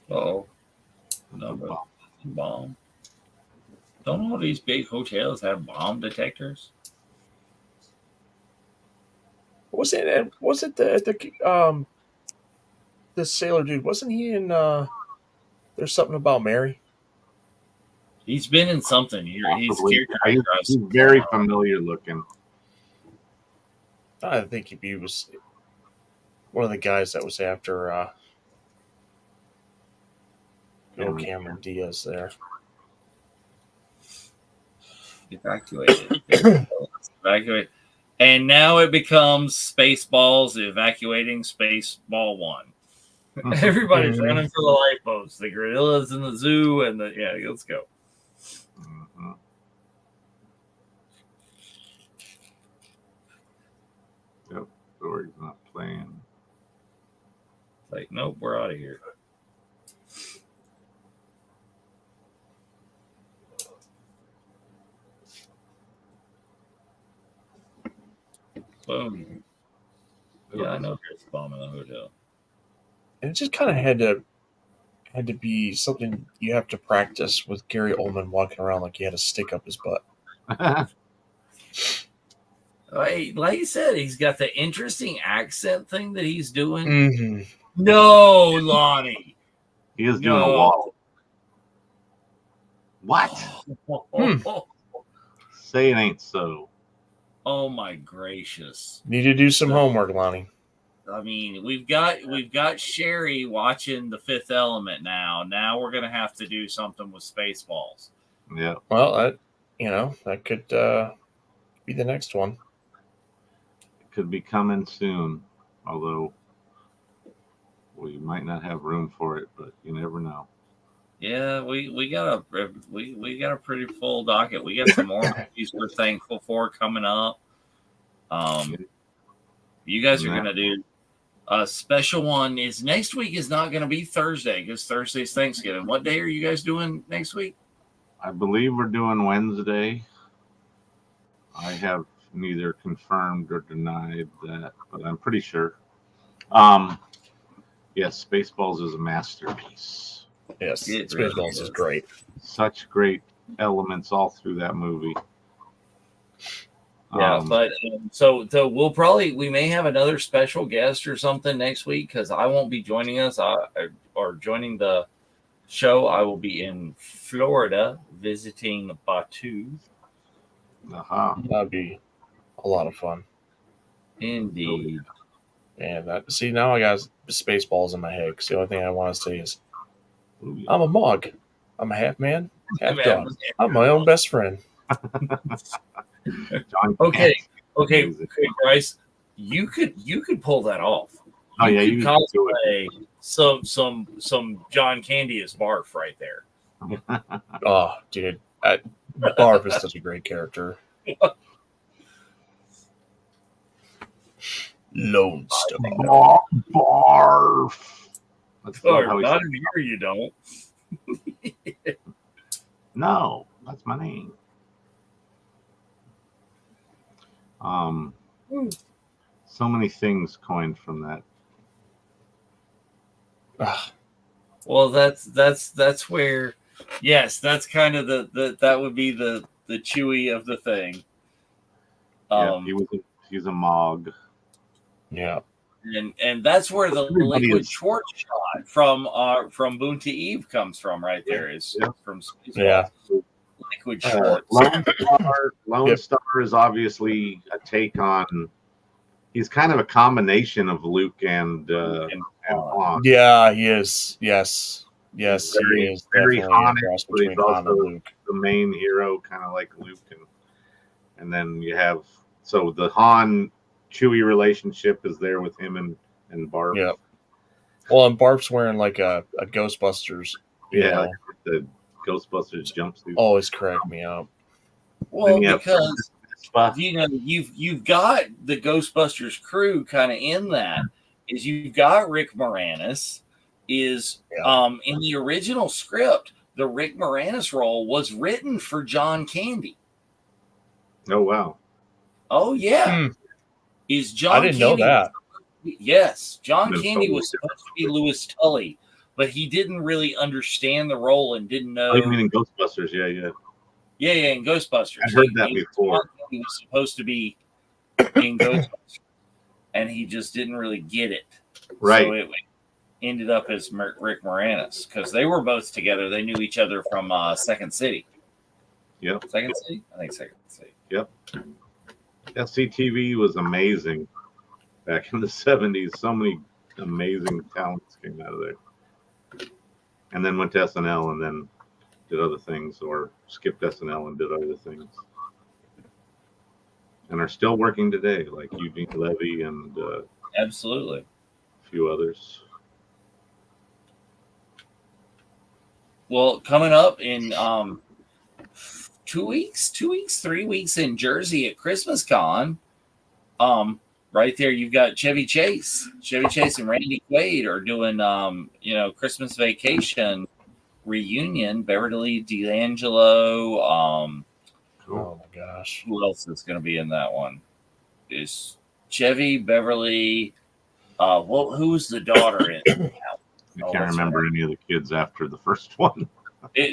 Oh, no, but bomb. Don't all these big hotels have bomb detectors? Was it the sailor dude? Wasn't he in There's Something About Mary? He's been in something here. He's Possibly. character. He's very familiar looking. I think he was one of the guys that was after Cameron Diaz there. Evacuated. Evacuate. And now it becomes Spaceballs evacuating Spaceball 1. Everybody's running for the lifeboats. The gorillas in the zoo and let's go. Mm-hmm. Yep, story's not playing. Like, nope, we're out of here. Boom. Yeah, I know there's a bomb in the hotel. And it just kind of had to be something you have to practice with Gary Oldman walking around like he had a stick up his butt. Like you said, he's got the interesting accent thing that he's doing. Mm-hmm. No, Lonnie. He is doing a wall. What? Say it ain't so. Oh my gracious! Need to do some homework, Lonnie. I mean, we've got Sherry watching The Fifth Element now. Now we're gonna have to do something with Spaceballs. Yeah. Well, that could be the next one. It could be coming soon, although we might not have room for it, but you never know. Yeah, we got a pretty full docket. We got some more movies we're thankful for coming up. You guys are gonna do a special one. Is next week is not gonna be Thursday because Thursday's Thanksgiving. What day are you guys doing next week? I believe we're doing Wednesday. I have neither confirmed or denied that, but I'm pretty sure. Yes, Spaceballs is a masterpiece. Yes, Spaceballs is great. Such great elements all through that movie. Yeah, but so we may have another special guest or something next week because I won't be joining us or joining the show. I will be in Florida visiting Batu. That'd be a lot of fun. Indeed. And now I got Spaceballs in my head because the only thing I want to say is I'm a Mog. I'm a half man, half dog. I'm my own best friend. Okay, Bryce, you could pull that off. You could cosplay some John Candy as Barf right there. Oh, dude, Barf is such a great character. Lone Star. Barf. Not in here, you don't. No, that's my name. So many things coined from that. Well, that's where, yes, that's kind of that would be the Chewy of the thing. Yeah, he's a Mog. Yeah. And that's where the Liquid Schwartz shot from Boon to Eve comes from, right there. Is from Liquid Schwartz. Lone Star is obviously a take on. He's kind of a combination of Luke and Han. Yeah, he is. Yes, he is very Han, but he's also the main hero, kind of like Luke, and then you have the Han Chewie relationship is there with him and Barf. Yeah. Well, and Barf's wearing like a Ghostbusters. Like the Ghostbusters jumpsuit. Always crack me up. Well, because you've got the Ghostbusters crew kind of in that. Is you've got Rick Moranis. In the original script, the Rick Moranis role was written for John Candy. Oh wow. Oh yeah. is John I didn't know Candy. that. Yes, John That's Candy totally was supposed to be Louis Tully, but he didn't really understand the role and didn't know. Oh, you mean in Ghostbusters? Yeah. Yeah, in Ghostbusters. I heard that before. He was supposed to be in Ghostbusters, and he just didn't really get it. Right. So it ended up as Rick Moranis because they were both together. They knew each other from Second City. Yep. Second City? I think Second City. Yep. SCTV was amazing back in the 70s. So many amazing talents came out of there. And then went to SNL and then did other things, or skipped SNL and did other things. And are still working today, like Eugene Levy and Absolutely. a few others. Well, coming up in 2 weeks, 3 weeks in Jersey at Christmas Con, right there you've got Chevy Chase and Randy Quaid are doing Christmas Vacation reunion. Beverly D'Angelo, Oh my gosh, who else is going to be in that one? Is Chevy, Beverly, who's the daughter in? I can't remember any of the kids after the first one.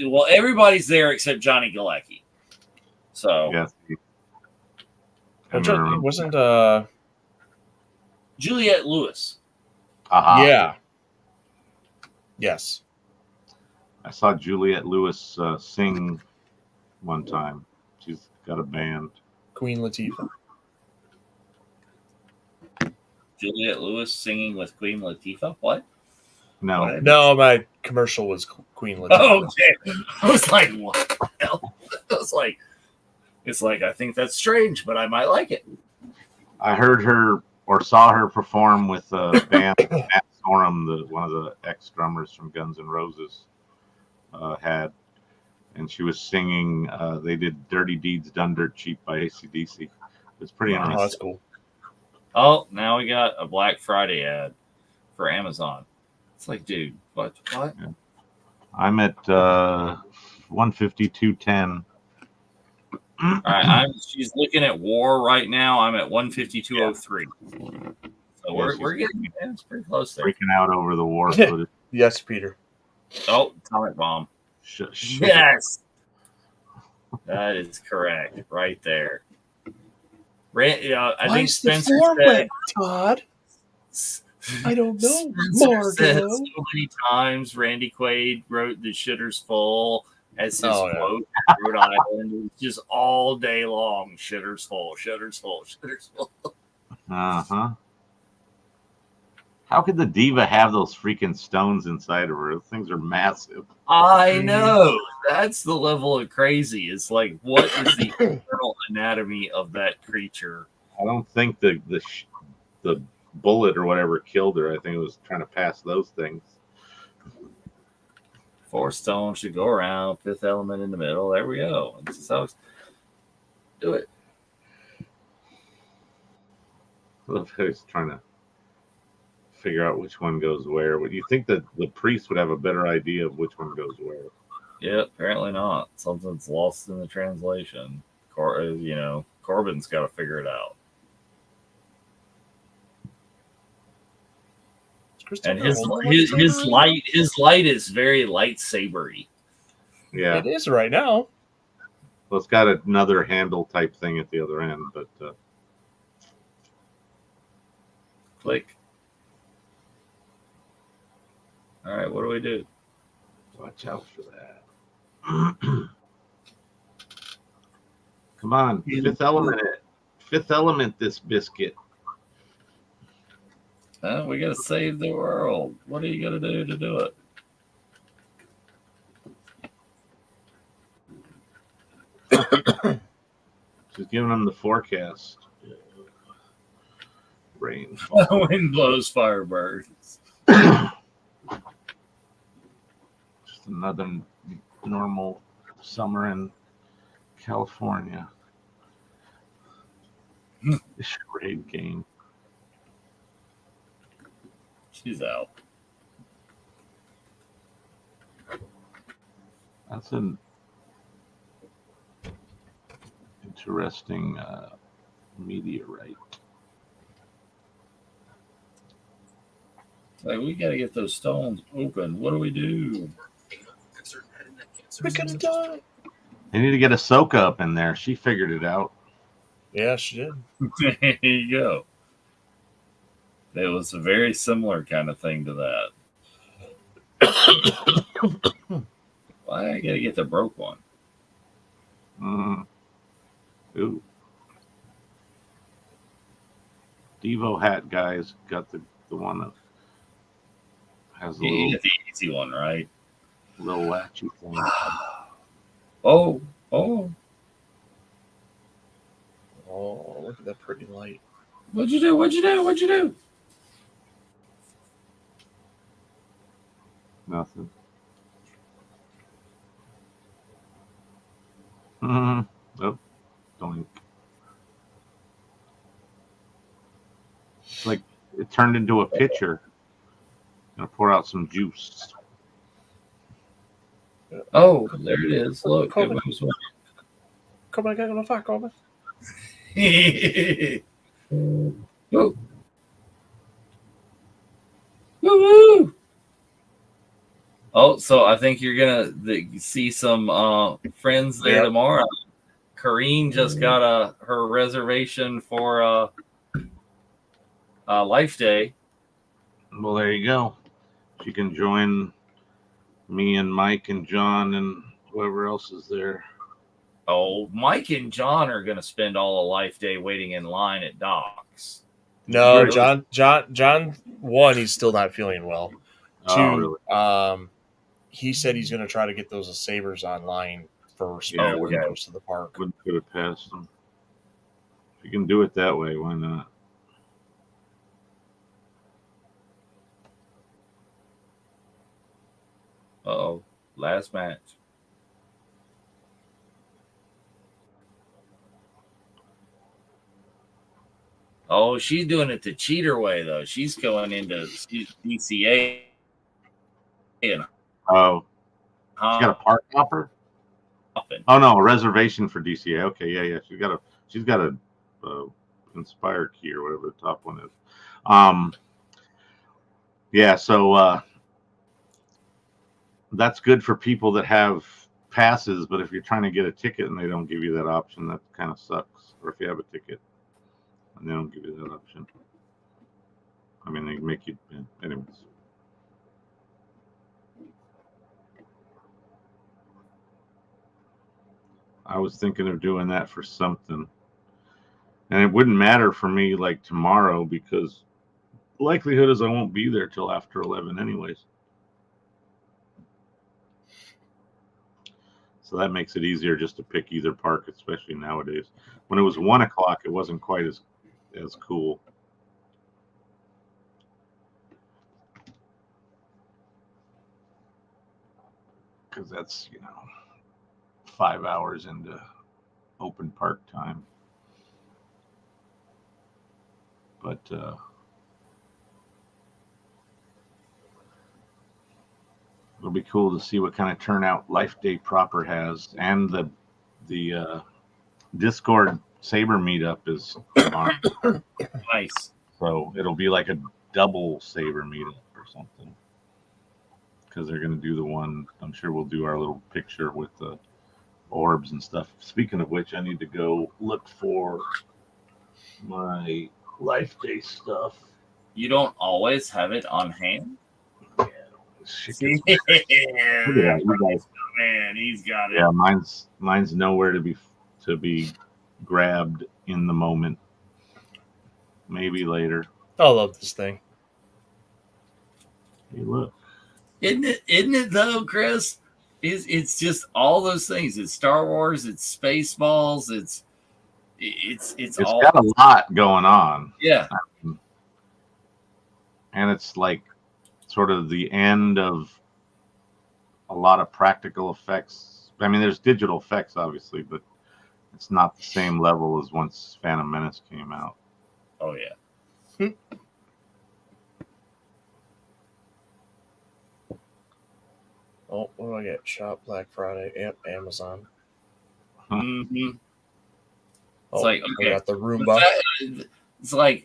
Well, everybody's there except Johnny Galecki. So Yeah. wasn't Juliette Lewis. Yeah. Yes. I saw Juliette Lewis sing one time. She's got a band. Queen Latifah. Juliette Lewis singing with Queen Latifah. What? No. No, my commercial was Queen Latifah. Oh, okay. I was like, what the hell? I was like, it's like, I think that's strange, but I might like it. I heard her or saw her perform with a band Matt Sorum, one of the ex-drummers from Guns N' Roses, had. And she was singing, they did Dirty Deeds Done Dirt Cheap by AC/DC. It's pretty interesting. Oh, that's cool. Oh, now we got a Black Friday ad for Amazon. It's like, dude, what? Yeah. I'm at 152.10. All right, she's looking at War right now. I'm at 152.03. So we're getting it's pretty close there. Freaking out over the war footage. Yes, Peter. Oh, atomic bomb. Shit. Yes, that is correct right there. I think Spencer said, Todd. I don't know. Spencer said so many times Randy Quaid wrote the shitters full as his quote in Rhode Island. It's just all day long, shitters full, shitters full, shitters full. Uh-huh. How could the diva have those freaking stones inside of her? Those things are massive. I know. That's the level of crazy. It's like, what is the internal anatomy of that creature? I don't think the bullet or whatever killed her. I think it was trying to pass those things. 4 stones should go around, 5th element in the middle. There we go. This is how it's do it. I love how he's trying to figure out which one goes where. Would you think that the priest would have a better idea of which one goes where? Yeah, apparently not. Something's lost in the translation. Corbin's got to figure it out. And his light is very lightsabery. Yeah, it is right now. Well, it's got another handle type thing at the other end, but click. All right, what do we do? Watch out for that. Come on, fifth element this biscuit. We got to save the world. What are you going to do it? She's giving them the forecast. Rain. Wind blows, fire burns. Just another normal summer in California. Charade game. She's out. That's an interesting meteorite. Like, we got to get those stones open. What do we do? We could have done it. They need to get Ahsoka up in there. She figured it out. Yeah, she did. There you go. It was a very similar kind of thing to that. Why I gotta get the broke one? Ooh. Devo hat guys got the one that has a You little, get the easy one, right? little latchy thing. Oh. Oh, look at that pretty light. What'd you do? What'd you do? What'd you do? Nothing. Oh, don't. It's like it turned into a pitcher. Gonna pour out some juice. Oh, there it is. Look, it Corbin. moves. Come on, get on the fire, Corbin. Woo. Woo-woo. Oh, so I think you're gonna see some friends there tomorrow. Corrine just got her reservation for Life Day. Well, there you go. She can join me and Mike and John and whoever else is there. Oh, Mike and John are gonna spend all of Life Day waiting in line at docks. No, Really? John. One, he's still not feeling well. Two, really? he said he's going to try to get those sabers online first Yeah, before we he got- goes to the park. Could have passed them. If you can do it that way, why not? Uh-oh, last match. Oh, she's doing it the cheater way, though. She's going into DCA. And Oh, she got a park hopper. hopping. Oh no, a reservation for DCA. Okay, yeah. She's got a Inspire key or whatever the top one is. Yeah, so that's good for people that have passes, but if you're trying to get a ticket and they don't give you that option, that kind of sucks. Or if you have a ticket and they don't give you that option, I mean, they make you. Anyways. I was thinking of doing that for something. And it wouldn't matter for me like tomorrow because likelihood is I won't be there till after 11 anyways. So that makes it easier just to pick either park, especially nowadays. When it was 1 o'clock, it wasn't quite as cool. Because that's, 5 hours into open park time. But it'll be cool to see what kind of turnout Life Day proper has, and the Discord Saber meetup is on. Nice. So it'll be like a double Saber meetup or something. Because they're going to do the one. I'm sure we'll do our little picture with the orbs and stuff. Speaking of which, I need to go look for my Life Day stuff. You don't always have it on hand? Yeah, you guys. Man, he's got it. Yeah, mine's nowhere to be grabbed in the moment. Maybe later. I love this thing. Hey, look. Isn't it though, Chris? It's just all those things. It's Star Wars, it's Spaceballs, it's all got a lot going on. Yeah. And it's like sort of the end of a lot of practical effects. I mean, there's digital effects, obviously, but it's not the same level as once Phantom Menace came out. Oh, yeah. Oh, what do I get? Shop Black Friday. Yep, Amazon. Mm-hmm. Oh, It's like, I okay, got the Roomba. It's like,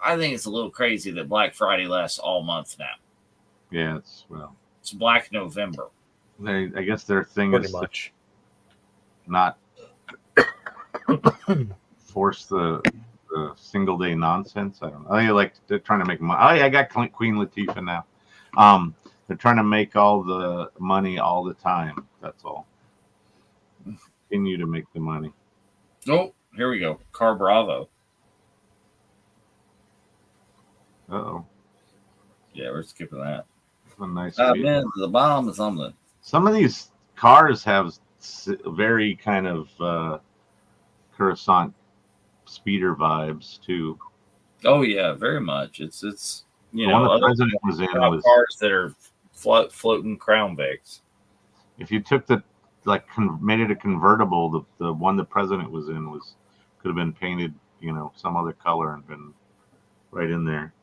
I think it's a little crazy that Black Friday lasts all month now. Yeah, It's Black November. I guess their thing Pretty is to much. not force the single day nonsense. I don't know. They're trying to make money. Oh yeah, I got Queen Latifah now. They're trying to make all the money all the time. That's all. Continue to make the money. Oh, here we go. Car Bravo. Uh-oh. Yeah, we're skipping that. A nice Man, the bomb or something. Some of these cars have very kind of Coruscant speeder vibes too. Oh yeah, very much. It's the one the president was in was cars that are floating Crown Vics. If you took made it a convertible, the one the president was in could have been painted, some other color and been right in there.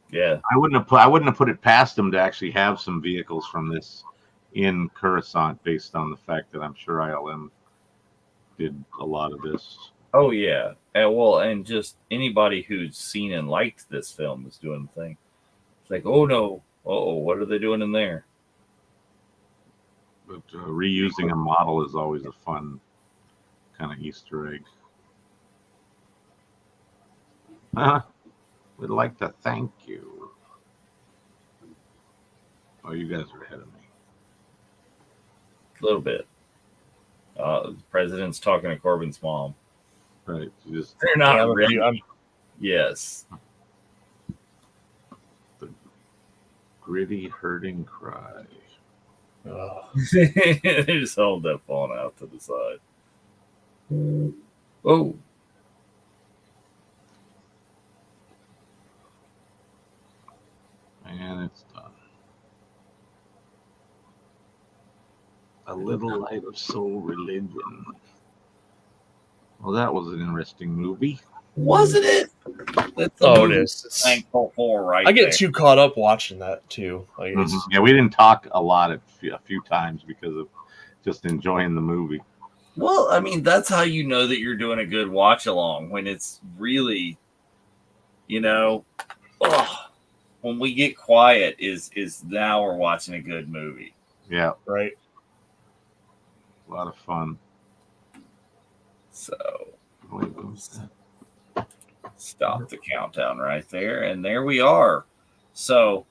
Yeah, I wouldn't have put it past them to actually have some vehicles from this in Coruscant, based on the fact that I'm sure ILM did a lot of this. Oh yeah, and just anybody who's seen and liked this film is doing the thing. It's like, oh no, what are they doing in there? But reusing a model is always a fun kind of Easter egg. We'd like to thank you. Oh, you guys are ahead of me. A little bit. The president's talking to Corbin's mom. Right. They're not ready. Yes. The gritty hurting cry. They just hold that phone out to the side. Oh. And it's done. A little light of soul religion. Well, that was an interesting movie. Wasn't it? It is. It's thankful for, right? I get too caught up watching that too. Like, Yeah, we didn't talk a lot a few times because of just enjoying the movie. Well, I mean, that's how you know that you're doing a good watch along, when it's really, when we get quiet is now we're watching a good movie. Yeah, right. A lot of fun. So stop the countdown right there, and there we are. So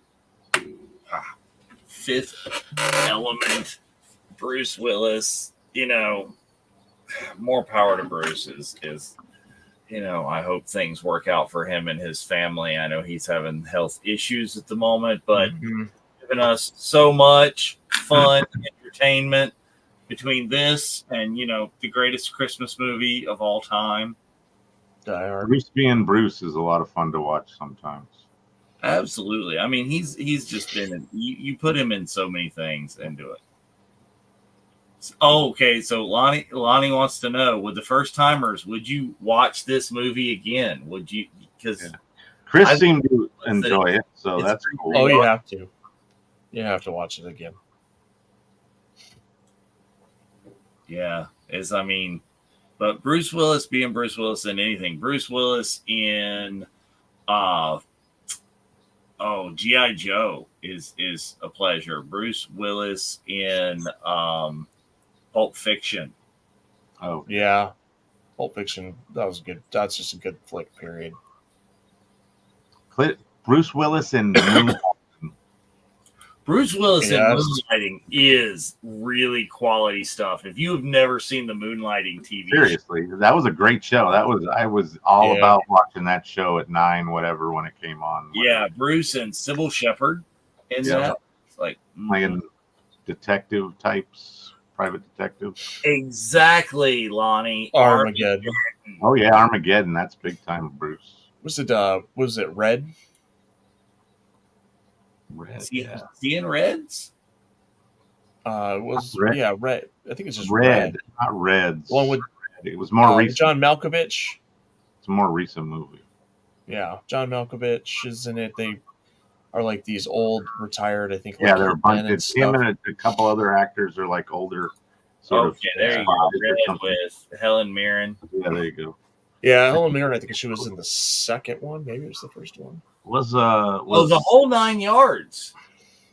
Fifth Element, Bruce Willis, more power to Bruce is I hope things work out for him and his family. I know he's having health issues at the moment, but giving us so much fun entertainment between this and the greatest Christmas movie of all time. Bruce being Bruce is a lot of fun to watch sometimes. Absolutely. I mean, he's just been you put him in so many things and do it. Oh, okay. So Lonnie wants to know, with the first timers, would you watch this movie again? Would you? Because Chris seemed to enjoy it, so that's cool. Oh, you have to. You have to watch it again. Yeah, but Bruce Willis being Bruce Willis in anything. Bruce Willis in G.I. Joe is a pleasure. Bruce Willis in Pulp Fiction. Oh yeah, Pulp Fiction. That was good. That's just a good flick. Period. Bruce Willis in Bruce Willis in Moonlighting is really quality stuff. If you have never seen the Moonlighting TV seriously, that was a great show. I was all about watching that show at 9, whatever, when it came on. Yeah, Bruce and Sybil Shepherd in that. It's like detective types, private detectives. Exactly, Lonnie. Armageddon. Oh yeah, Armageddon. That's big time, Bruce. Was it Red? Red. Seeing Reds? Red. Red. I think it's just Red. Not Reds. One with it was more recent. John Malkovich. It's a more recent movie. Yeah, John Malkovich is in it. They are like these old retired. I think. Yeah, they're a bunch. It's him and a couple other actors are like older. There you go. Red with Helen Mirren. Yeah, there you go. Yeah, Helen Mirren. I think she was in the second one. Maybe it was the first one. Was the whole 9 yards.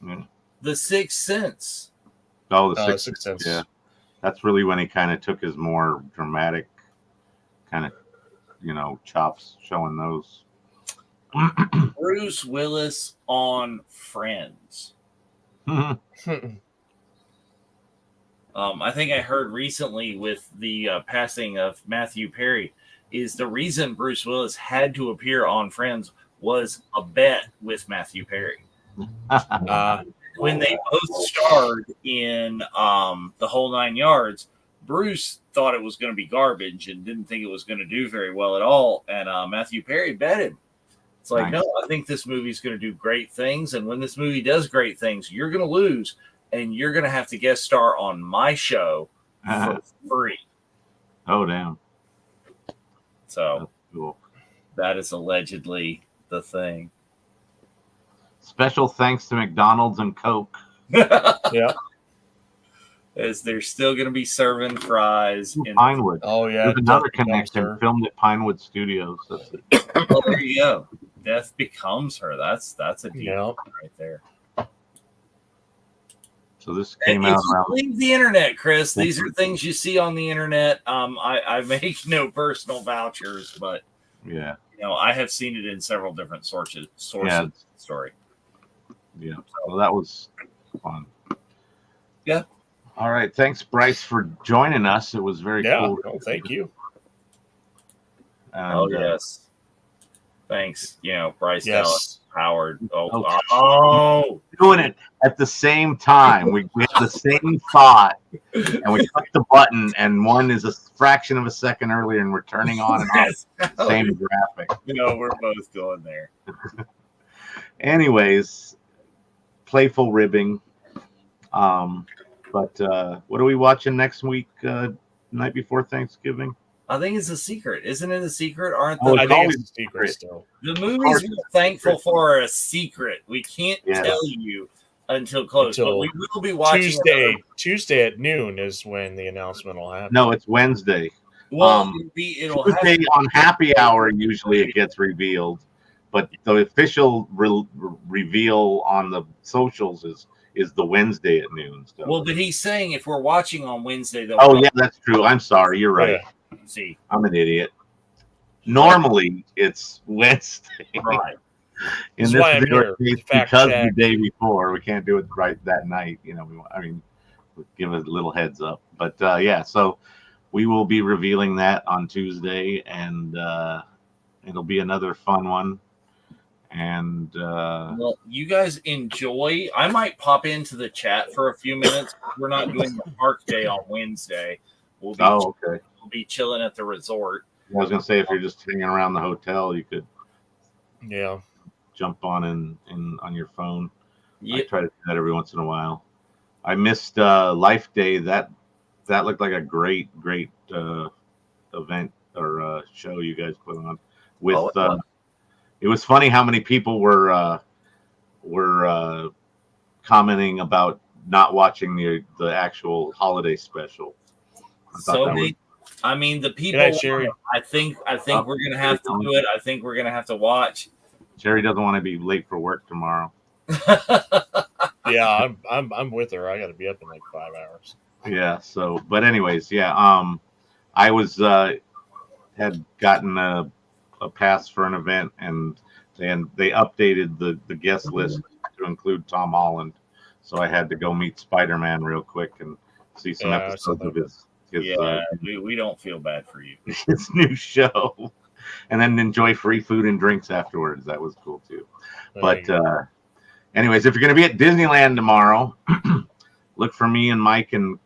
Yeah. The Sixth Sense. Oh, the Sixth Sense. Yeah, that's really when he kind of took his more dramatic kind of, chops, showing those. Bruce Willis on Friends. I think I heard recently with the passing of Matthew Perry is the reason Bruce Willis had to appear on Friends was a bet with Matthew Perry. When they both starred in the whole 9 yards, Bruce thought it was going to be garbage and didn't think it was going to do very well at all. And Matthew Perry bet him. It's like, Nice. no, I think this movie's going to do great things. And when this movie does great things, you're going to lose. And you're going to have to guest star on my show for free. Oh, damn. So That's cool. that is allegedly the thing. Special thanks to McDonald's and Coke. Yeah. As they're still going to be serving fries. In Pinewood. Oh yeah. There's another Death Becomes connection. Her. Filmed at Pinewood Studios. That's it. Oh, there you go. Death Becomes Her. That's a deal Yeah. right there. So this And came if out you around. leave the internet, Chris, these are things you see on the internet. I make no personal vouchers, but Yeah. I have seen it in several different sources. Yeah. Of the story. Yeah. Well, that was fun. Yeah. All right. Thanks, Bryce, for joining us. It was very Yeah. cool. Oh, thank you. And, Yes. Thanks. Bryce Yes. Dallas Howard. Oh. Oh. doing it at the same time. We had the same thought, and we clicked the button, and one is a fraction of a second earlier, and we're turning on and off the same graphic. We're both going there. Anyways, playful ribbing. But what are we watching next week? Night before Thanksgiving. I think it's a secret. Isn't it a secret? Aren't Oh, the, I think always it's a secret still. the movies we're thankful for are a secret? We can't Yeah. tell you until close, but Until we will be watching Tuesday at noon is when the announcement will happen. No, it's Wednesday. Well, it'll have Tuesday on happy hour, usually it gets revealed, but the official reveal on the socials is the Wednesday at noon. So. Well, but he's saying if we're watching on Wednesday, they'll Oh yeah, that's true. I'm sorry, you're right. see. I'm an idiot. Normally it's Wednesday. Right. In That's this why I'm particular here. case, Fact because check. the day before, we can't do it right that night. We'll give it a little heads up. But yeah, so we will be revealing that on Tuesday, and it'll be another fun one. And Well, you guys enjoy. I might pop into the chat for a few minutes. We're not doing the park day on Wednesday. We'll be chilling at the resort. I was gonna say, if you're just hanging around the hotel, you could jump on in on your phone. I try to do that every once in a while. I missed Life Day. That looked like a great event or show you guys put on. With it was funny how many people were commenting about not watching the actual holiday special. I mean, the people. Good night, Sherry. I think we're gonna have to do it. I think we're gonna have to watch. Jerry doesn't want to be late for work tomorrow. Yeah, I'm with her. I got to be up in like 5 hours. Yeah. So, but anyways, yeah. I was had gotten a pass for an event, and they updated the guest list to include Tom Holland. So I had to go meet Spider-Man real quick and see some episodes of his we don't feel bad for you. his new show, and then enjoy free food and drinks afterwards. That was cool too. But anyways, if you're going to be at Disneyland tomorrow, look for me and Mike and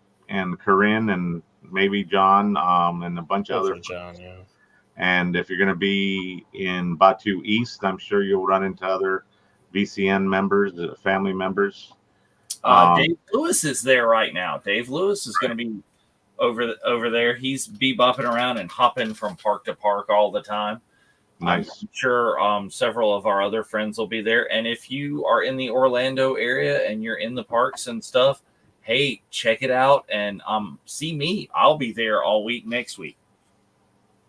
Corinne and maybe John and a bunch of other John, yeah. And if you're going to be in Batu East, I'm sure you'll run into other VCN members, family members. Dave Lewis is there right now. Dave Lewis is going to be over there. He's bebopping around and hopping from park to park all the time. Nice. I'm sure several of our other friends will be there. And if you are in the Orlando area and you're in the parks and stuff, hey, check it out and see me. I'll be there all week next week.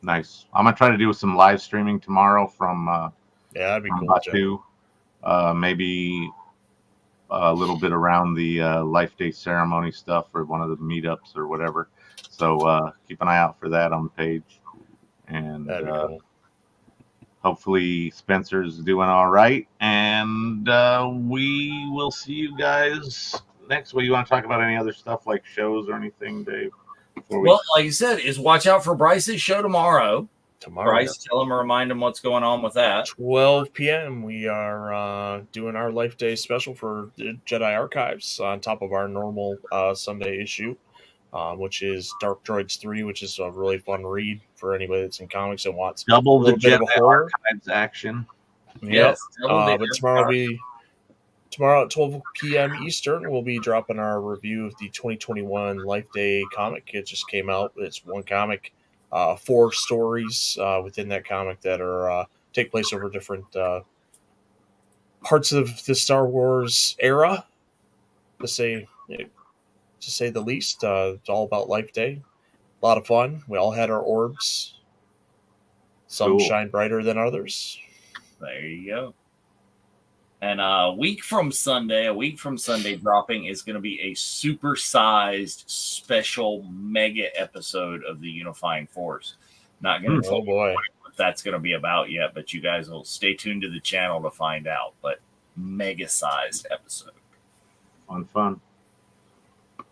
Nice. I'm gonna try to do some live streaming tomorrow from Yeah, that'd be from cool, Jeff. Batu. Maybe a little bit around the Life Day ceremony stuff or one of the meetups or whatever. So keep an eye out for that on the page. And That'd be cool. hopefully Spencer's doing all right. And we will see you guys next week. You want to talk about any other stuff like shows or anything, Dave? Well, like you said, is watch out for Bryce's show tomorrow. Bryce, tell him or remind him what's going on with that. 12 p.m. We are doing our Life Day special for the Jedi Archives on top of our normal Sunday issue, which is Dark Droids 3, which is a really fun read for anybody that's in comics and wants double a the little bit Jedi of a horror Archives action. Yep. Yes, But tomorrow at 12 p.m. Eastern, we'll be dropping our review of the 2021 Life Day comic. It just came out. It's one comic, 4 stories within that comic that are take place over different parts of the Star Wars era, to say the least. It's all about Life Day. A lot of fun. We all had our orbs. Some shine brighter than others. There you go. And a week from Sunday dropping is going to be a super-sized special mega episode of the Unifying Force. Not going to tell you what that's going to be about yet, but you guys will stay tuned to the channel to find out. But mega-sized episode. Fun.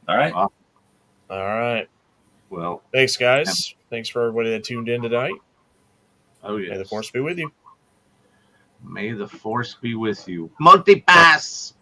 All right. Awesome. All right. Well, thanks, guys. Thanks for everybody that tuned in tonight. Oh, yeah. May the Force be with you. May the Force be with you. Multipass!